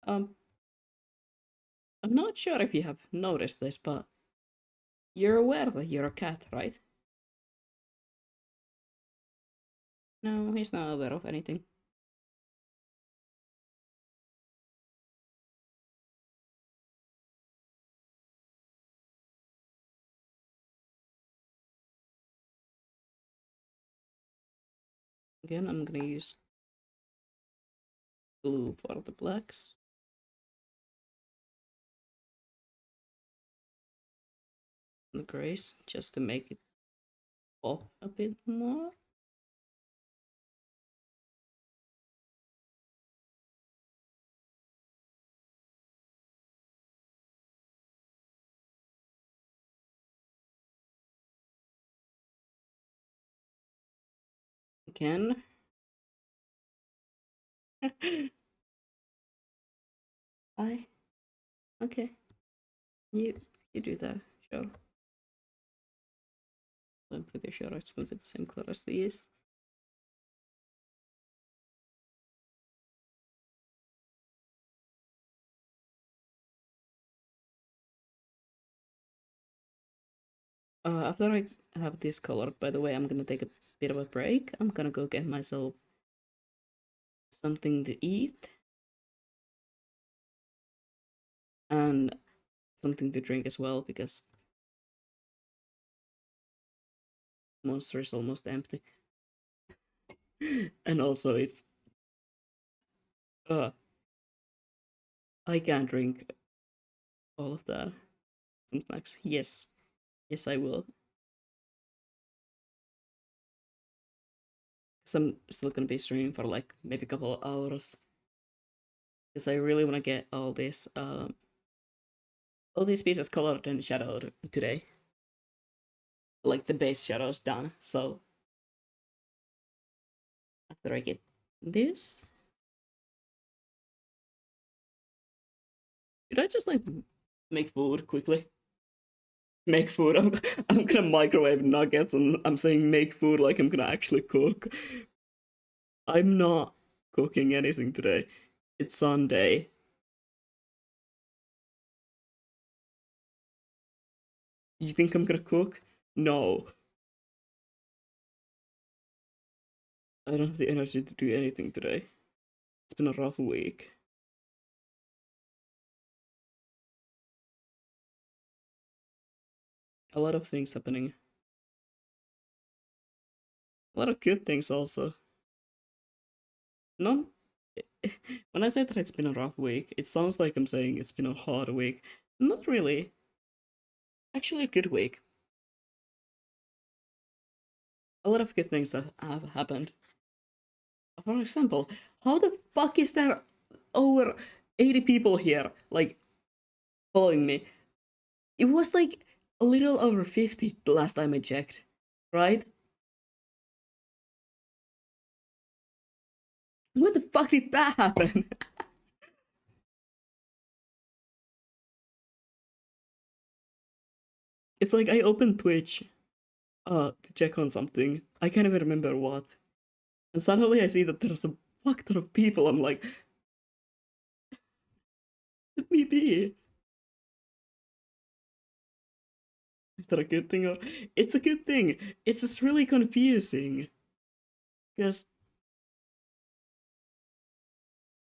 Um, I'm not sure if you have noticed this, but you're aware that you're a cat, right? No, he's not aware of anything. Again, I'm gonna use blue for the blacks. And the grays, just to make it pop a bit more. Again. I okay. You do that, sure. I'm pretty sure it's gonna be the same color as these. After I have this colored, by the way, I'm gonna take a bit of a break. I'm gonna go get myself something to eat and something to drink as well because monster is almost empty. And also it's uh I can't drink all of that. Some snacks. Yes. Yes I will. Cause I'm still gonna be streaming for like maybe a couple of hours. Because I really wanna get all these pieces colored and shadowed today. Like the base shadows done. So after I get this, did I just like make food quickly? Make food. I'm gonna microwave nuggets and I'm saying make food like I'm gonna actually cook. I'm not cooking anything today. It's Sunday. You think I'm gonna cook? No. I don't have the energy to do anything today. It's been a rough week. A lot of things happening. A lot of good things also. No, when I say that it's been a rough week, it sounds like I'm saying it's been a hard week. Not really. Actually, a good week. A lot of good things that have happened. For example, how the fuck is there over 80 people here, like, following me? It was like a little over 50 the last time I checked, right? When the fuck did that happen? It's like I opened Twitch to check on something. I can't even remember what. And suddenly I see that there's a fuck ton of people. I'm like, let me be. Is that a good thing or it's a good thing? It's just really confusing. Because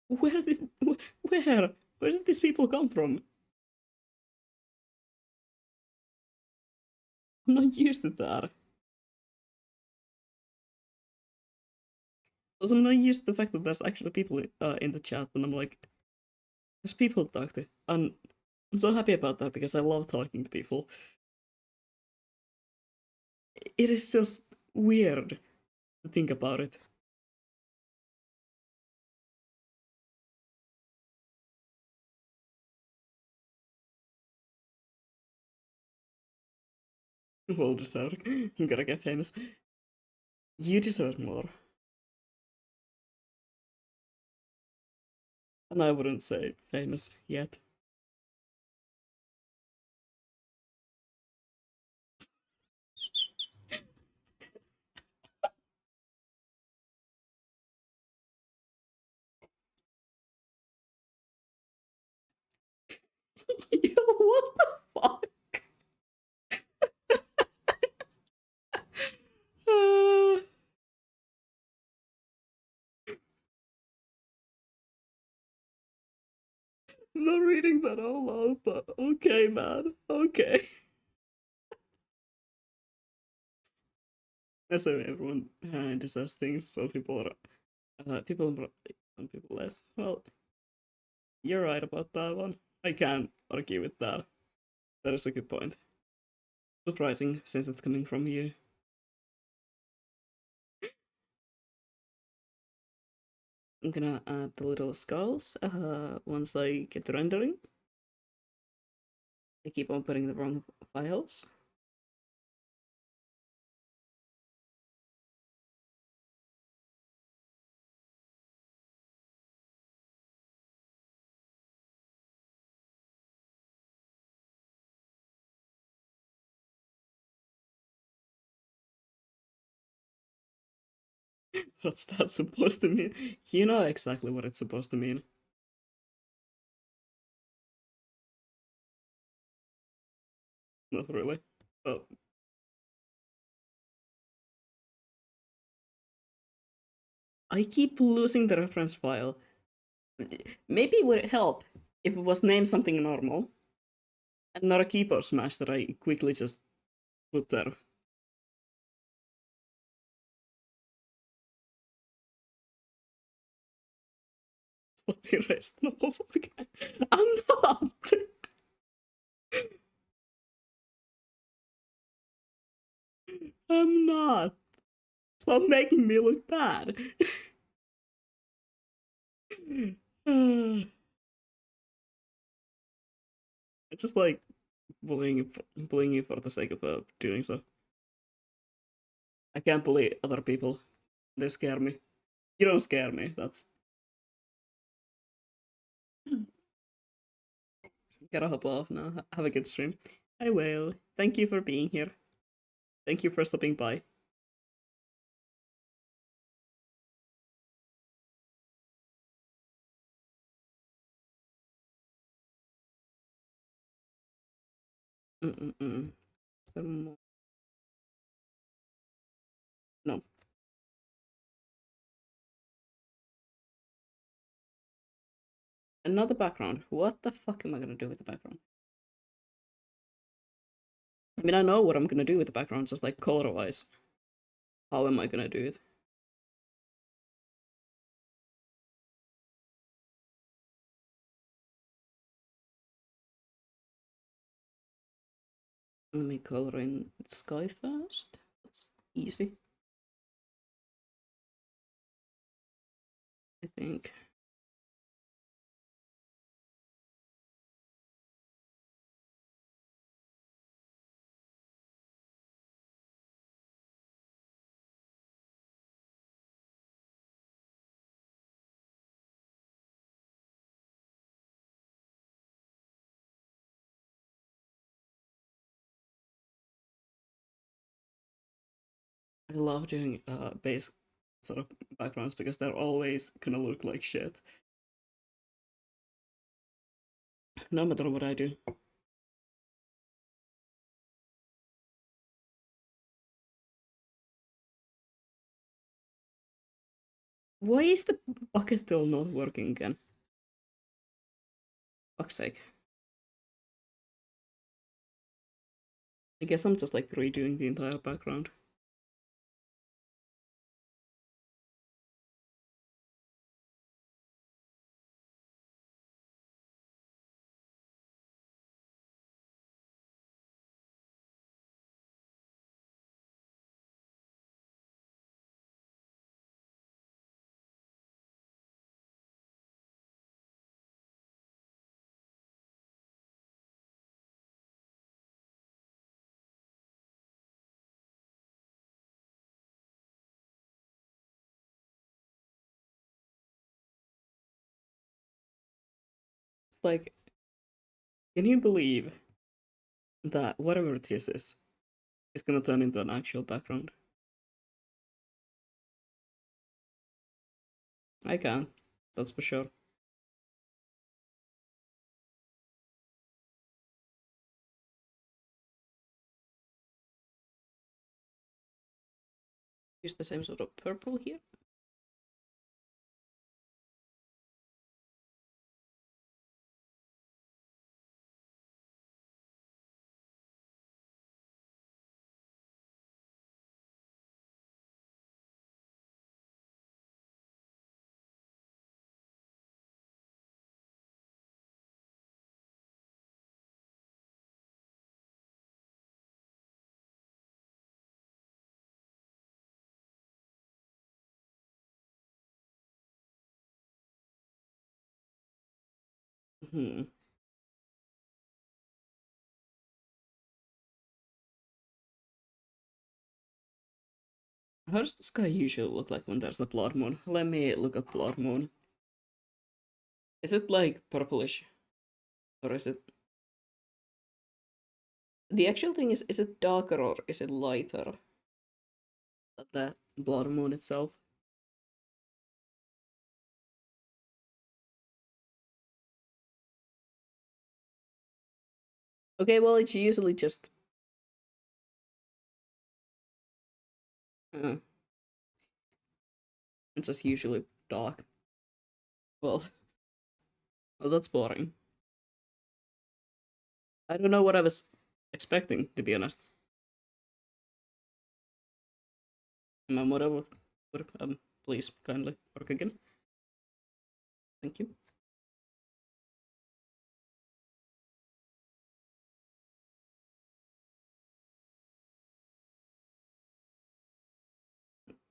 where did where where did these people come from? I'm not used to that. Also, I'm not used to the fact that there's actually people in the chat, and I'm like, there's people to talk to, and I'm so happy about that because I love talking to people. It is just weird to think about it. Well deserved. I'm gonna get famous. You deserve more. And I wouldn't say famous yet. Yo, what the fuck? Uh, not reading that all out, but okay, man. Okay. That's how everyone deserves things. Some people are some people less. Well, you're right about that one. I can't argue with that. That is a good point. Surprising since it's coming from you. I'm gonna add the little skulls once I get the rendering. I keep on putting the wrong files. What's that supposed to mean? You know exactly what it's supposed to mean. Not really. Oh, I keep losing the reference file. Maybe it would help if it was named something normal and not a keyboard smash that I quickly just put there. Stop erasing the homophobic. I'm not. I'm not. Stop making me look bad. It's just like bullying you for the sake of doing so. I can't bully other people. They scare me. You don't scare me. That's gotta hop off now. Have a good stream. I will. Thank you for being here. Thank you for stopping by. Mm-mm-mm. No. Another background. What the fuck am I gonna do with the background? I mean, I know what I'm gonna do with the background, just like color wise. How am I gonna do it? Let me color in sky first. That's easy. I think. I love doing base sort of backgrounds because they're always gonna look like shit. No matter what I do. Why is the bucket still not working again? Fuck's sake. I guess I'm just like redoing the entire background. It's like, can you believe that whatever this is gonna turn into an actual background? I can, that's for sure. Use the same sort of purple here. Hmm. How does the sky usually look like when there's a blood moon? Let me look up blood moon. Is it like purplish? Or is it... The actual thing is it darker or is it lighter than the blood moon itself? Okay, well, it's usually just... Uh, it's just usually dark. Well, well, that's boring. I don't know what I was expecting, to be honest. Whatever. Please, kindly work again. Thank you.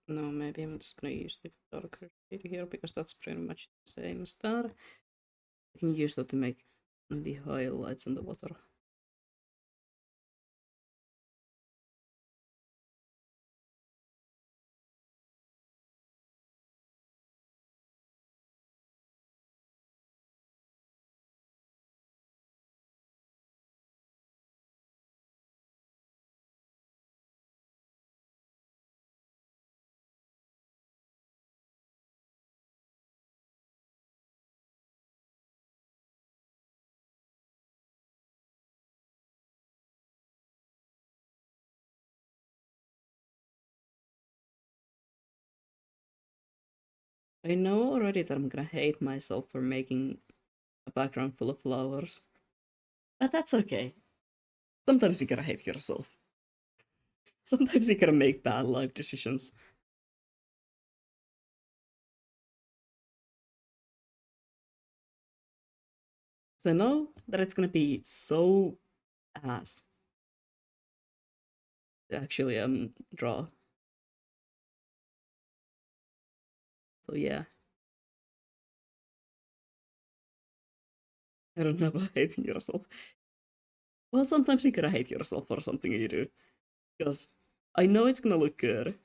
No, maybe I'm just gonna use the darker shade here because that's pretty much the same as that. I can use that to make the highlights in the water. I know already that I'm gonna hate myself for making a background full of flowers, but that's okay. Sometimes you gotta hate yourself. Sometimes you gotta make bad life decisions. So I know that it's gonna be so ass to actually draw. So yeah, I don't know about hating yourself. Well, sometimes you gotta hate yourself for something you do because I know it's gonna look good.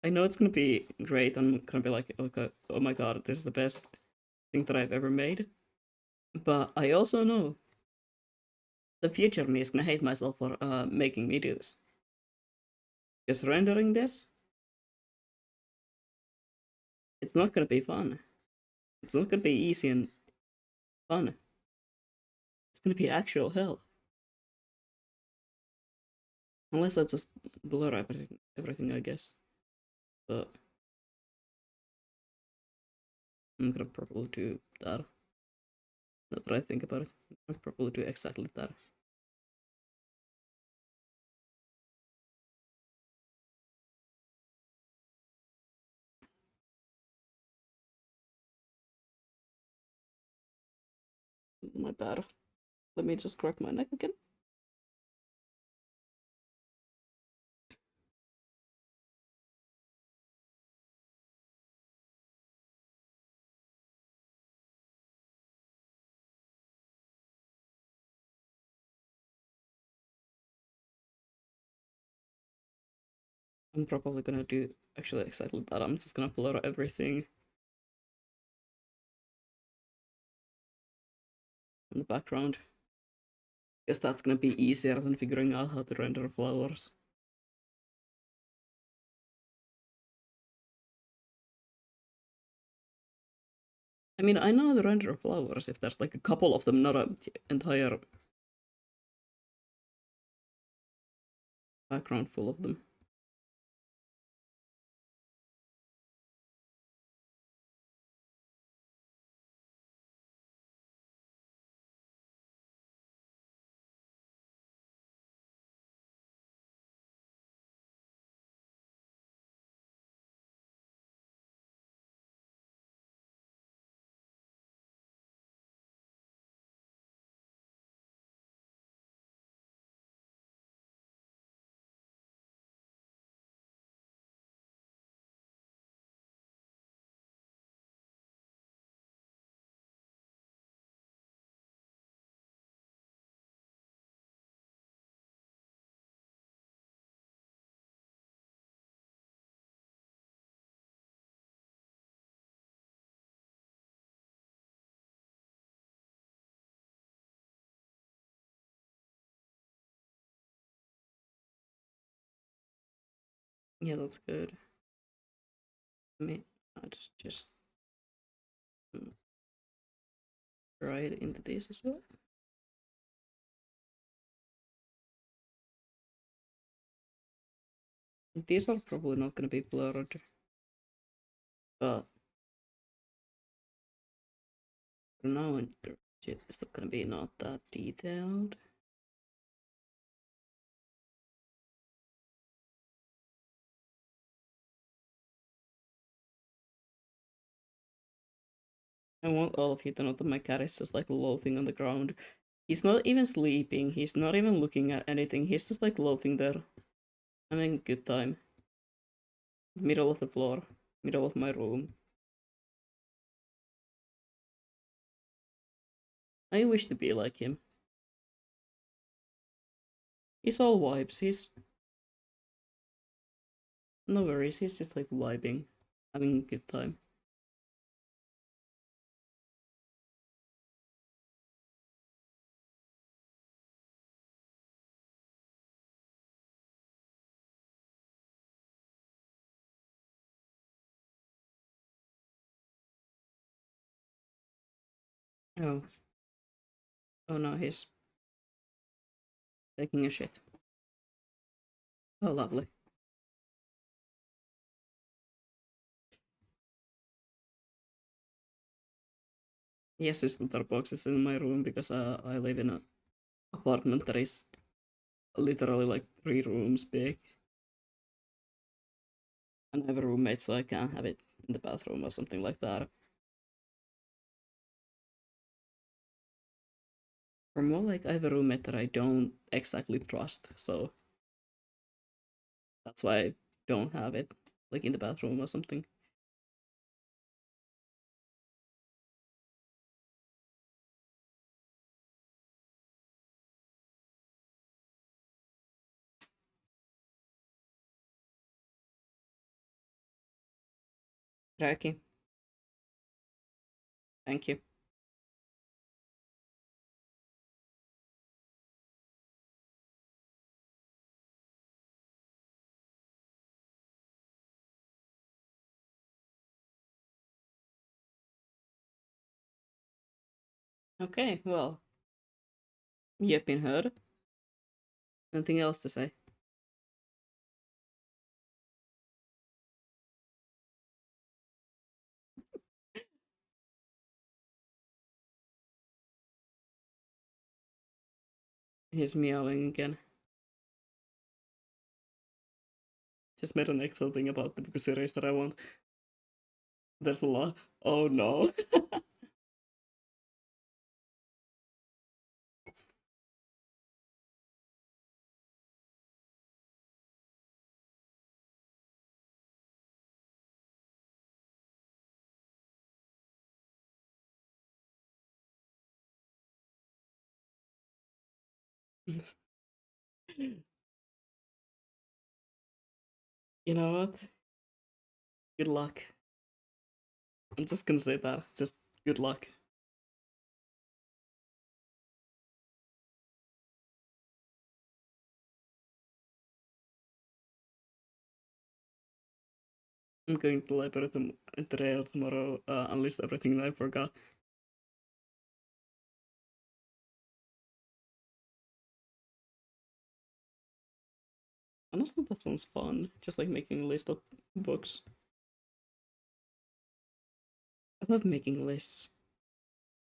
I know it's gonna be great. I'm gonna be like, okay, oh my god, this is the best thing that I've ever made. But I also know the future me is gonna hate myself for making me do this. Because rendering this, it's not gonna be fun. It's not gonna be easy and fun. It's gonna be actual hell. Unless I just blur everything, I guess. But I'm gonna probably do that. Not that I think about it. I'll probably do exactly that. My bad. Let me just crack my neck again. I'm probably gonna do actually exactly that. I'm just gonna blur everything in the background. Guess that's gonna be easier than figuring out how to render flowers. I mean, I know how to render flowers if there's like a couple of them, not an entire background full of them. Yeah, that's good. I mean, I just try it into this as well. These are probably not gonna be blurred, but for now it's still gonna be not that detailed. I want all of you to know that my cat is just like loafing on the ground. He's not even sleeping, he's not even looking at anything, he's just like loafing there. Having a good time. Middle of the floor, middle of my room. I wish to be like him. He's all vibes, he's no worries, he's just like vibing, having a good time. Oh, oh no, he's taking a shit. Oh, lovely. Yes, his litter box is in my room because I live in an apartment that is literally like 3 rooms big. And I have a roommate, so I can't have it in the bathroom or something like that. Or more like I have a roommate that I don't exactly trust, so that's why I don't have it like in the bathroom or something. Raki, thank you. Okay, well, you've been heard. Anything else to say? He's meowing again. Just made an Excel thing about the book series that I want. There's a lot. Oh no. You know what? Good luck. I'm just gonna say that. Just good luck. I'm going to the library today or tomorrow and list everything that I forgot. Honestly, that sounds fun. Just like making a list of books. I love making lists.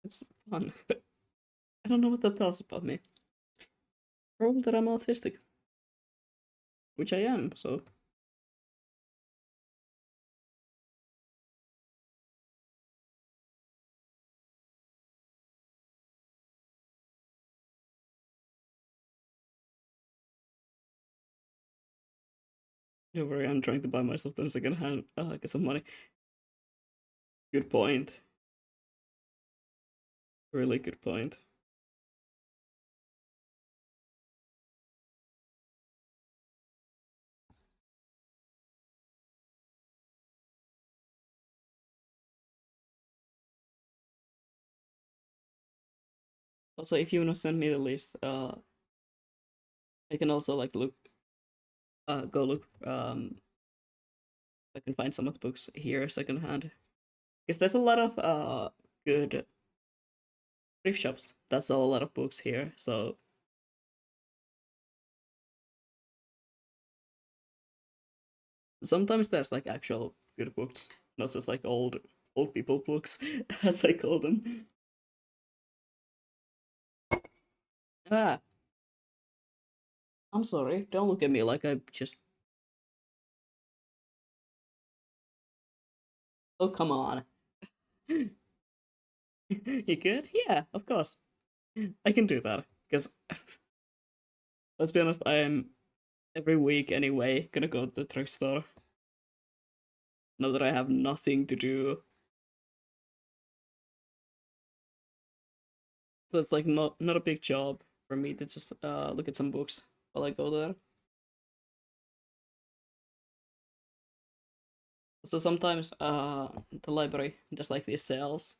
It's fun. I don't know what that tells about me. Probably that I'm autistic, which I am, so don't worry, I'm trying to buy myself them second hand, get some money. Good point. Really good point. Also, if you wanna send me the list, I can also like look, go look, I can find some of the books here secondhand. Because there's a lot of good thrift shops that sell a lot of books here. So sometimes there's like actual good books, not just like old people books, as I call them. Ah, I'm sorry. Don't look at me like I just. Oh, come on. You could? Yeah, of course. I can do that. Because, let's be honest, I am every week anyway gonna go to the thrift store. Now that I have nothing to do. So it's like not a big job for me to just look at some books while I go there. So sometimes the library just like these sales.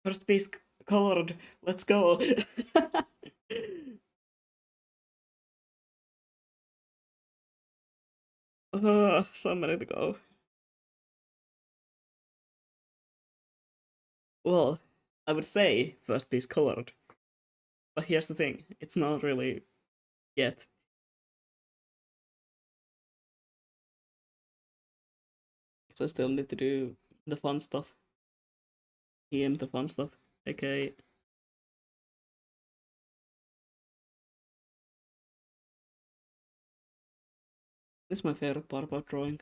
First piece colored. Let's go. So many to go. Well, I would say first piece colored, but here's the thing: it's not really yet. So I still need to do the fun stuff. The fun stuff. Okay. This is my favorite part about drawing.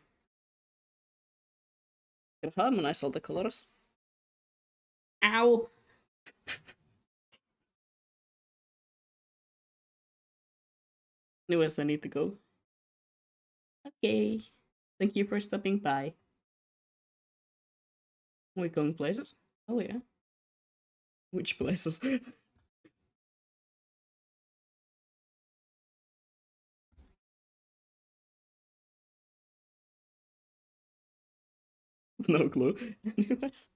Gotta harmonize all the colors. Ow! Anyways, I need to go. Okay. Thank you for stopping by. We're going places? Oh yeah. Which places? No clue. Anyways.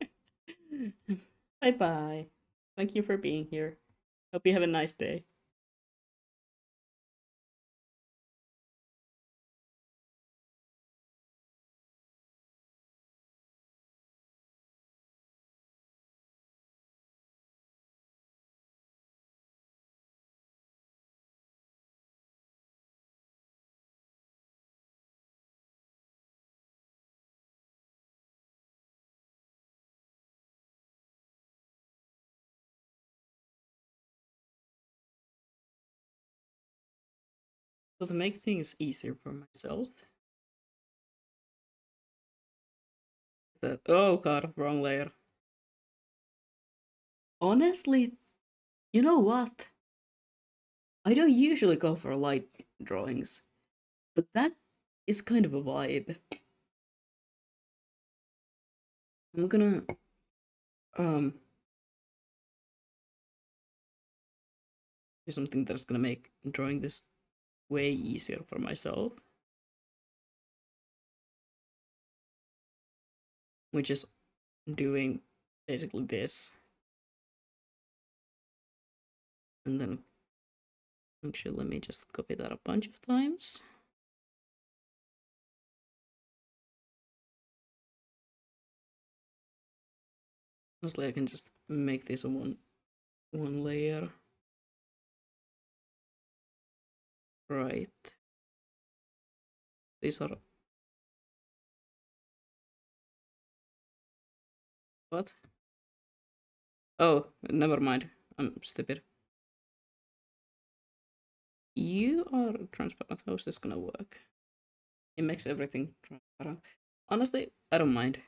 Bye bye. Thank you for being here. Hope you have a nice day. So to make things easier for myself, that oh god, wrong layer. Honestly, you know what? I don't usually go for light drawings, but that is kind of a vibe. I'm gonna um do something that's gonna make drawing this way easier for myself, which is doing basically this, and then actually let me just copy that a bunch of times. Honestly, I can just make this a one layer, right? These are what? Oh, never mind. I'm stupid. You are transparent. How's this gonna work? It makes everything transparent. Honestly, I don't mind.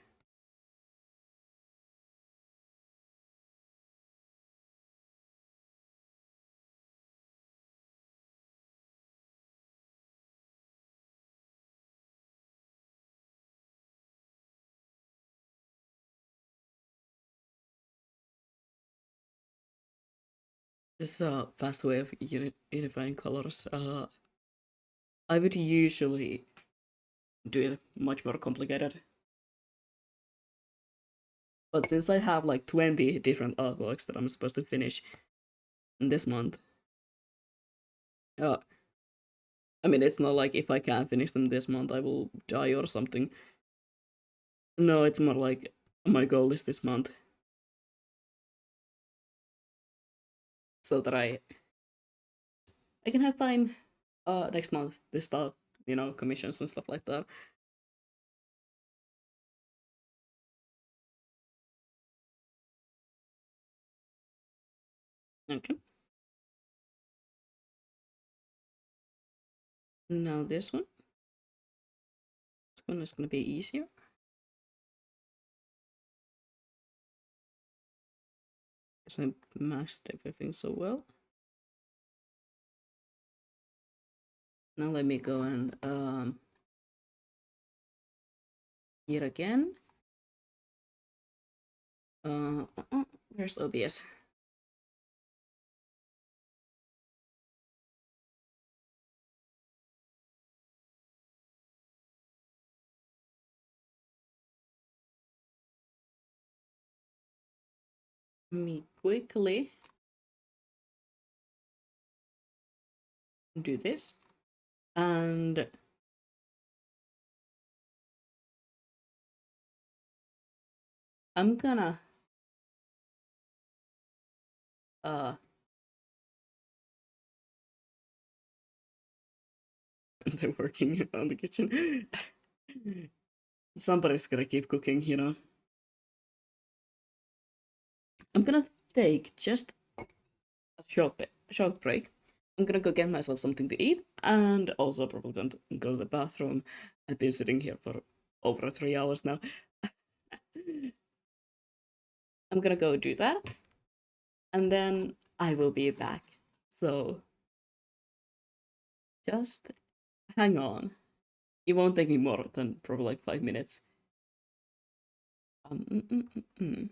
This is a fast way of unifying colors. I would usually do it much more complicated. But since I have like 20 different artworks that I'm supposed to finish this month, uh, I mean, it's not like if I can't finish them this month, I will die or something. No, it's more like my goal is this month so that I can have time next month they start, you know, commissions and stuff like that. Okay. Now this one is gonna be easier. Because I masked everything so well. Now let me go and here again. Where's OBS? Let me quickly do this. And I'm gonna they're working on the kitchen. Somebody's gonna keep cooking, you know. I'm gonna take just a short break. I'm gonna go get myself something to eat, and also probably going to go to the bathroom. I've been sitting here for over 3 hours now. I'm gonna go do that, and then I will be back. So just hang on. It won't take me more than probably like 5 minutes. Um, mm, mm, mm, mm.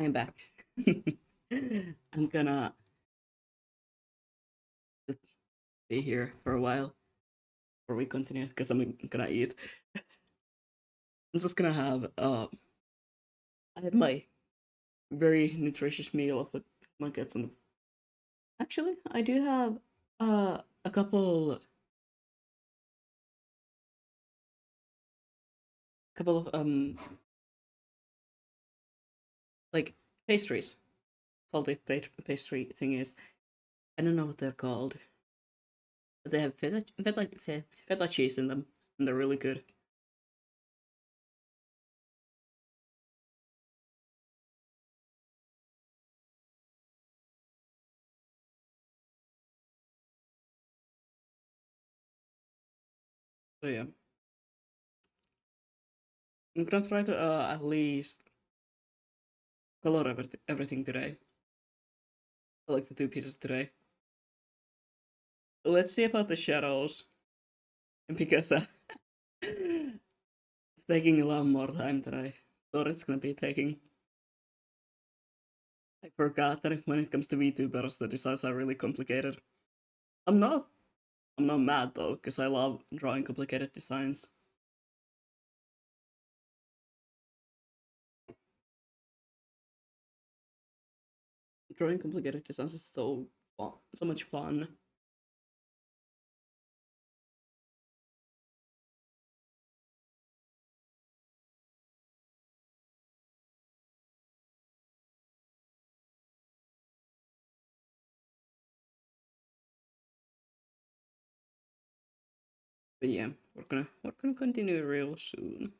I'm back. I'm gonna just be here for a while before we continue because I'm gonna eat. I'm just gonna have I had my very nutritious meal of nuggets and actually I do have a couple of like pastries, salty pastry thingies. I don't know what they're called, but they have feta cheese in them, and they're really good. So yeah, I'm gonna try to at least color everything today. I like the two pieces today. Let's see about the shadows because it's taking a lot more time than I thought it's gonna be taking. I forgot that when it comes to VTubers, the designs are really complicated. I'm not I'm not mad though, because I love drawing complicated designs. Drawing complicated designs is so fun, so much fun. But yeah, we're gonna continue real soon.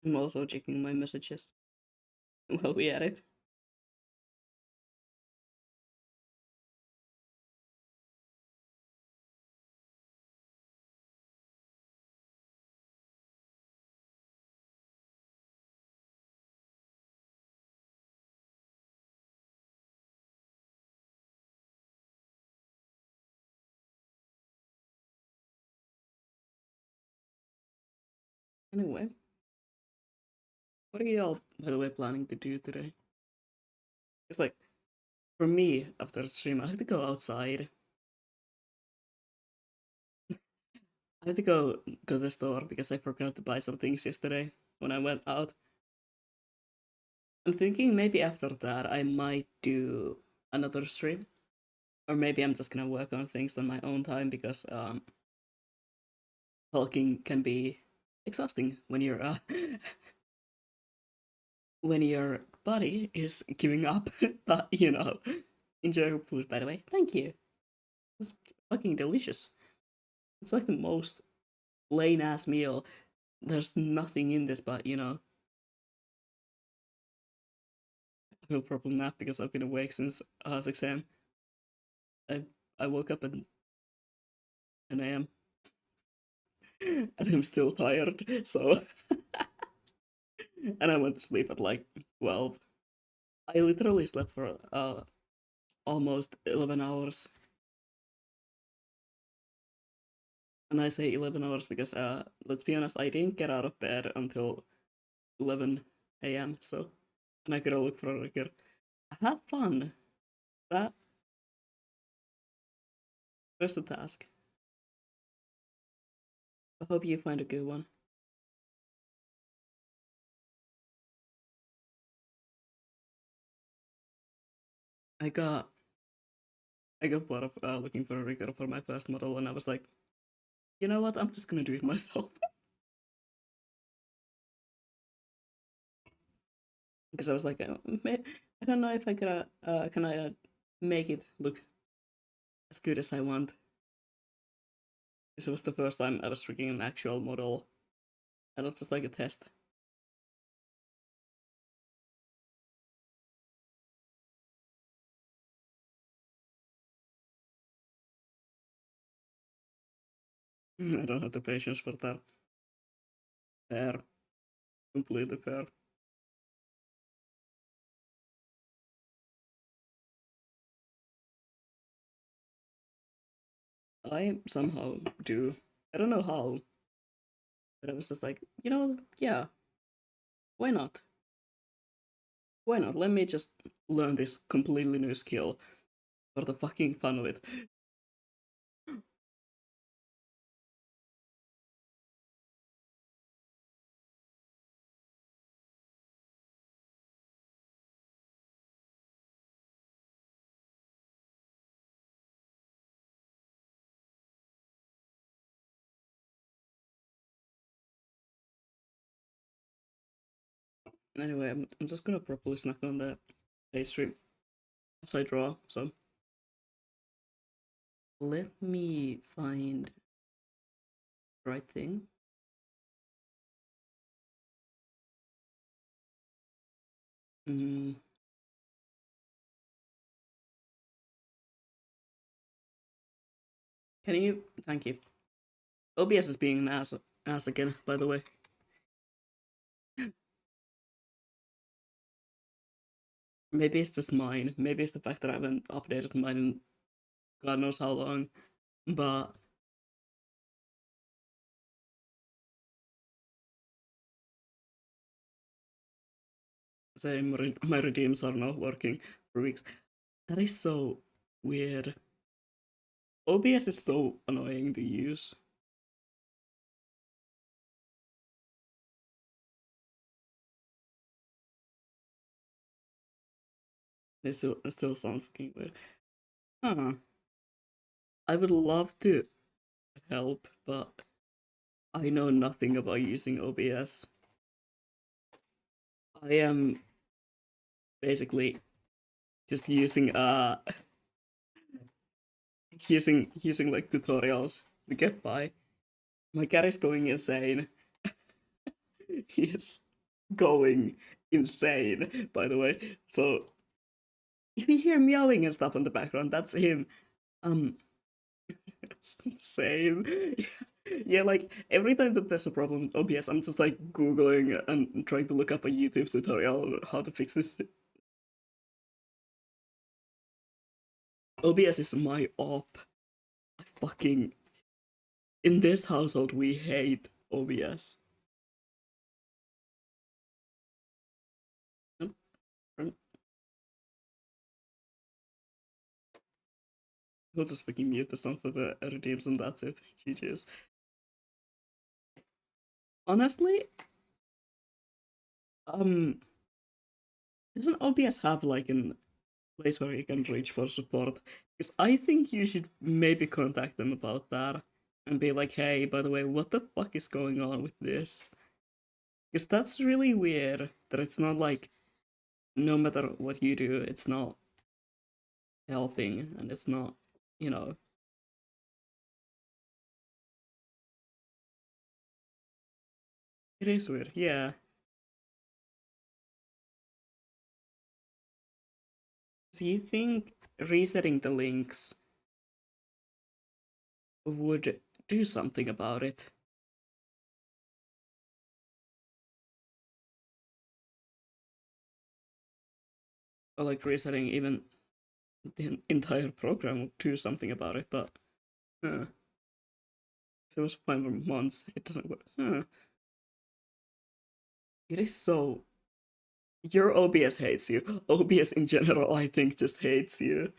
I'm also checking my messages while we at it. Anyway, what are y'all, by the way, planning to do today? It's like for me after the stream, I have to go outside. I have to go to the store because I forgot to buy some things yesterday when I went out. I'm thinking maybe after that I might do another stream, or maybe I'm just gonna work on things on my own time because talking can be exhausting when you're when your body is giving up. But enjoy your food. By the way, thank you. It's fucking delicious. It's like the most plain ass meal. There's nothing in this, but I will probably nap because I've been awake since 6 a.m. I I woke up at 10 a.m. and I'm still tired. So and I went to sleep at like 12. I literally slept for almost 11 hours. And I say 11 hours because let's be honest, I didn't get out of bed until 11 a.m. So and I gotta look for a record. Have fun. That There's the task. I hope you find a good one. I got I got bored of looking for a record for my first model, and I was like, you know what? I'm just gonna do it myself because I was like, I don't know if I can I make it look as good as I want. This was the first time I was rigging an actual model, and it's just like a test. I don't have the patience for that. Fair, completely fair. I somehow do. I don't know how, but I was just like, yeah, why not? Why not? Let me just learn this completely new skill for the fucking fun of it. Anyway, I'm just gonna properly snack on the pastry as I draw. So let me find the right thing. Mm, can you? Thank you. OBS is being an ass again, by the way. Maybe it's just mine. Maybe it's the fact that I haven't updated mine in God knows how long. But say my redeems are not working for weeks. That is so weird. OBS is so annoying to use. It still sounds fucking weird. Huh. I would love to help, but I know nothing about using OBS. I am basically just using like tutorials to get by. My cat is going insane. He is going insane, by the way. So if you hear meowing and stuff in the background, that's him. Um, same. Yeah, like every time that there's a problem with OBS, I'm just like Googling and trying to look up a YouTube tutorial on how to fix this. OBS is my op. I fucking. In this household, we hate OBS. Nope. We'll just fucking mute the sound for the redeems and that's it. GG's. Honestly, um, doesn't OBS have like an place where you can reach for support? Because I think you should maybe contact them about that and be like, hey, by the way, what the fuck is going on with this? Because that's really weird that it's not like, no matter what you do, it's not helping and it's not, you know, it is weird, yeah. So you think resetting the links would do something about it? Or like resetting even the entire program would do something about it, but so it was fine for months, it doesn't work. It is so. Your OBS hates you. OBS in general, I think, just hates you.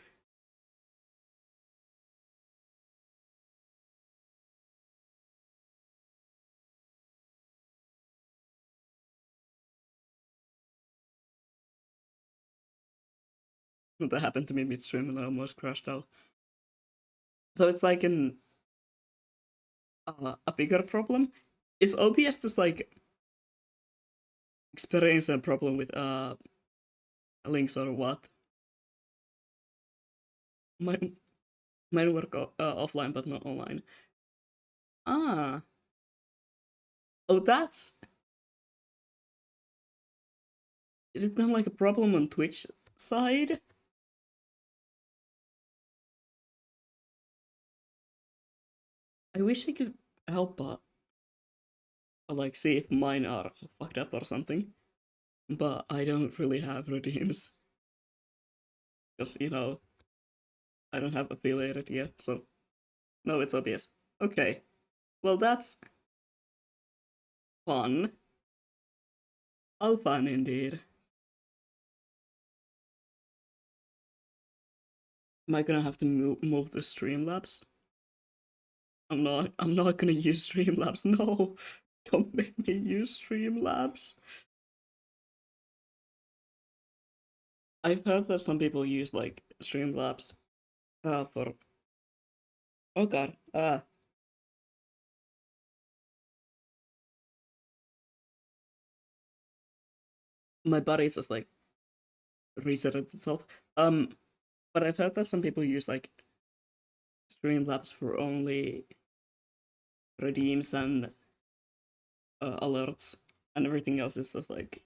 That happened to me midstream and I almost crashed out. So it's like a bigger problem. Is OBS just like experiencing a problem with links or what? Mine mine work offline but not online. Ah, oh, that's. Is it then like a problem on Twitch side? I wish I could help, but like see if mine are fucked up or something. But I don't really have redeems because I don't have affiliated yet. So No, it's obvious. Okay. Well, that's fun. Oh, fun indeed. Am I gonna have to move the Streamlabs? I'm not. I'm not gonna use Streamlabs. No, don't make me use Streamlabs. I've heard that some people use like Streamlabs for. Oh god. My body just like resetted itself. Um, but I've heard that some people use like Streamlabs for only redeems and alerts, and everything else is just like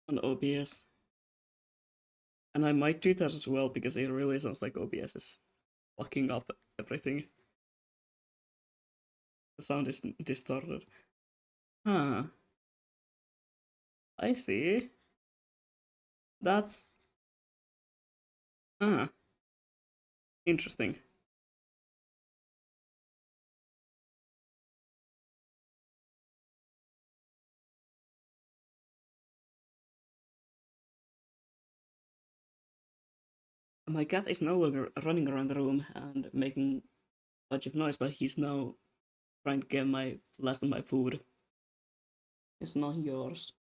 on OBS. And I might do that as well because it really sounds like OBS is fucking up everything. The sound is distorted. Huh. I see. That's interesting. My cat is no longer running around the room and making a bunch of noise, but he's now trying to get my last of my food. It's not yours.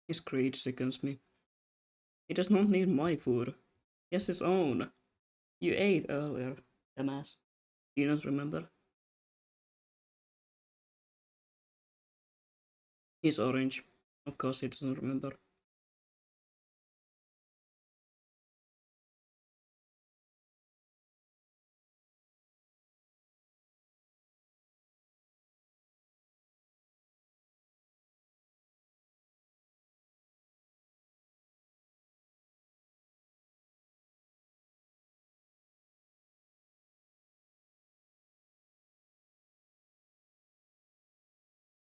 His rage sickens me. He does not need my food. He has his own. You ate earlier, dumbass. Do you not remember? He's orange. Of course he doesn't remember.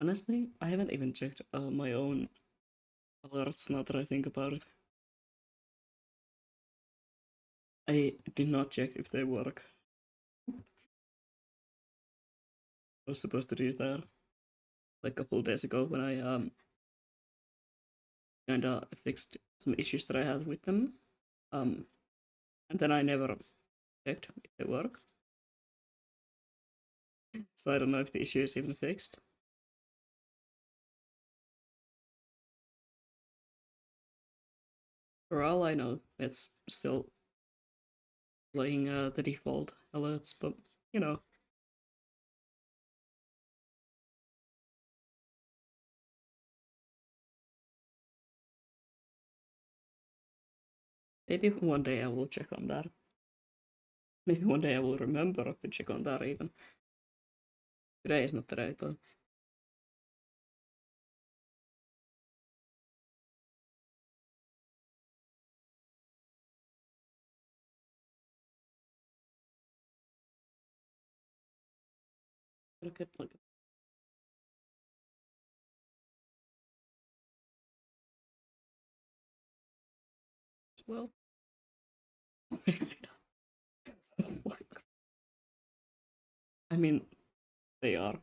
Honestly, I haven't even checked my own alerts now that I think about it. I did not check if they work. I was supposed to do that like a couple of days ago when I kinda fixed some issues that I had with them. Um, and then I never checked if they work. So I don't know if the issue is even fixed. For all I know, it's still playing the default alerts, but you know, maybe one day I will check on that. Maybe one day I will remember to check on that even. Today is not the day, but look at as well. I mean, they are.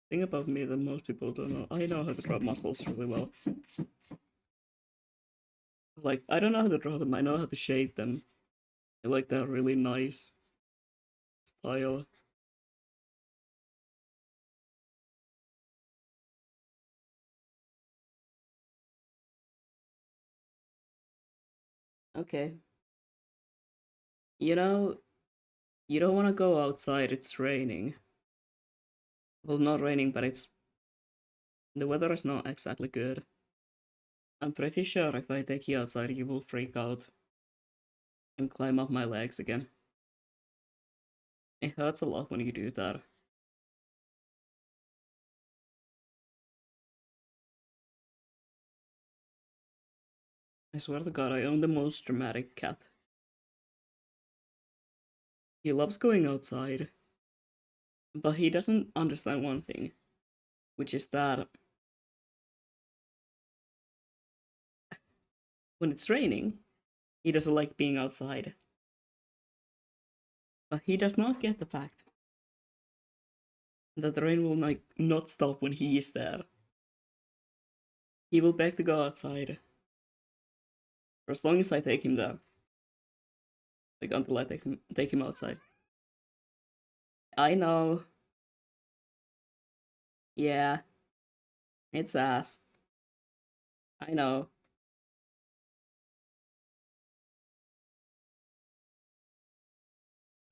Thing about me that most people don't know, I know how to draw muscles really well. Like, I don't know how to draw them, I know how to shape them. I like that really nice style. Okay. You know, you don't want to go outside, it's raining. Well, not raining, but the weather is not exactly good. I'm pretty sure if I take you outside, you will freak out and climb up my legs again. It hurts a lot when you do that. I swear to god, I own the most dramatic cat. He loves going outside, but he doesn't understand one thing, which is that when it's raining, he doesn't like being outside. But he does not get the fact that the rain will like not stop when he is there. He will beg to go outside for as long as I take him there. Like until I take him outside. I know. Yeah, it's ass. I know.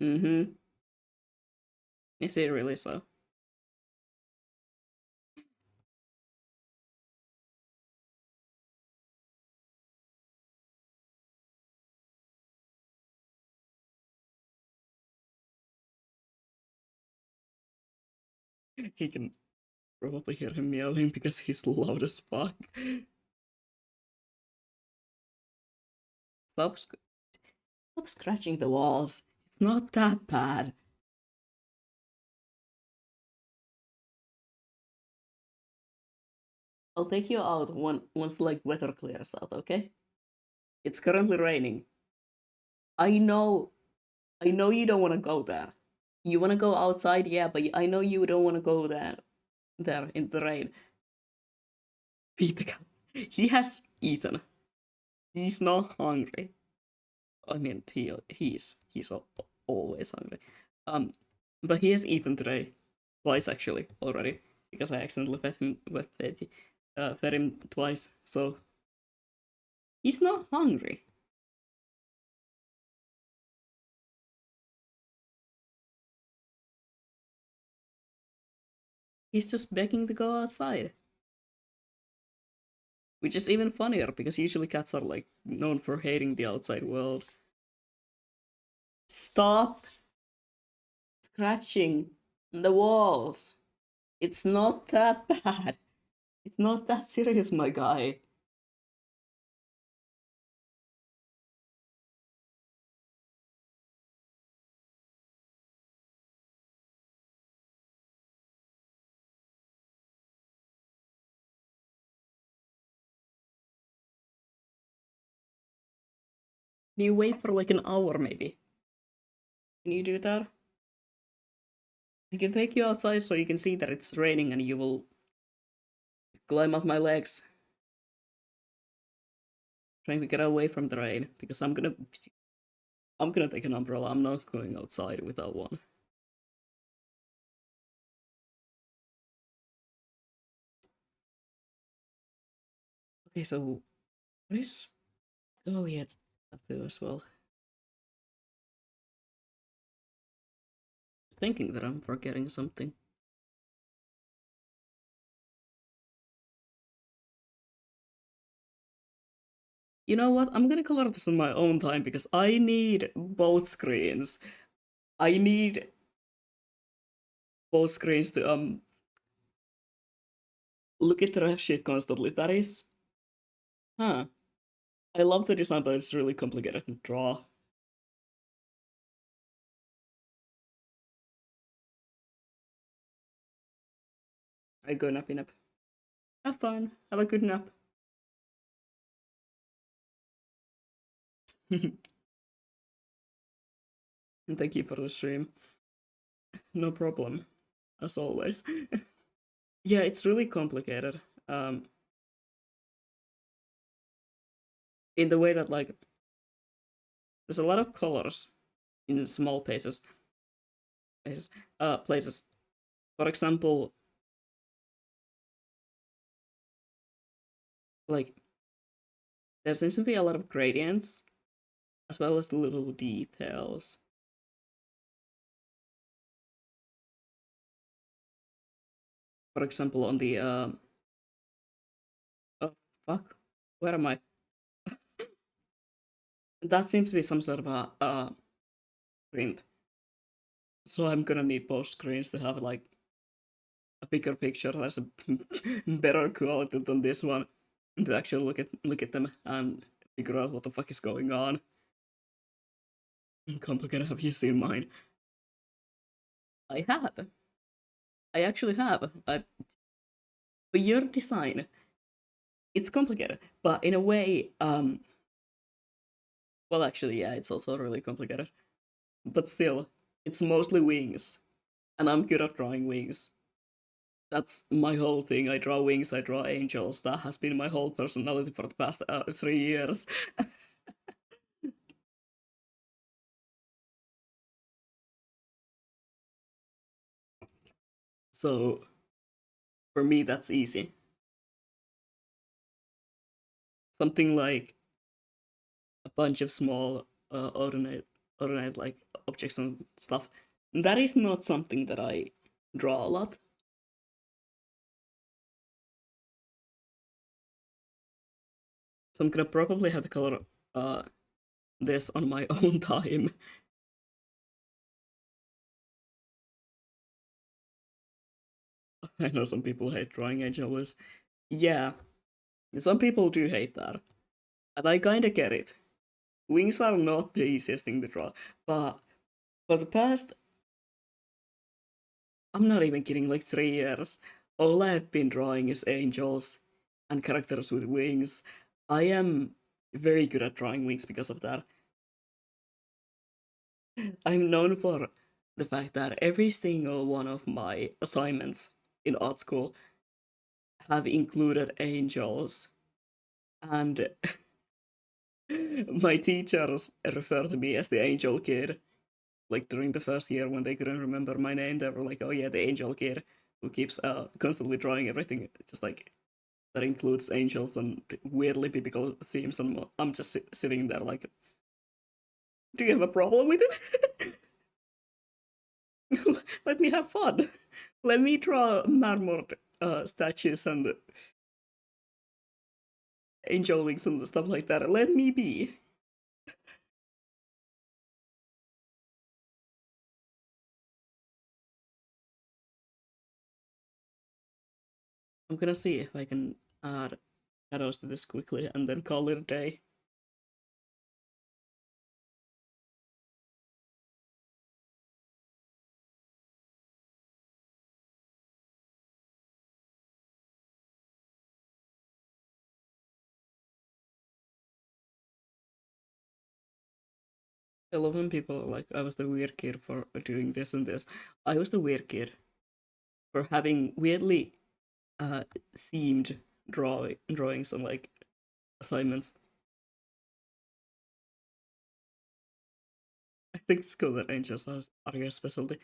Mm-hmm. Is it really so? He can probably hear him meowing because he's loud as fuck. Stop, stop scratching the walls. It's not that bad. I'll take you out once like weather clears out, okay? It's currently raining. I know, I know you don't want to go there. You want to go outside, yeah, but I know you don't want to go there in the rain. Feed the cat. He has eaten. He's not hungry. I mean, he's always hungry. Um, but he has eaten today, twice actually already, because I accidentally fed him twice. So he's not hungry. He's just begging to go outside, which is even funnier because usually cats are like known for hating the outside world. Stop scratching the walls. It's not that bad. It's not that serious, my guy. Can you wait for like an hour maybe? Can you do that? I can take you outside so you can see that it's raining and you will climb up my legs, trying to get away from the rain because I'm gonna take an umbrella. I'm not going outside without one. Okay, so what is oh yeah, tattoo as well. Thinking that I'm forgetting something. You know what? I'm gonna color this on my own time because I need both screens. I need both screens to look at the ref sheet constantly. That is, huh? I love the design, but it's really complicated to draw. I go nappy nap. Have fun. Have a good nap. And thank you for the stream. No problem, as always. Yeah, it's really complicated. In the way that like there's a lot of colors in small places. For example, like there seems to be a lot of gradients as well as the little details. For example, on the oh fuck, where am I? That seems to be some sort of a print. So I'm gonna need both screens to have like a bigger picture that's a better quality than this one, and to actually look at them and figure out what the fuck is going on. Complicated. Have you seen mine? I have. I actually have. For your design, it's complicated, but in a way, well, actually, yeah, it's also really complicated. But still, it's mostly wings, and I'm good at drawing wings. That's my whole thing. I draw wings, I draw angels. That has been my whole personality for the past 3 years. So for me, that's easy. Something like a bunch of small, ordinate like objects and stuff. That is not something that I draw a lot. So I'm gonna probably have to color uh this on my own time. I know some people hate drawing angels. Yeah, some people do hate that, and I kinda get it. Wings are not the easiest thing to draw, but for the past, I'm not even kidding, like 3 years, all I've been drawing is angels and characters with wings. I am very good at drawing wings because of that. I'm known for the fact that every single one of my assignments in art school have included angels, and my teachers refer to me as the angel kid. Like during the first year when they couldn't remember my name, they were like, "Oh yeah, the angel kid who keeps constantly drawing everything." It's just like that includes angels and weirdly biblical themes, and I'm just sitting there like, "Do you have a problem with it? Let me have fun. Let me draw marmored statues and angel wings and stuff like that. Let me be." I'm gonna see if I can add shadows to this quickly and then call it a day. 11 people are like, I was the weird kid for doing this and this. I was the weird kid for having weirdly uh themed drawings and like assignments. I think it's cool that angels are your specialty.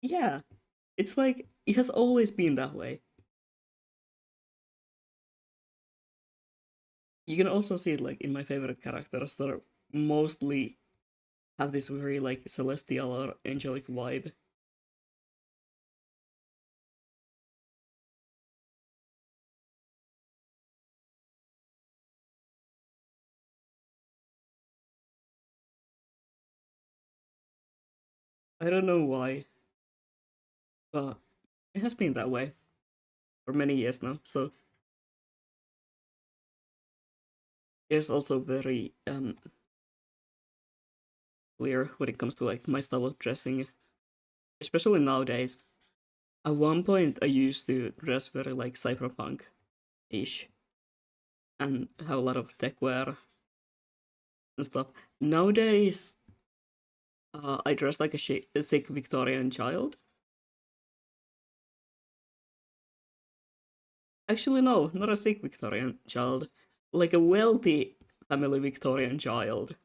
Yeah, it's like it has always been that way. You can also see it like in my favorite characters that are mostly have this very like celestial or angelic vibe. I don't know why, but it has been that way for many years now. So it's also very clear when it comes to like my style of dressing, especially nowadays. At one point, I used to dress very like cyberpunk ish and have a lot of tech wear and stuff. Nowadays, I dress like a sick Victorian child. Actually, no, not a sick Victorian child, like a wealthy family Victorian child.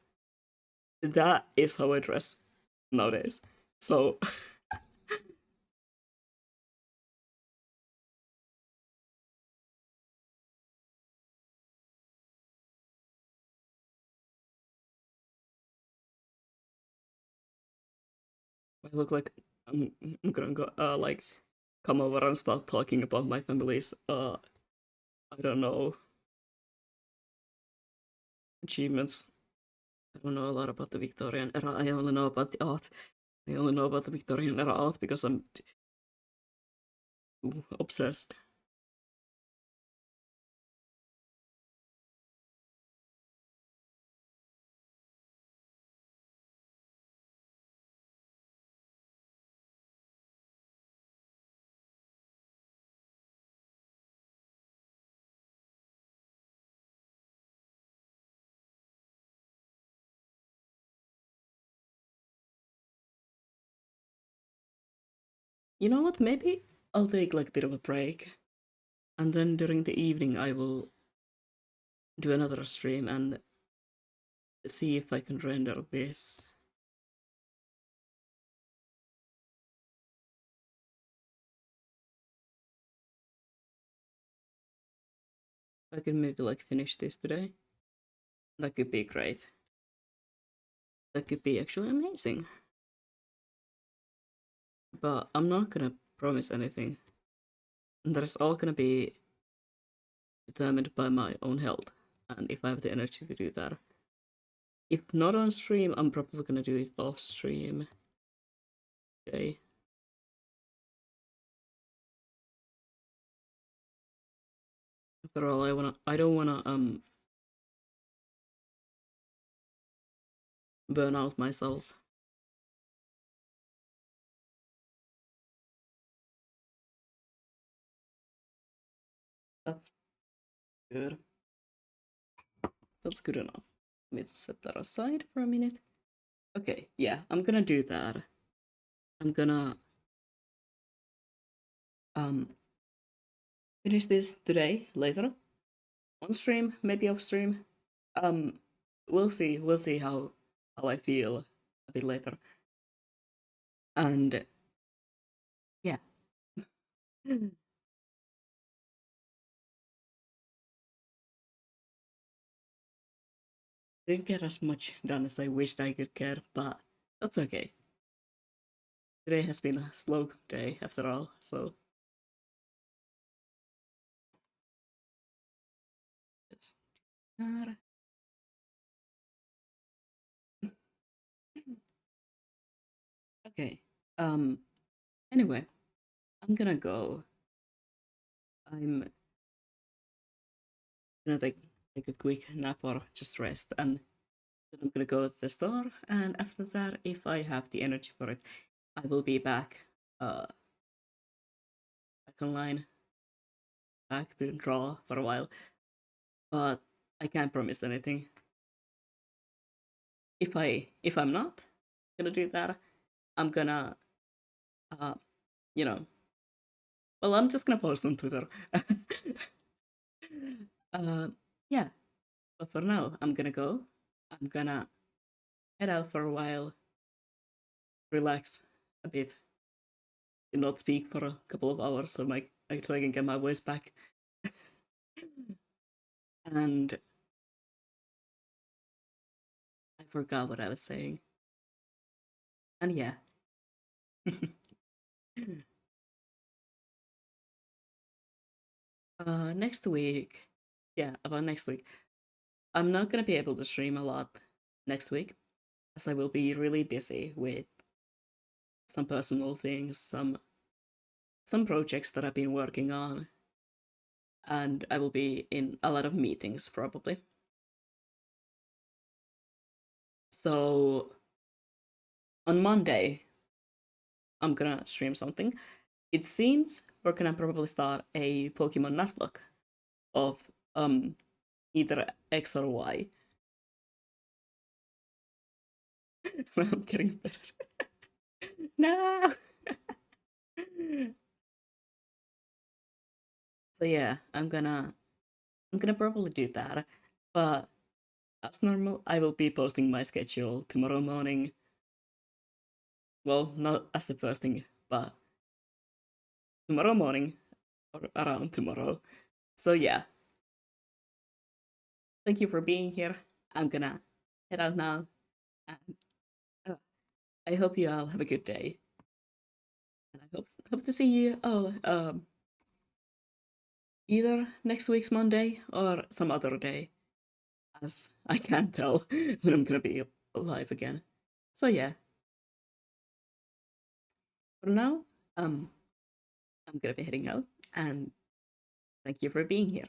That is how I dress nowadays. So I look like I'm gonna go like come over and start talking about my family's I don't know achievements. I don't know a lot about the Victorian era. I only know about the art. I only know about the Victorian era art because I'm too obsessed. You know what? Maybe I'll take like a bit of a break, and then during the evening I will do another stream and see if I can render this. I could maybe like finish this today. That could be great. That could be actually amazing. But I'm not gonna promise anything. And that is all gonna be determined by my own health and if I have the energy to do that. If not on stream, I'm probably gonna do it off stream. Okay. After all, I don't wanna burn out myself. That's good. That's good enough. Let me just set that aside for a minute. Okay, yeah, I'm gonna do that. I'm gonna um finish this today, later. On stream, maybe off stream. Um we'll see. We'll see how I feel a bit later. And yeah. Didn't get as much done as I wished I could get, but that's okay. Today has been a slow day after all, so just okay. Anyway, I'm gonna go. I'm gonna take a quick nap or just rest, and then I'm gonna go to the store. And after that, if I have the energy for it, I will be back. Back online, back to draw for a while. But I can't promise anything. If I'm not gonna do that, I'm gonna uh you know well, I'm just gonna post on Twitter. uh yeah, but for now I'm gonna go. I'm gonna head out for a while, relax a bit, and not speak for a couple of hours so so I can get my voice back. And I forgot what I was saying. And yeah. Next week. Yeah, about next week. I'm not gonna be able to stream a lot next week, as I will be really busy with some personal things, some projects that I've been working on, and I will be in a lot of meetings probably. So on Monday, I'm gonna stream something. It seems we're gonna probably start a Pokemon Nuzlocke of either X or Y. I'm getting better. No. So yeah, I'm gonna probably do that. But as normal, I will be posting my schedule tomorrow morning. Well, not as the first thing, but tomorrow morning or around tomorrow. So yeah, thank you for being here. I'm gonna head out now, and uh, I hope you all have a good day. And I hope to see you all either next week's Monday or some other day, as I can't tell when I'm gonna be live again. So yeah, for now, I'm gonna be heading out, and thank you for being here.